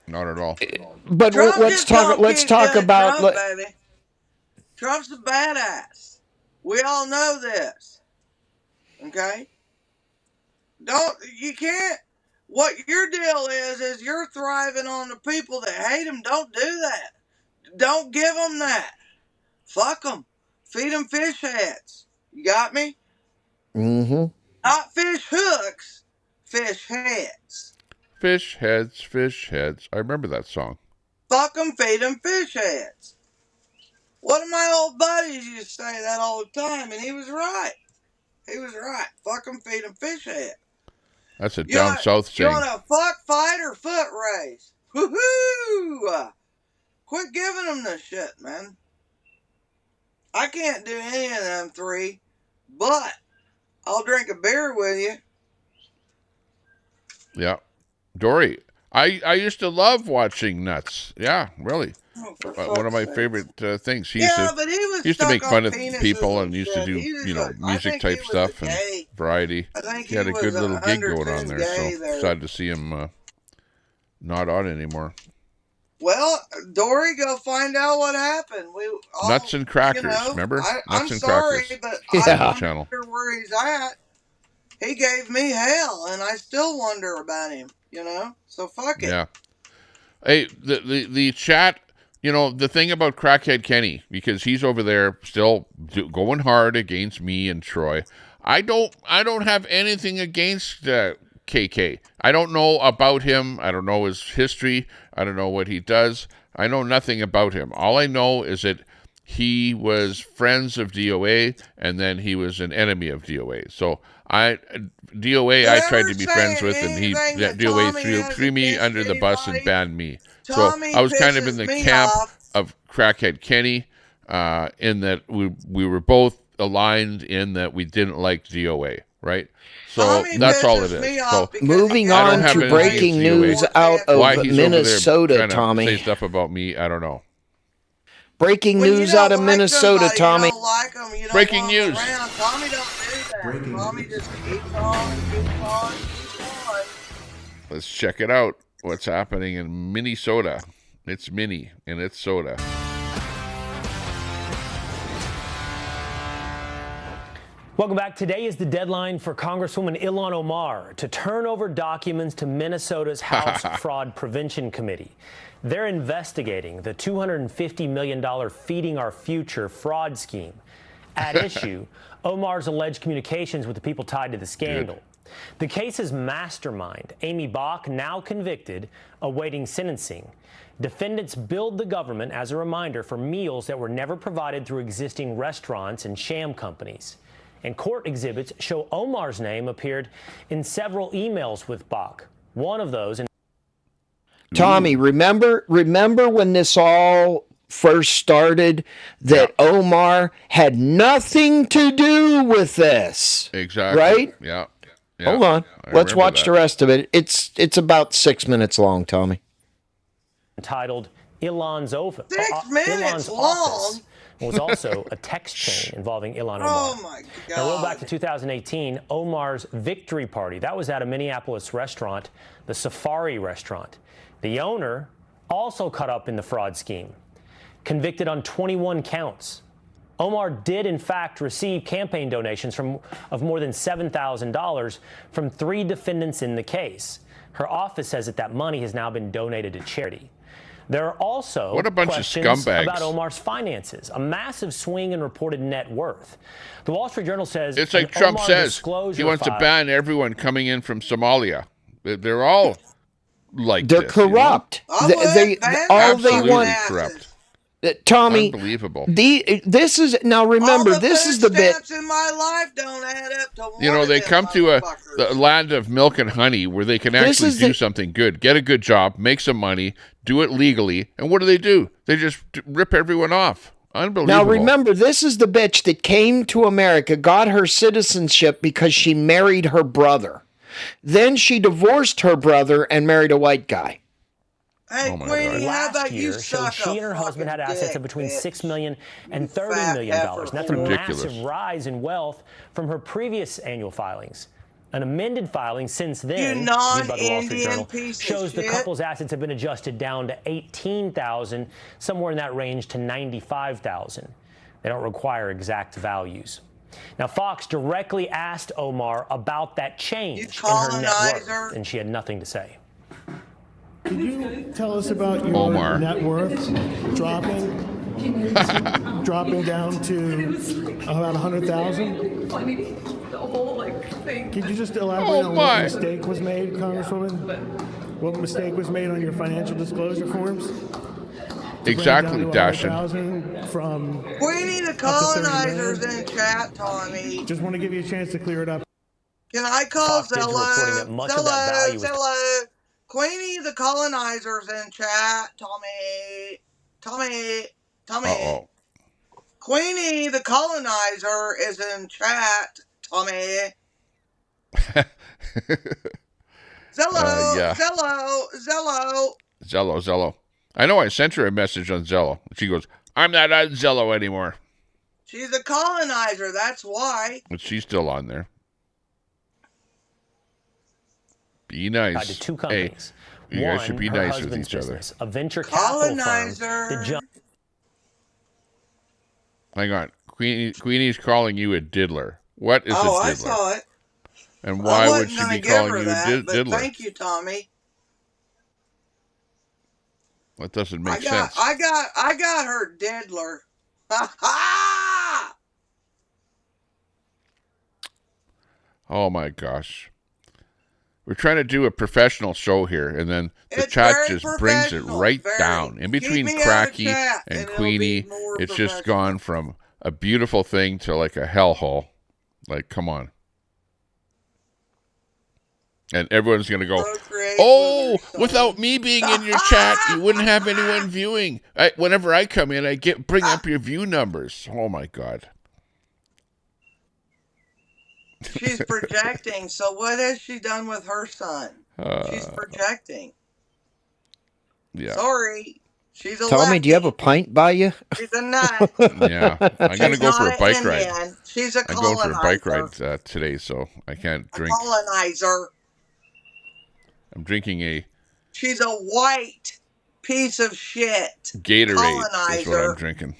Not at all. But let's talk about Trump, baby. Trump's a badass. We all know this. Okay? You can't. What your deal is you're thriving on the people that hate him. Don't do that. Don't give them that. Fuck them. Feed them fish heads. You got me? Mm-hmm. Not fish hooks. Fish heads. Fish heads, fish heads. I remember that song. Fuck them, feed them fish heads. One of my old buddies used to say that all the time, and he was right. He was right. Fuck them, feed them fish heads. That's a down south saying. You want a fuck, fight, or foot race? Woohoo! Quit giving them this shit, man. I can't do any of them three, but I'll drink a beer with you. Yeah. Dory, I used to love watching Nuts. Yeah, really. One of my favorite things. He used to make fun of people and used to do, music type stuff and variety. He had a good little gig going on there, so sad to see him not on anymore. Well, Dory, go find out what happened. Nuts and Crackers, remember? I'm sorry, but I wonder where he's at. He gave me hell, and I still wonder about him, So fuck it. Yeah. Hey, the chat, the thing about Crackhead Kenny, because he's over there still going hard against me and Troy. I don't have anything against KK. I don't know about him. I don't know his history. I don't know what he does. I know nothing about him. All I know is that he was friends of DOA, and then he was an enemy of DOA. So DOA I tried to be friends with, and DOA threw me under the bus and banned me. So I was kind of in the camp of Crackhead Kenny, in that we were both aligned in that we didn't like DOA, right? So that's all it is. So moving on to breaking news out of Minnesota, Tommy. Say stuff about me, I don't know. Breaking news out of Minnesota, Tommy. Breaking news. Tommy don't do that. Tommy just keeps on. Let's check it out. What's happening in Minnesota? It's Minnie and it's soda. Welcome back. Today is the deadline for Congresswoman Ilhan Omar to turn over documents to Minnesota's House Fraud Prevention Committee. They're investigating the $250 million Feeding Our Future fraud scheme. At issue, Omar's alleged communications with the people tied to the scandal. The case's mastermind, Amy Bach, now convicted, awaiting sentencing. Defendants billed the government, as a reminder, for meals that were never provided through existing restaurants and sham companies. And court exhibits show Omar's name appeared in several emails with Bach. One of those. Tommy, remember when this all first started, that Omar had nothing to do with this? Exactly. Right? Yeah. Hold on. Let's watch the rest of it. It's about 6 minutes long, Tommy. Entitled Ilan's Office. 6 minutes long. Was also a text chain involving Ilhan Omar. Oh my God. Now roll back to 2018, Omar's victory party. That was at a Minneapolis restaurant, the Safari restaurant. The owner also caught up in the fraud scheme, convicted on 21 counts. Omar did, in fact, receive campaign donations of more than $7,000 from 3 defendants in the case. Her office says that money has now been donated to charity. There are also questions about Omar's finances, a massive swing in reported net worth. The Wall Street Journal says it's like Trump says he wants to ban everyone coming in from Somalia. They're all like they're this, corrupt. You know? All they want. Corrupt. Tommy, unbelievable. This is now. Remember, this is the bit. In my life don't add up to one. You know, they come to the land of milk and honey where they can actually do something good, get a good job, make some money, do it legally, and what do? They just rip everyone off. Unbelievable. Now remember, this is the bitch that came to America, got her citizenship because she married her brother. Then she divorced her brother and married a white guy. Hey, Queenie, how about you suck she and her husband had assets of between $6 million and $30 million. And that's a massive rise in wealth from her previous annual filings. An amended filing since then, made by the Wall Street Journal, shows the couple's assets have been adjusted down to $18,000, somewhere in that range to $95,000. They don't require exact values. Now, Fox directly asked Omar about that change in her net worth, and she had nothing to say. Could you tell us about your net worth dropping down to about 100,000? Could you just elaborate on what mistake was made, Congresswoman? What mistake was made on your financial disclosure forms? Exactly, Dashin. Queenie, the colonizers in chat, Tommy. Just want to give you a chance to clear it up. Can I call Zillow? Zillow. Queenie, the colonizers in chat. Tommy. Uh-oh. Queenie, the colonizer, is in chat. Tommy. Zillow. Zello. I know I sent her a message on Zello. She goes, I'm not on Zello anymore. She's a colonizer, that's why. But she's still on there. Be nice. To 2 companies. Hey, you guys should be nice with each other. A venture capital firm. Hang on. Queenie's calling you a diddler. What is a diddler? I saw it. And why would she be calling you a diddler? Thank you, Tommy. That doesn't make sense. I got her diddler. Ha ha! Oh my gosh. We're trying to do a professional show here, and then the chat just brings it right down. In between Cracky and Queenie, it's just gone from a beautiful thing to like a hellhole. Like, come on. And everyone's going to go, oh, without me being in your chat, you wouldn't have anyone viewing. Whenever I come in, I bring up your view numbers. Oh, my God. She's projecting. So what has she done with her son? She's projecting. Yeah. Sorry. She's a Tommy, do you have a pint by you? She's a nut. Yeah. I'm going to go for a bike ride. She's a colonizer. I'm going for a bike ride today, so I can't drink. A colonizer. I'm drinking She's a white piece of shit. Gatorade colonizer. is what I'm drinking.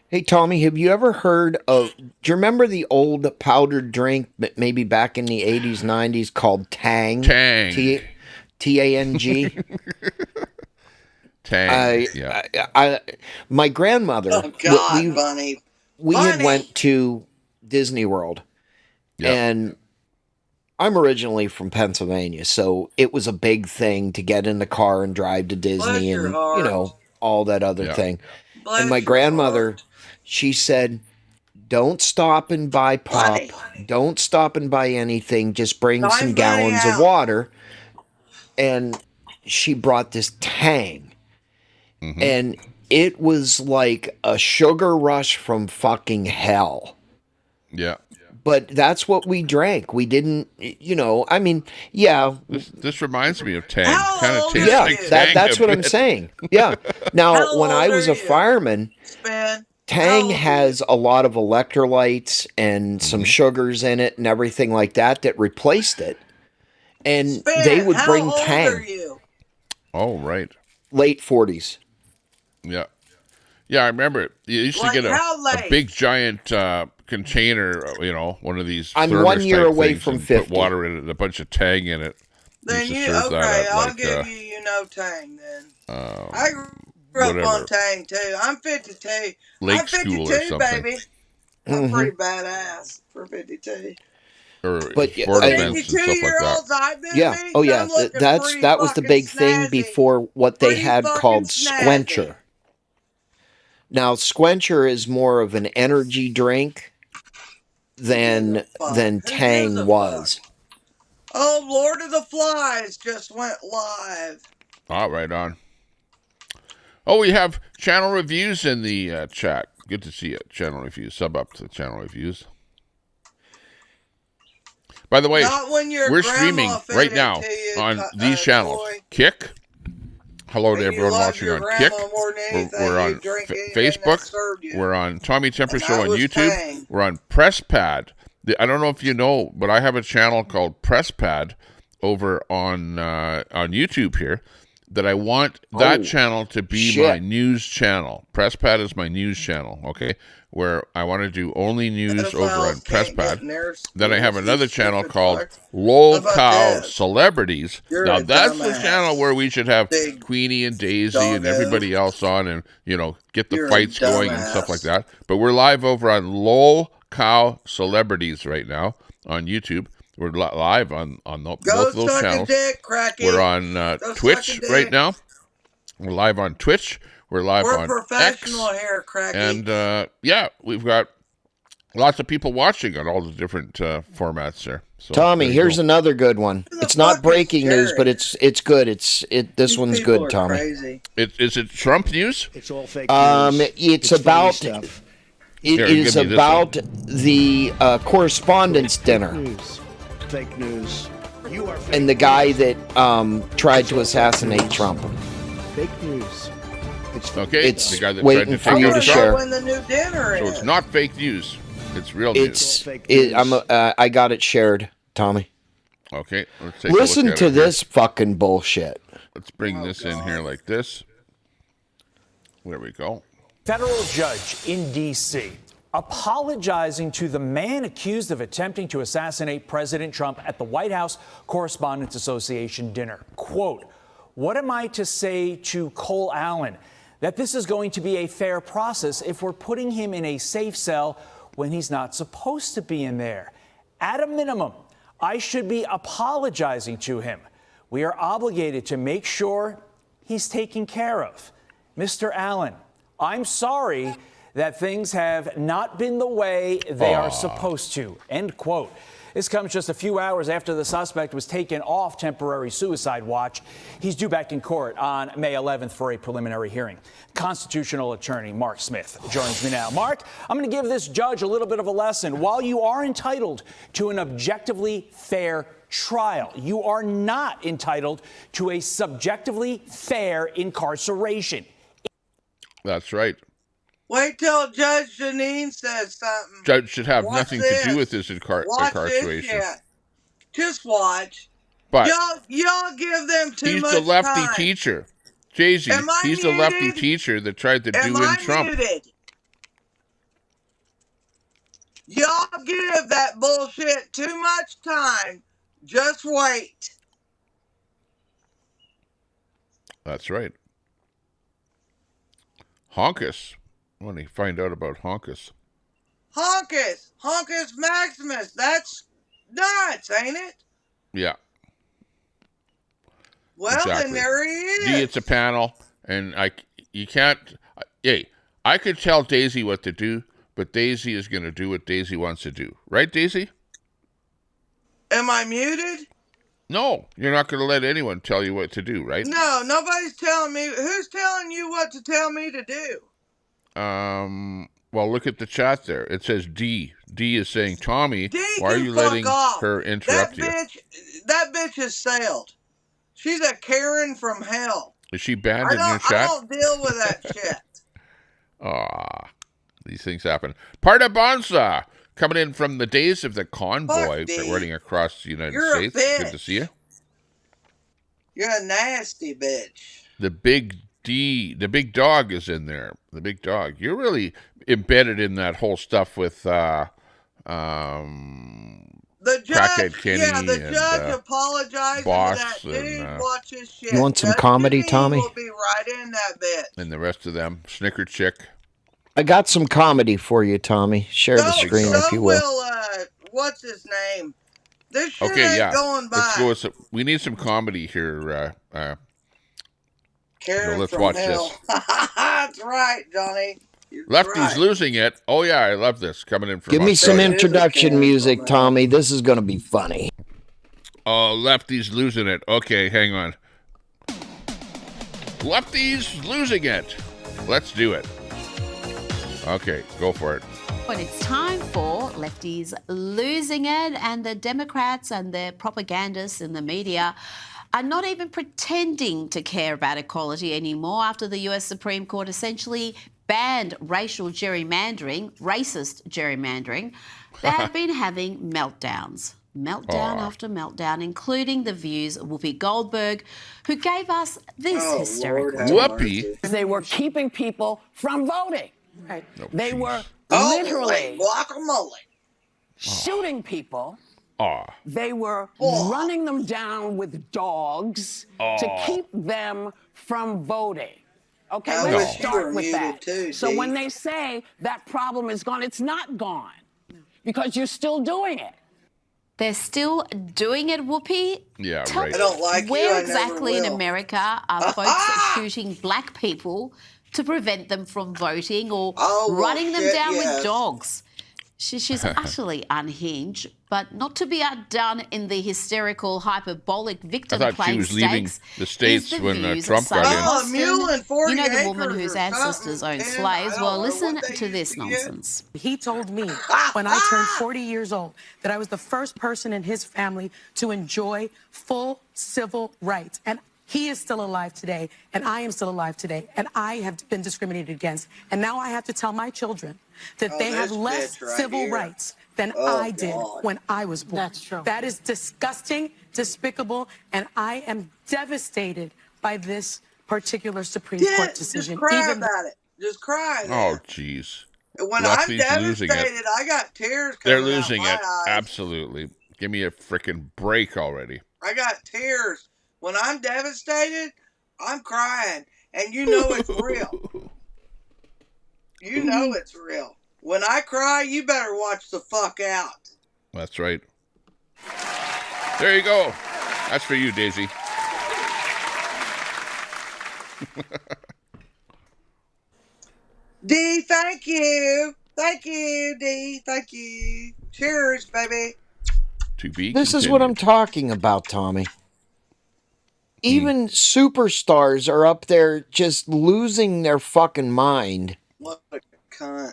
Hey, Tommy, have you ever heard of, do you remember the old powdered drink that maybe back in the 80s, 90s called Tang? Tang. T-A-N-G? Tang, yeah. My grandmother, oh, God, Bunny. We had went to Disney World, and I'm originally from Pennsylvania, so it was a big thing to get in the car and drive to Disney and, you know, all that other thing. And my grandmother, she said, don't stop and buy pop. Don't stop and buy anything. Just bring some gallons of water. And she brought this Tang. And it was like a sugar rush from fucking hell. Yeah. But that's what we drank. We didn't, you know, I mean, yeah. This reminds me of Tang. Kind of tastes like Tang. That's what I'm saying. Yeah. Now, when I was a fireman, Tang has a lot of electrolytes and some sugars in it and everything like that that replaced it. And they would bring Tang. Oh, right. Late 40s. Yeah. Yeah, I remember it. You used to get a big giant container, you know, one of these. I'm 1 year away from 50. Put water in it and a bunch of Tang in it. Then I'll give you, Tang then. I grew up on Tang too. I'm 52. Lake I'm 52, School or something. baby. I'm pretty badass for 52. Or sport events and stuff like that. Yeah. Oh yeah. That was the big thing before what they had called Squencher. Now, Squencher is more of an energy drink than Tang was. Oh, Lord of the Flies just went live. Right on. Oh, we have channel reviews in the chat. Good to see it. Channel reviews. Sub up to the channel reviews. By the way, we're streaming right now on these channels. Kick. Hello to everyone watching on Kick. We're on Facebook. We're on Tommy Temper Show on YouTube. We're on PressPad. I don't know if you know, but I have a channel called PressPad over on YouTube here that I want that channel to be my news channel. PressPad is my news channel, okay? Where I want to do only news over on PressPad. Then I have another channel called Lol Cow Celebrities. Now that's the channel where we should have Queenie and Daisy and everybody else on and, you know, get the fights going and stuff like that. But we're live over on Lol Cow Celebrities right now on YouTube. We're live on both of those channels. We're on Twitch right now. We're live on Twitch. We're live on professional X. Here, Cracky. And yeah, we've got lots of people watching on all the different formats there. So, Tommy, here's another good one. It's not breaking news, but it's good. This one's good, Tommy. Is it Trump news? It's all fake news. It's about. It is about the correspondence dinner. Fake news. You are fake and the guy that tried to assassinate Trump. Fake news. It's the guy that waiting tried to for you to share. So it's not fake news. It's real news. I got it shared, Tommy. Okay. Let's take Listen a look at to this fucking bullshit. Let's bring this in here like this. There we go. Federal judge in D.C. apologizing to the man accused of attempting to assassinate President Trump at the White House Correspondents Association dinner. Quote, "What am I to say to Cole Allen? That this is going to be a fair process if we're putting him in a safe cell when he's not supposed to be in there. At a minimum, I should be apologizing to him. We are obligated to make sure he's taken care of. Mr. Allen, I'm sorry that things have not been the way they are supposed to." End quote. This comes just a few hours after the suspect was taken off temporary suicide watch. He's due back in court on May 11th for a preliminary hearing. Constitutional attorney Mark Smith joins me now. Mark, I'm going to give this judge a little bit of a lesson. While you are entitled to an objectively fair trial, you are not entitled to a subjectively fair incarceration. That's right. Wait till Judge Janine says something. Judge should have nothing to do with this incarceration. This shit. Just watch. But y'all give them too much time. He's the lefty teacher. Jay-Z, he's the lefty teacher that tried to do in Trump. Muted? Y'all give that bullshit too much time. Just wait. That's right. Honkus. I want to find out about Honkus. Honkus Maximus. That's nuts, ain't it? Yeah. Well, exactly. then there he is. D, it's a panel, and you can't. Hey, I could tell Daisy what to do, but Daisy is going to do what Daisy wants to do, right, Daisy? Am I muted? No, you're not going to let anyone tell you what to do, right? No, nobody's telling me. Who's telling you what to tell me to do? Well, look at the chat there. It says D. D is saying, Tommy, D, why are you letting off. her interrupt you? That bitch has sailed. She's a Karen from hell. Is she banned in your chat? I don't deal with that shit. These things happen. Parta Bonza coming in from the days of the convoy running across the United States. Good to see you. You're a nasty bitch. The big D, the big dog is in there. The big dog. You're really embedded in that whole stuff with the judge. Kenny the judge apologized to that dude. Watch his shit. You want some comedy, Tommy? Will be right in that bitch. And the rest of them. Snicker Chick. I got some comedy for you, Tommy. Share the screen if you will. What's his name? This shit ain't going by. Let's go. We need some comedy here. Karen let's from watch hell. this. That's right, Johnny. Lefty's losing it. Oh yeah, I love this coming in from. Give me some introduction music, Tommy. This is gonna be funny. Oh, Lefty's losing it. Okay, hang on. Lefty's losing it. Let's do it. Okay, go for it. But it's time for Lefties losing it, and the Democrats and their propagandists in the media are not even pretending to care about equality anymore after the US Supreme Court essentially banned racial gerrymandering, racist gerrymandering. They have been having meltdowns. Meltdown after meltdown, including the views of Whoopi Goldberg, who gave us this hysterical. Whoopi? They were keeping people from voting. Right. They were literally guacamole shooting people. They were running them down with dogs to keep them from voting. Okay, let's start with that. So when they say that problem is gone, it's not gone because you're still doing it. They're still doing it, Whoopi? Yeah, Tell right. me, I don't like where you, exactly in America are folks shooting black people to prevent them from voting or running them down with dogs? She's utterly unhinged, but not to be outdone in the hysterical, hyperbolic victim I thought she was leaving the States when Trump got in. You know the woman whose ancestors owned slaves? Well, listen to this nonsense. He told me when I turned 40 years old that I was the first person in his family to enjoy full civil rights. And he is still alive today, and I am still alive today, and I have been discriminated against. And now I have to tell my children that they have less civil rights than I did when I was born. That's true. That is disgusting, despicable, and I am devastated by this particular Supreme Court decision. Just cry about it. Just cry. Oh, jeez. When I'm devastated, I got tears coming They're losing out my it. eyes. Absolutely. Give me a freaking break already. I got tears. When I'm devastated, I'm crying. And you know it's real. You know it's real. When I cry, you better watch the fuck out. That's right. There you go. That's for you, Daisy. D, thank you. Thank you, D. Thank you. Cheers, baby. To be This is what I'm talking about, Tommy. Even superstars are up there just losing their fucking mind What a cunt.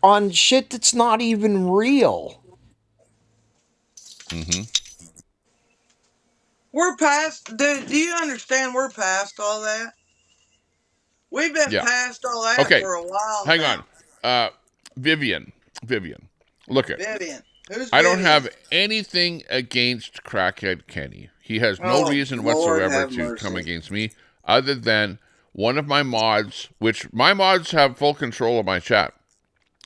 on shit that's not even real. Mm-hmm. We're past. Do you understand? We're past all that. We've been past all that for a while. Hang on. Vivian. Look at Vivian. Who's I don't Vivian? have anything against Crackhead Kenny. He has no reason whatsoever to come against me other than one of my mods, which my mods have full control of my chat.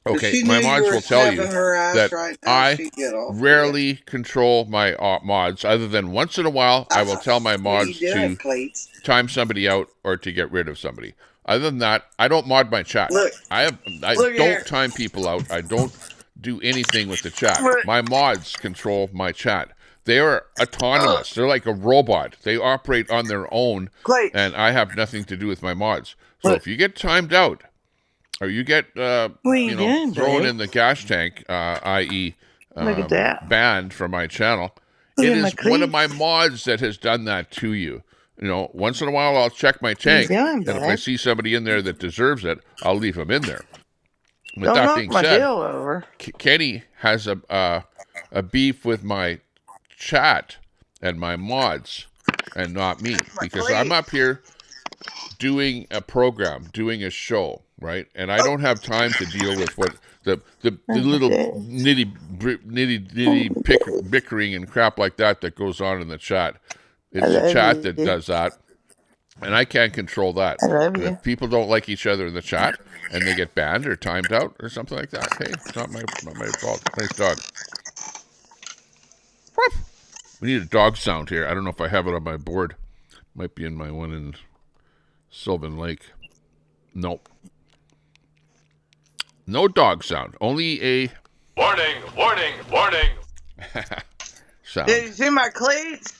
Okay, my mods will tell you that I rarely control my mods other than once in a while I will tell my mods to time somebody out or to get rid of somebody. Other than that, I don't mod my chat. I don't time people out. I don't do anything with the chat. My mods control my chat. They are autonomous. They're like a robot. They operate on their own, and I have nothing to do with my mods. So if you get timed out, or you get thrown in the gas tank, i.e., banned from my channel, it is one of my mods that has done that to you. Once in a while I'll check my tank, and if I see somebody in there that deserves it, I'll leave them in there. With that being said, Kenny has a beef with my chat and my mods, and not me, because I'm up here doing a program, doing a show, right? And I don't have time to deal with what the little nitty bickering and crap like that goes on in the chat. It's the chat that does that, and I can't control that. And if people don't like each other in the chat and they get banned or timed out or something like that, hey, it's not my fault. Nice dog. We need a dog sound here. I don't know if I have it on my board. Might be in my one in Sylvan Lake. Nope. No dog sound. Only a Warning, warning, warning. sound. Did you see my cleats?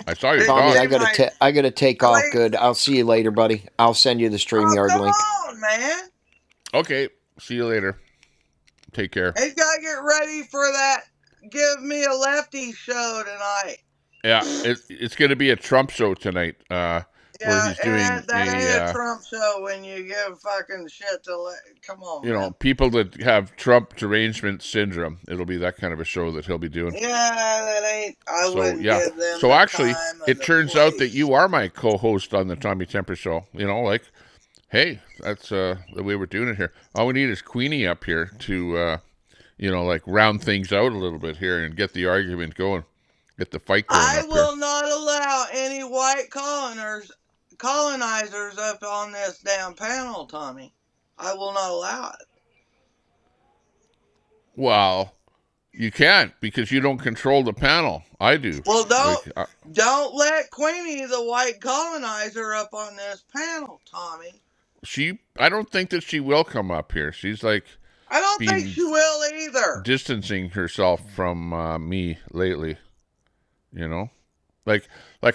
I saw your Tommy, dog. I gotta take off. Good. I'll see you later, buddy. I'll send you the StreamYard link. Come on, man. Okay. See you later. Take care. He's got to get ready for that Give Me a Lefty show tonight. Yeah, it's going to be a Trump show tonight. Where he's doing that ain't a Trump show when you give fucking shit to come on. People that have Trump derangement syndrome. It'll be that kind of a show that he'll be doing. Yeah, that ain't. I wouldn't give them. So actually, it turns out that you are my co-host on the Tommy Temper Show. Hey, that's the way we're doing it here. All we need is Queenie up here to, round things out a little bit here and get the argument going, get the fight going. I will not allow any white colonizers up on this damn panel, Tommy. I will not allow it. Well, you can't because you don't control the panel. I do. Well, don't let Queenie, the white colonizer, up on this panel, Tommy. I don't think that she will come up here. She's like, I don't think she will either. Distancing herself from me lately, Like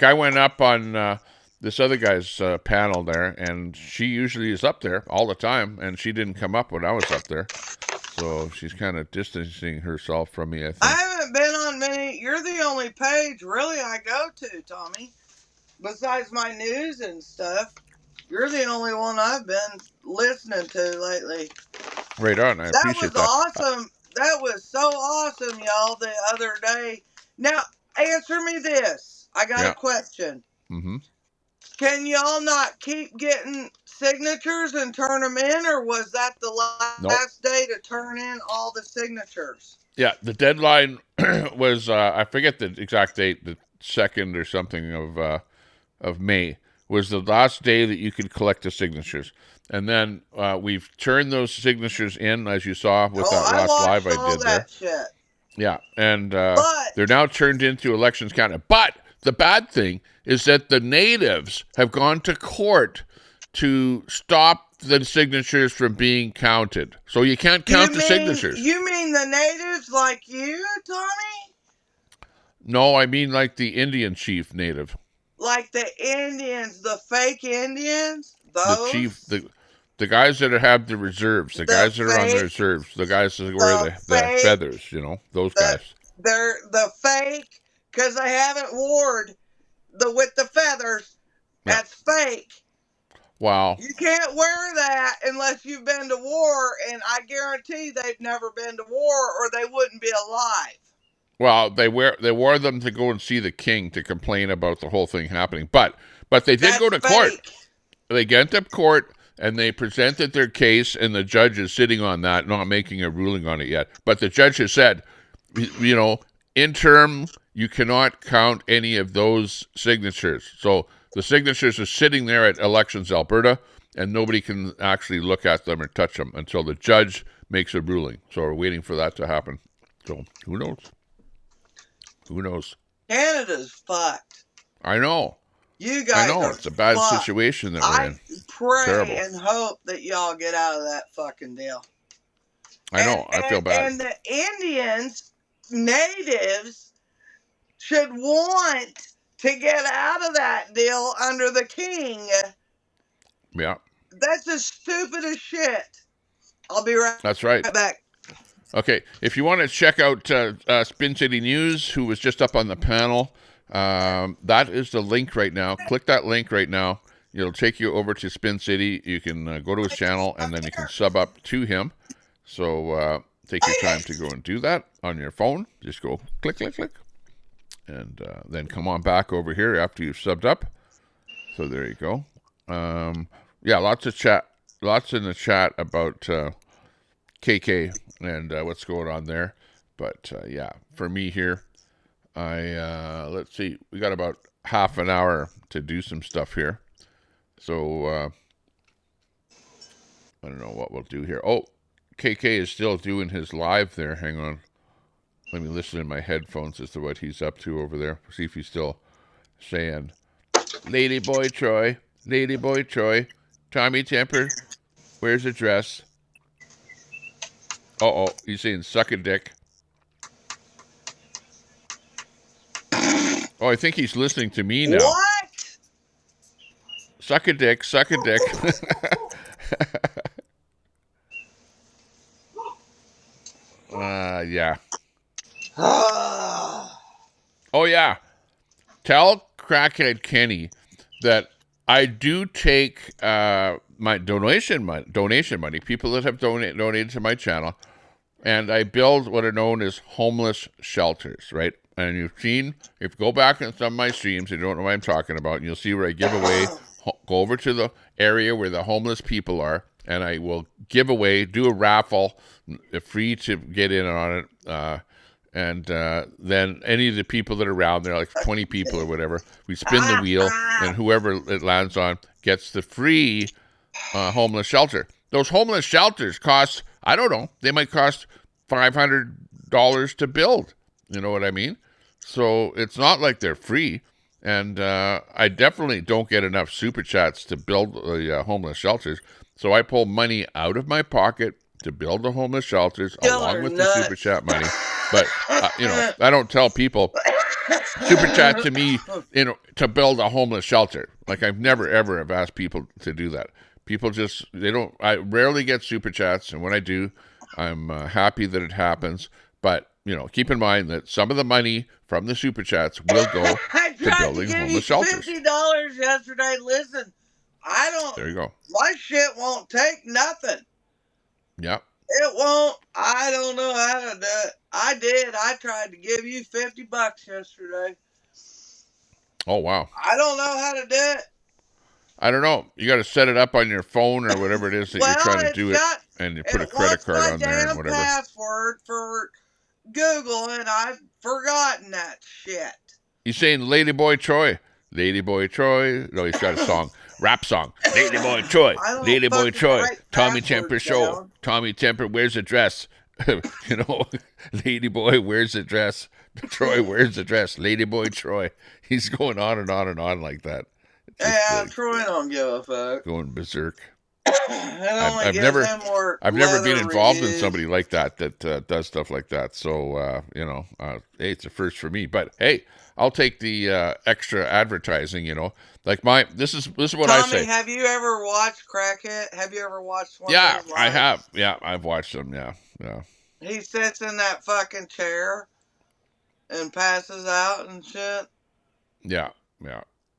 I went up on this other guy's panel there, and she usually is up there all the time, and she didn't come up when I was up there. So she's kind of distancing herself from me, I think. I haven't been on many. You're the only page, really, I go to, Tommy. Besides my news and stuff. You're the only one I've been listening to lately. Right on. I appreciate that. That was awesome. That was so awesome, y'all, the other day. Now, answer me this. I got a question. Mm-hmm. Can y'all not keep getting signatures and turn them in, or was that the last day to turn in all the signatures? Yeah, the deadline was, I forget the exact date, the 2nd or something of May. Was the last day that you could collect the signatures. And then we've turned those signatures in, as you saw with that last live I did there. Shit. Yeah, and they're now turned into Elections Canada. But the bad thing is that the natives have gone to court to stop the signatures from being counted. So you can't count the signatures. You mean the natives like you, Tommy? No, I mean like the Indian chief native. Like the Indians, the fake Indians? Those? The chief, the guys that have the reserves, the guys that are on the reserves, the guys that wear the feathers, those guys. They're the fake, because they haven't worn with the feathers. Yeah. That's fake. Wow. You can't wear that unless you've been to war, and I guarantee they've never been to war or they wouldn't be alive. Well, they wore them to go and see the king to complain about the whole thing happening. But they did go to court. They get to court and they presented their case, and the judge is sitting on that, not making a ruling on it yet. But the judge has said, interim, you cannot count any of those signatures. So the signatures are sitting there at Elections Alberta, and nobody can actually look at them or touch them until the judge makes a ruling. So we're waiting for that to happen. So who knows? Who knows? Canada's fucked. I know. You guys are it's a bad fucked. Situation that we're in. I pray Terrible. and hope that y'all get out of that fucking deal. I know. I feel bad. And the Indians, natives, should want to get out of that deal under the king. Yeah. That's as stupid as shit. I'll be right. That's right. Back. Okay, if you want to check out Spin City News, who was just up on the panel, that is the link right now. Click that link right now. It'll take you over to Spin City. You can go to his channel, and then you can sub up to him. So take your time to go and do that on your phone. Just go click, click, click. And then come on back over here after you've subbed up. So there you go. Yeah, lots in the chat about KK and what's going on there. But yeah, for me here, let's see, we got about half an hour to do some stuff here. So I don't know what we'll do here. Oh, KK is still doing his live there. Hang on. Let me listen in my headphones as to what he's up to over there. See if he's still saying, Lady Boy Troy, Tommy Temper, where's the dress? Uh-oh, he's saying suck a dick. Oh, I think he's listening to me now. What? Suck a dick, suck a dick. Yeah. Oh, yeah. Tell Crackhead Kenny that I do take my donation money, people that have donated to my channel, and I build what are known as homeless shelters, right? And you've seen, if you go back in some of my streams, you don't know what I'm talking about, and you'll see where I give away, go over to the area where the homeless people are, and I will give away, do a raffle, free to get in on it, and then any of the people that are around there, like 20 people or whatever, we spin the wheel, and whoever it lands on gets the free homeless shelter. Those homeless shelters cost, I don't know, they might cost $500 to build. You know what I mean? So it's not like they're free. And I definitely don't get enough super chats to build the homeless shelters. So I pull money out of my pocket to build the homeless shelters along with the super chat money. But, you know, I don't tell people super chat to me, you know, to build a homeless shelter. Like I've never, ever have asked people to do that. People just, I rarely get super chats. And when I do, I'm happy that it happens. But, you know, keep in mind that some of the money from the super chats will go to building homeless shelters. $50 yesterday. Listen, I don't. There you go. My shit won't take nothing. Yep. It won't. I don't know how to do it. I did. I tried to give you $50 yesterday. Oh, wow. I don't know how to do it. I don't know. You got to set it up on your phone or whatever it is that you're trying to do it, and you put a credit card on there and whatever. Password for Google, and I've forgotten that shit. He's saying Ladyboy Troy. Ladyboy Troy. No, he's got a song. Rap song. Ladyboy Troy. Ladyboy Troy. Tommy Temper Show. Tommy Temper wears a dress. You know, Ladyboy wears a dress. Troy wears a dress. Ladyboy Troy. He's going on and on and on like that. Yeah, Troy don't give a fuck. Going berserk. I've never been involved in somebody like that does stuff like that. So you know, hey, it's a first for me. But hey, I'll take the extra advertising. You know, like this is what Tommy, I say. Have you ever watched Crackhead? Have you ever watched one? Yeah, of those I have. Yeah, I've watched them. Yeah. He sits in that fucking chair and passes out and shit. Yeah.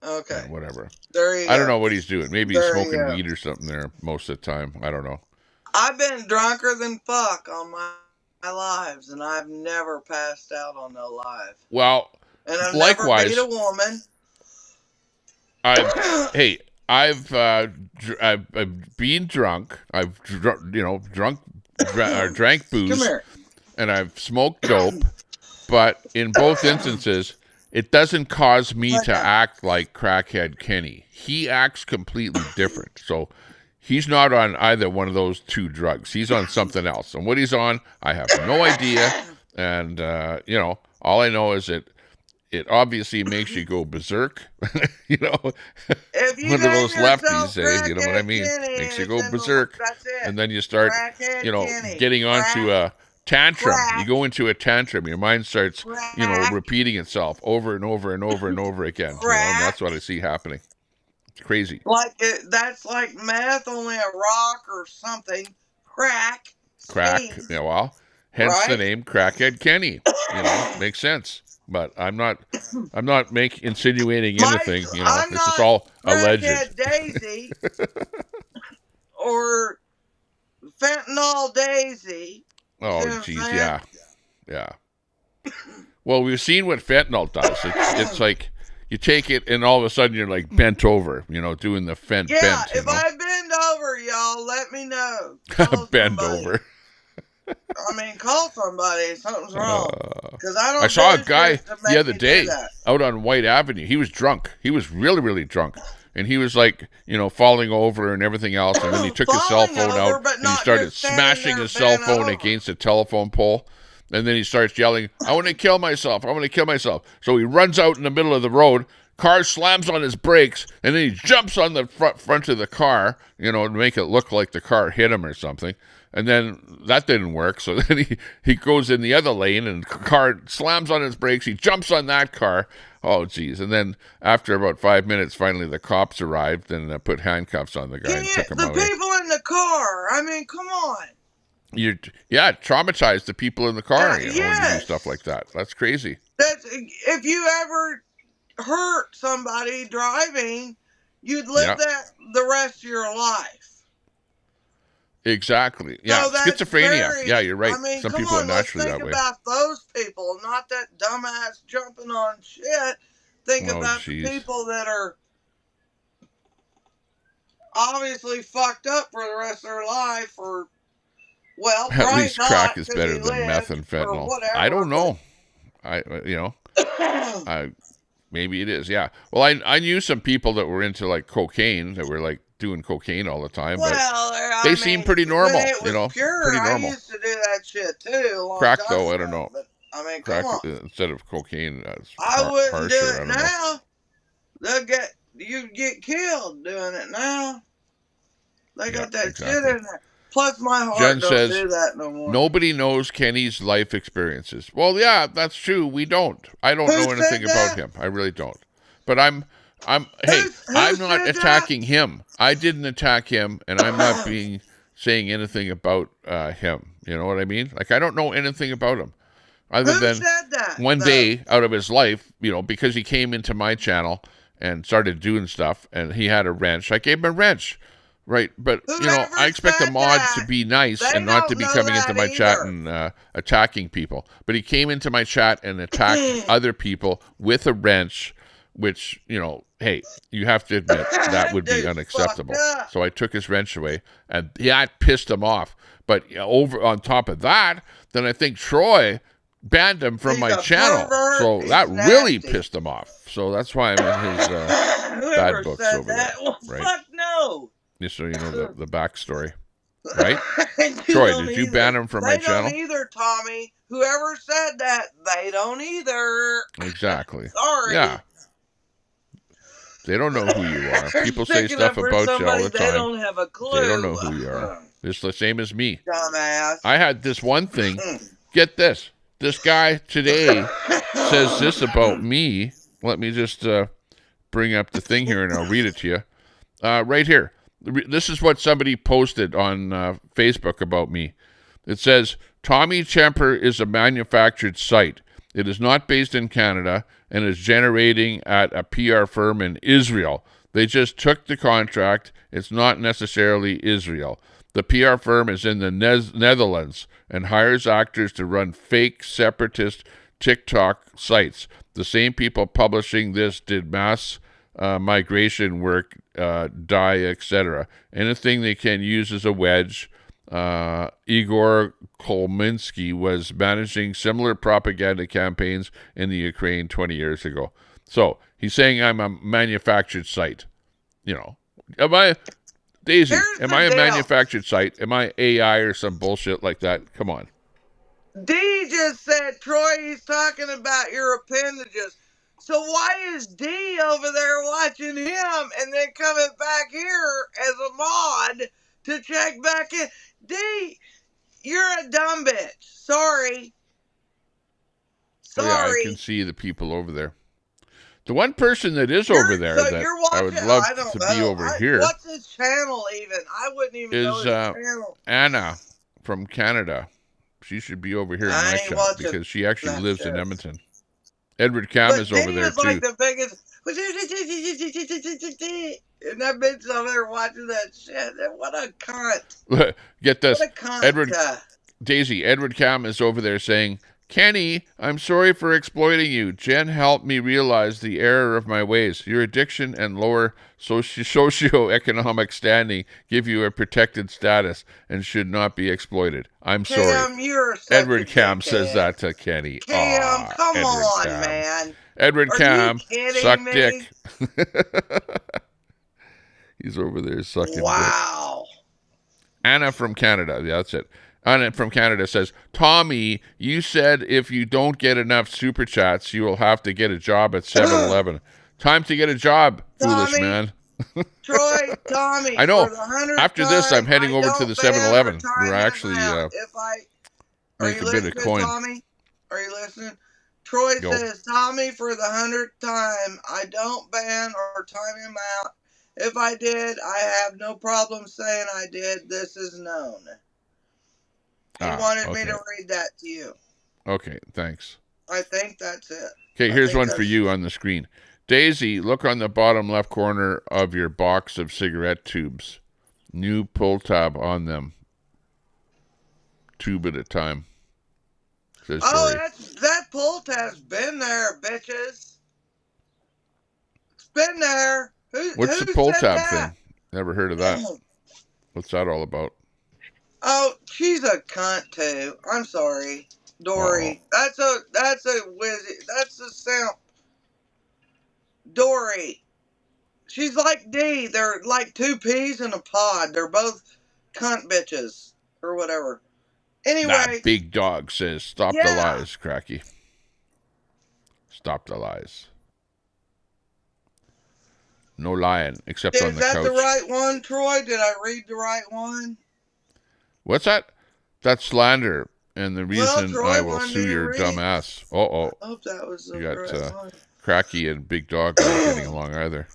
Okay. Yeah, whatever. There you go. I don't know what he's doing. Maybe he's smoking weed or something there most of the time. I don't know. I've been drunker than fuck on my lives, and I've never passed out on no live. Well, and I've likewise, never beat a woman. I've been drunk. I've drank booze. Come here. And I've smoked dope. But in both instances, it doesn't cause me to act like Crackhead Kenny. He acts completely different. So he's not on either one of those two drugs. He's on something else. And what he's on, I have no idea. And, you know, all I know is that it obviously makes you go berserk. You know, one of those lefties, you know what I mean? Makes you go berserk. And then you start, you know, getting onto tantrum. Crack. You go into a tantrum. Your mind starts, Crack. repeating itself over and over and over and over again. And that's what I see happening. It's crazy. That's like meth, only a rock or something. Crack. Crack. Schemes. Yeah, well, hence the Right? name Crackhead Kenny. Makes sense. But I'm not insinuating anything. This is all alleged. Crackhead Daisy or fentanyl Daisy. Oh, geez, yeah. Well, we've seen what fentanyl does. It's like you take it and all of a sudden you're like bent over, doing the bent. Yeah, if I bend over, y'all, let me know. Bend over. Call somebody. Something's wrong. Because I don't. I saw a guy the other day out on White Avenue. He was drunk. He was really, really drunk. And he was like, falling over and everything else. And then he took his cell phone out and he started smashing his cell phone against a telephone pole. And then he starts yelling, I want to kill myself. I want to kill myself. So he runs out in the middle of the road. Car slams on his brakes. And then he jumps on the front of the car, to make it look like the car hit him or something. And then that didn't work. So then he goes in the other lane and the car slams on his brakes. He jumps on that car. Oh, geez. And then after about 5 minutes, finally the cops arrived and put handcuffs on the guy and took him away. The people in the car. Come on. Traumatize the people in the car, when you do stuff like that. That's crazy. If you ever hurt somebody driving, you'd live that the rest of your life. Exactly. Yeah, so schizophrenia. You're right. Some people are naturally that way. Think about those people, not that dumbass jumping on shit. Think about the people that are obviously fucked up for the rest of their life, or at least crack is better than meth and fentanyl. I don't know. Maybe it is. Yeah. Well, I knew some people that were into like cocaine, that were like doing cocaine all the time, but they seem pretty normal, pure, pretty normal. I used to do that shit too. Crack though, I don't know. But, crack come on. Instead of cocaine, I wouldn't do it now. You get killed doing it now. They got that shit in there. Plus, my heart Jen don't says, do that no more. Nobody knows Kenny's life experiences. Well, yeah, that's true. We don't. I don't know anything about him. I really don't. But I'm not attacking him. I didn't attack him, and I'm not saying anything about him. You know what I mean? Like, I don't know anything about him. Other than one day out of his life, because he came into my channel and started doing stuff, and he had a wrench. I gave him a wrench. Right, but, I expect a mod to be nice and not to be coming into my chat and attacking people. But he came into my chat and attacked other people with a wrench, which, hey, you have to admit that would be unacceptable. So I took his wrench away, and that pissed him off. But over on top of that, then I think Troy banned him from my channel. So that really pissed him off. So that's why I'm in his bad books over there. Well, right? Fuck no. Just so you know the backstory, right? Troy, did you ban him from my channel? They don't either, Tommy. Whoever said that, they don't either. Exactly. Sorry. Yeah. They don't know who you are. People say stuff about you all the time. They don't have a clue. They don't know who you are. It's the same as me. Dumbass. I had this one thing. Get this. This guy today says this about me. Let me just bring up the thing here and I'll read it to you. Right here. This is what somebody posted on Facebook about me. It says, Tommy Temper is a manufactured site. It is not based in Canada and is generating at a PR firm in Israel. They just took the contract. It's not necessarily Israel. The PR firm is in the Netherlands and hires actors to run fake separatist TikTok sites. The same people publishing this did mass migration work, dye, etc. Anything they can use as a wedge. Igor Kolminsky was managing similar propaganda campaigns in the Ukraine 20 years ago. So he's saying I'm a manufactured site. Am I, Daisy, am I a manufactured site? Am I AI or some bullshit like that? Come on. D just said, Troy, he's talking about your appendages. So why is D over there watching him and then coming back here as a mod to check back in? D, You're a dumb bitch. Sorry. Oh, yeah, I can see the people over there. The one person that is over there that I would love to be over here. What's his channel even? I wouldn't even know his channel. Anna from Canada. She should be over here in my shop because she actually lives in Edmonton. Edward Cam is over there too. Like the biggest, and that bitch over there watching that shit. What a cunt! Get this, what a cunt. Edward Cam is over there saying, "Kenny, I'm sorry for exploiting you. Jen helped me realize the error of my ways. Your addiction and lower socioeconomic standing give you a protected status and should not be exploited. I'm sorry." Cam, you're such Edward Cam says that to Kenny. Cam, come Edward on, Cam. man. Edward Cam, suck me? dick. He's over there sucking wow. dick. Anna from Canada. Yeah, that's it. Anna from Canada says, "Tommy, you said if you don't get enough super chats, you will have to get a job at 7-Eleven. Time to get a job, Tommy, foolish man." Troy, Tommy. I know. For the After this, I'm heading over to the 7-Eleven. We're actually make a bit of coin. Tommy? Are you listening? Troy says, "Tommy, for the 100th time, I don't ban or time him out. If I did, I have no problem saying I did. This is known." He wanted me to read that to you. Okay, thanks. I think that's it. Okay, here's one for you on the screen. Daisy, look on the bottom left corner of your box of cigarette tubes. New pull tab on them. Tube at a time. Says Dory. That pull tab's been there, bitches. It's been there. What's the pull tab thing? Never heard of that. What's that all about? Oh, she's a cunt too. I'm sorry, Dory. That's a wizard. That's a simp. Dory. She's like D. They're like two peas in a pod. They're both cunt bitches or whatever. Anyway, that big dog says, "Stop the lies, Cracky. Stop the lies. No lying, except on the couch." Is that the right one, Troy? Did I read the right one? What's that? That's slander, and the reason Troy, I will sue your dumb ass. I hope that was the you right got one. Cracky and Big Dog not getting along either.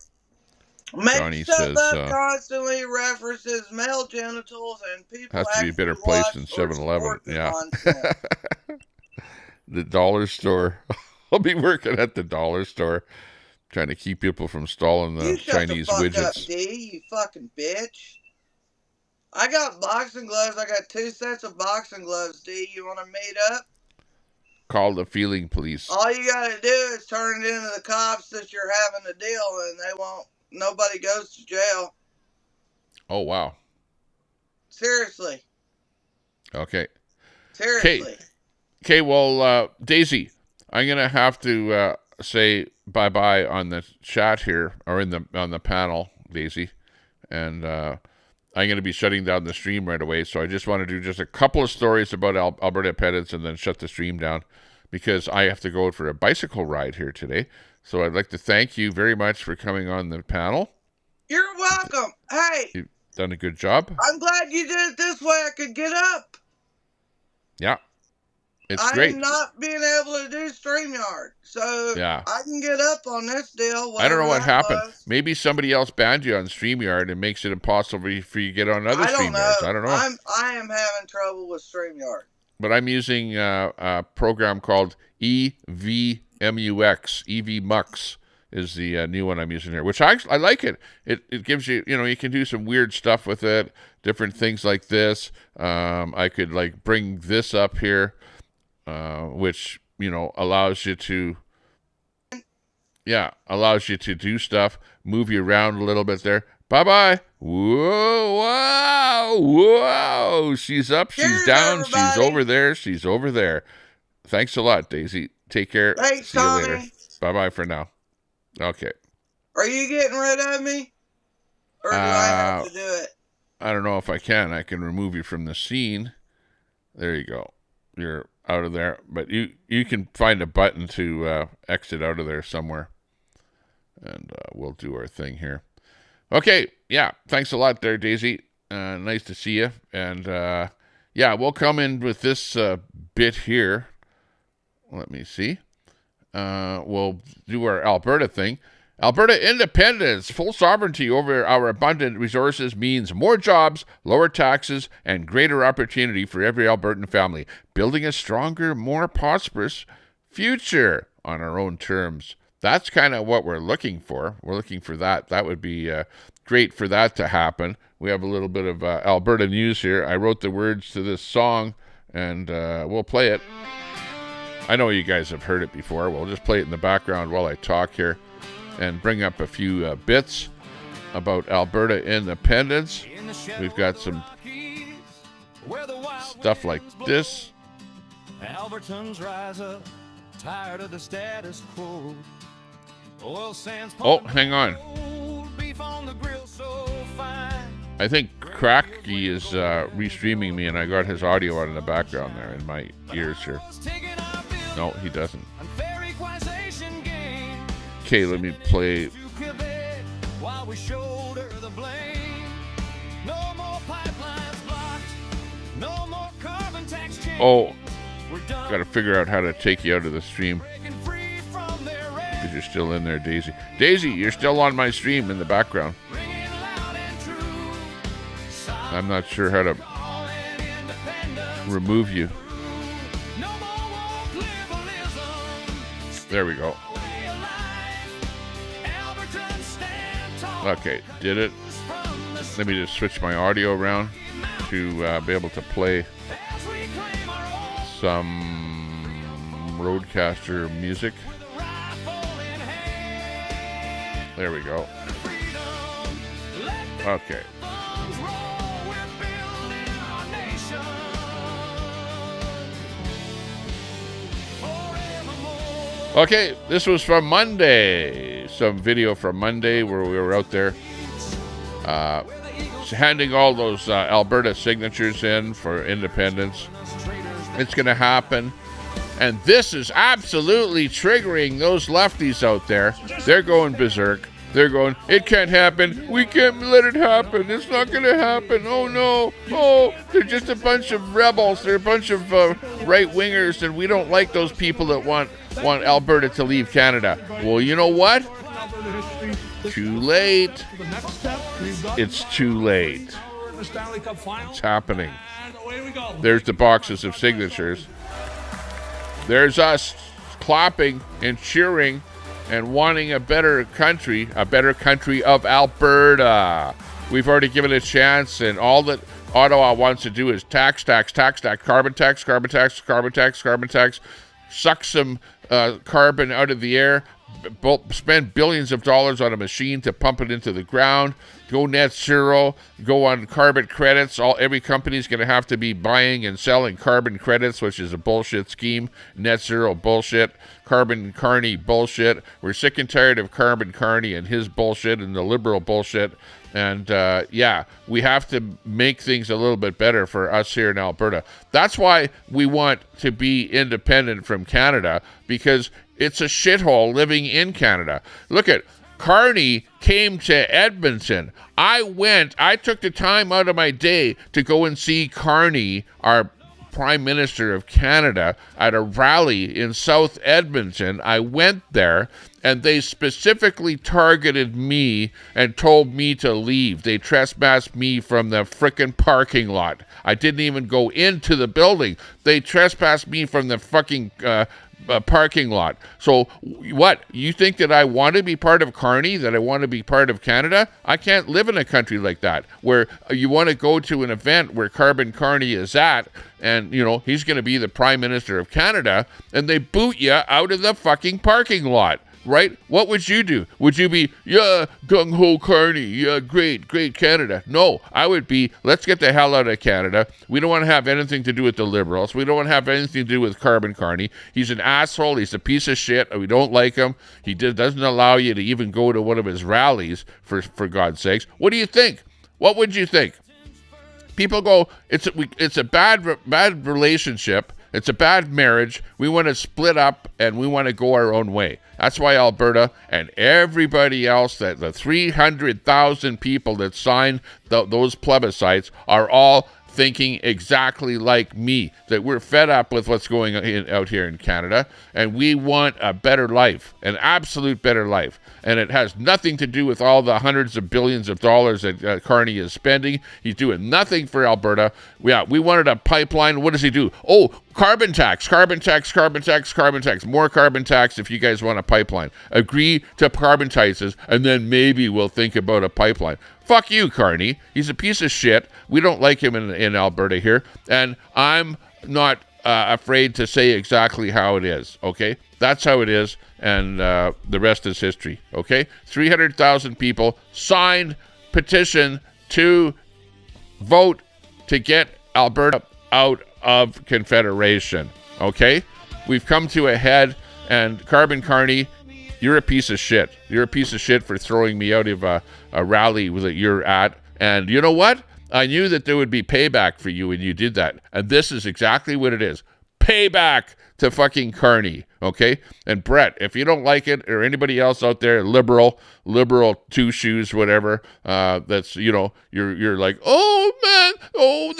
Johnny says constantly references male genitals and people has to be a better place than 7-Eleven. Yeah. The dollar store. I'll be working at the dollar store, trying to keep people from stalling the Chinese widgets. Up, D, you fucking bitch. I got boxing gloves. I got 2 sets of boxing gloves, D. You want to meet up? Call the feeling police. All you got to do is turn it into the cops that you're having a deal, and they won't. Nobody goes to jail. Oh, wow. Seriously. Okay. Seriously. Okay, well, Daisy, I'm going to have to say bye-bye on the chat here, or on the panel, Daisy. And I'm going to be shutting down the stream right away, so I just want to do just a couple of stories about Alberta pedants and then shut the stream down because I have to go for a bicycle ride here today. So I'd like to thank you very much for coming on the panel. You're welcome. Hey. You've done a good job. I'm glad you did it this way. I could get up. Yeah. It's great. I'm not being able to do StreamYard. So I can get up on this deal. I don't know what happened. Maybe somebody else banned you on StreamYard and makes it impossible for you to get on other StreamYards. I don't know. I am having trouble with StreamYard. But I'm using a program called EVMUX. EVMUX is the new one I'm using here, which I like it. It gives you, you can do some weird stuff with it, different things like this. I could like bring this up here, which, allows you to do stuff, move you around a little bit there. Bye-bye. Whoa, wow, whoa. She's up, she's down, everybody. She's over there, she's over there. Thanks a lot, Daisy. Take care. Thanks, see you Tommy. later. Bye-bye for now. Okay. Are you getting rid of me? Or do I have to do it? I don't know if I can. I can remove you from the scene. There you go. You're out of there. But you can find a button to exit out of there somewhere. And we'll do our thing here. Okay. Yeah. Thanks a lot there, Daisy. Nice to see you. And yeah, we'll come in with this bit here. Let me see. We'll do our Alberta thing. Alberta independence, full sovereignty over our abundant resources means more jobs, lower taxes, and greater opportunity for every Albertan family, building a stronger, more prosperous future on our own terms. That's kind of what we're looking for. We're looking for that. That would be great for that to happen. We have a little bit of Alberta news here. I wrote the words to this song, and we'll play it. I know you guys have heard it before. We'll just play it in the background while I talk here and bring up a few bits about Alberta independence. We've got some stuff like this. Albertans rise up, tired of the status quo. Oil sands Hang on. beef on the grill so fine. I think Cracky is restreaming me, and I got his audio out in the background there in my ears here. No, he doesn't. Okay, let me play. While we shoulder the blame. No more pipelines blocked. No more carbon tax change. Oh, got to figure out how to take you out of the stream. Because you're still in there, Daisy. Daisy, you're still on my stream in the background. I'm not sure how to remove you. There we go. Okay, did it. Let me just switch my audio around to be able to play some Roadcaster music. There we go. Okay. Okay, this was from Monday. Some video from Monday where we were out there handing all those Alberta signatures in for independence. It's going to happen. And this is absolutely triggering those lefties out there. They're going berserk. They're going, it can't happen. We can't let it happen. It's not going to happen. Oh, no. Oh, they're just a bunch of rebels. They're a bunch of right-wingers, and we don't like those people that want Alberta to leave Canada. Well, you know what? Too late. It's too late. It's happening. There's the boxes of signatures. There's us clapping and cheering and wanting a better country of Alberta. We've already given it a chance, and all that Ottawa wants to do is tax, carbon tax, suck some carbon out of the air, spend billions of dollars on a machine to pump it into the ground, go net zero, go on carbon credits. Every company's going to have to be buying and selling carbon credits, which is a bullshit scheme. Net zero bullshit. Carbon Carney bullshit. We're sick and tired of Carbon Carney and his bullshit and the liberal bullshit. And we have to make things a little bit better for us here in Alberta. That's why we want to be independent from Canada, because it's a shithole living in Canada. Look at Carney came to Edmonton. I took the time out of my day to go and see Carney, our Prime Minister of Canada, at a rally in South Edmonton. I went there, and they specifically targeted me and told me to leave. They trespassed me from the frickin' parking lot. I didn't even go into the building. They trespassed me from the fucking parking lot. So what? You think that I want to be part of Carney, that I want to be part of Canada? I can't live in a country like that, where you want to go to an event where Carbon Carney is at, and, you know, he's going to be the Prime Minister of Canada, and they boot you out of the fucking parking lot. Right? What would you do? Would you be, yeah, gung-ho Carney, yeah, great Canada? No, I would be, let's get the hell out of Canada. We don't want to have anything to do with the Liberals. We don't want to have anything to do with Carbon Carney. He's an asshole. He's a piece of shit. We don't like him. He doesn't allow you to even go to one of his rallies, for God's sakes. What do you think? What would you think? People go, it's a bad relationship. It's a bad marriage. We want to split up, and we want to go our own way. That's why Alberta and everybody else, the 300,000 people that signed those plebiscites, are all thinking exactly like me, that we're fed up with what's going on out here in Canada, and we want a better life, an absolute better life. And it has nothing to do with all the hundreds of billions of dollars that Carney is spending. He's doing nothing for Alberta. Yeah, we wanted a pipeline. What does he do? Oh, carbon tax, carbon tax, carbon tax, carbon tax. More carbon tax if you guys want a pipeline. Agree to carbon taxes, and then maybe we'll think about a pipeline. Fuck you, Carney. He's a piece of shit. We don't like him in Alberta here, and I'm not afraid to say exactly how it is, okay? That's how it is, and the rest is history, okay? 300,000 people signed petition to vote to get Alberta out of Confederation, okay? We've come to a head, and Carbon Carney, you're a piece of shit. You're a piece of shit for throwing me out of a rally that you're at. And you know what? I knew that there would be payback for you when you did that. And this is exactly what it is. Payback to fucking Carney, okay? And Brett, if you don't like it, or anybody else out there, liberal two shoes, whatever, that's, you know, you're like, oh man, oh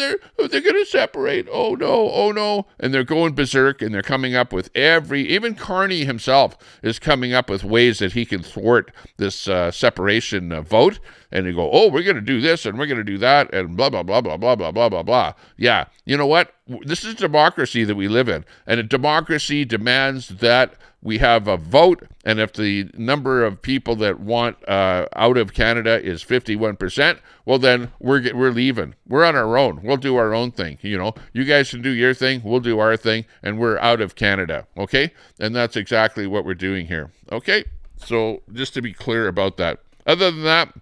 they're gonna separate, oh no, and they're going berserk, and they're coming up with even Carney himself is coming up with ways that he can thwart this separation vote. And they go, oh, we're going to do this and we're going to do that and blah, blah, blah, blah, blah, blah, blah, blah, blah. Yeah, you know what? This is democracy that we live in. And a democracy demands that we have a vote. And if the number of people that want out of Canada is 51%, well, then we're leaving. We're on our own. We'll do our own thing. You know, you guys can do your thing. We'll do our thing. And we're out of Canada. Okay? And that's exactly what we're doing here. Okay? So just to be clear about that. Other than that,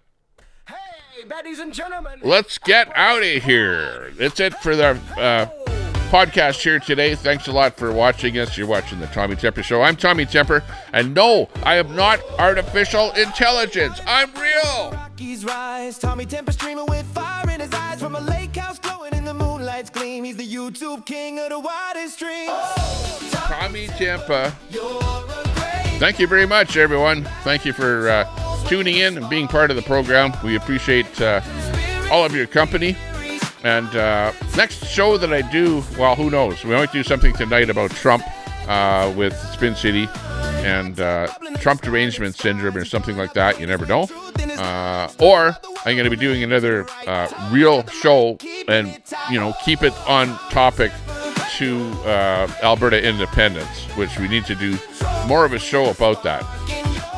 ladies and gentlemen, let's get out of here. That's it for the podcast here today. Thanks a lot for watching us. You're watching the Tommy Temper Show. I'm Tommy Temper, and no, I am not artificial intelligence. I'm real. Rockies rise, Tommy Temper streaming with fire in his eyes from a lake house glowing in the moonlight's gleam. He's the YouTube king of the widest streams. Tommy Temper. Thank you very much, everyone. Thank you for tuning in and being part of the program. We appreciate all of your company. And next show that I do, well, who knows? We might do something tonight about Trump with Spin City and Trump derangement syndrome or something like that. You never know. Or I'm going to be doing another real show and, you know, keep it on topic to Alberta independence, which we need to do more of a show about that.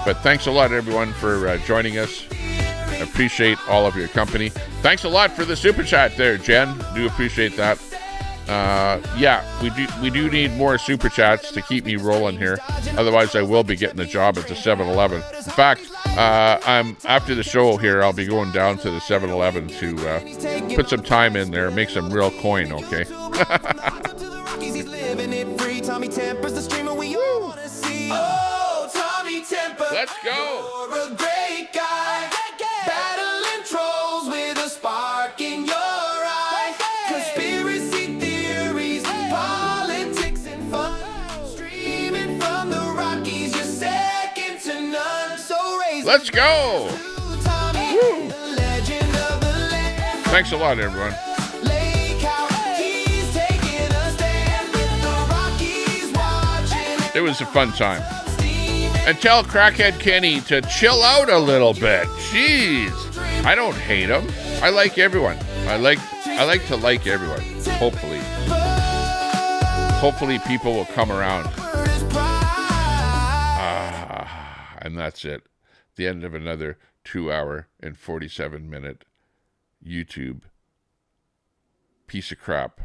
But thanks a lot, everyone, for joining us. I appreciate all of your company. Thanks a lot for the super chat there, Jen. Do appreciate that. Yeah, we do need more super chats to keep me rolling here. Otherwise, I will be getting a job at the 7-Eleven. In fact, I'm after the show here, I'll be going down to the 7-Eleven to put some time in there, make some real coin, okay? Let's go. You're a great guy. Battling trolls with a spark in your eye. Conspiracy theories, politics and fun. Streaming from the Rockies, you're second to none. So raise. Let's go. Woo. Thanks a lot, everyone. It was a fun time. And tell Crackhead Kenny to chill out a little bit. Jeez. I don't hate him. I like everyone. I like to like everyone. Hopefully. Hopefully people will come around. And that's it. The end of another 2-hour and 47-minute YouTube piece of crap.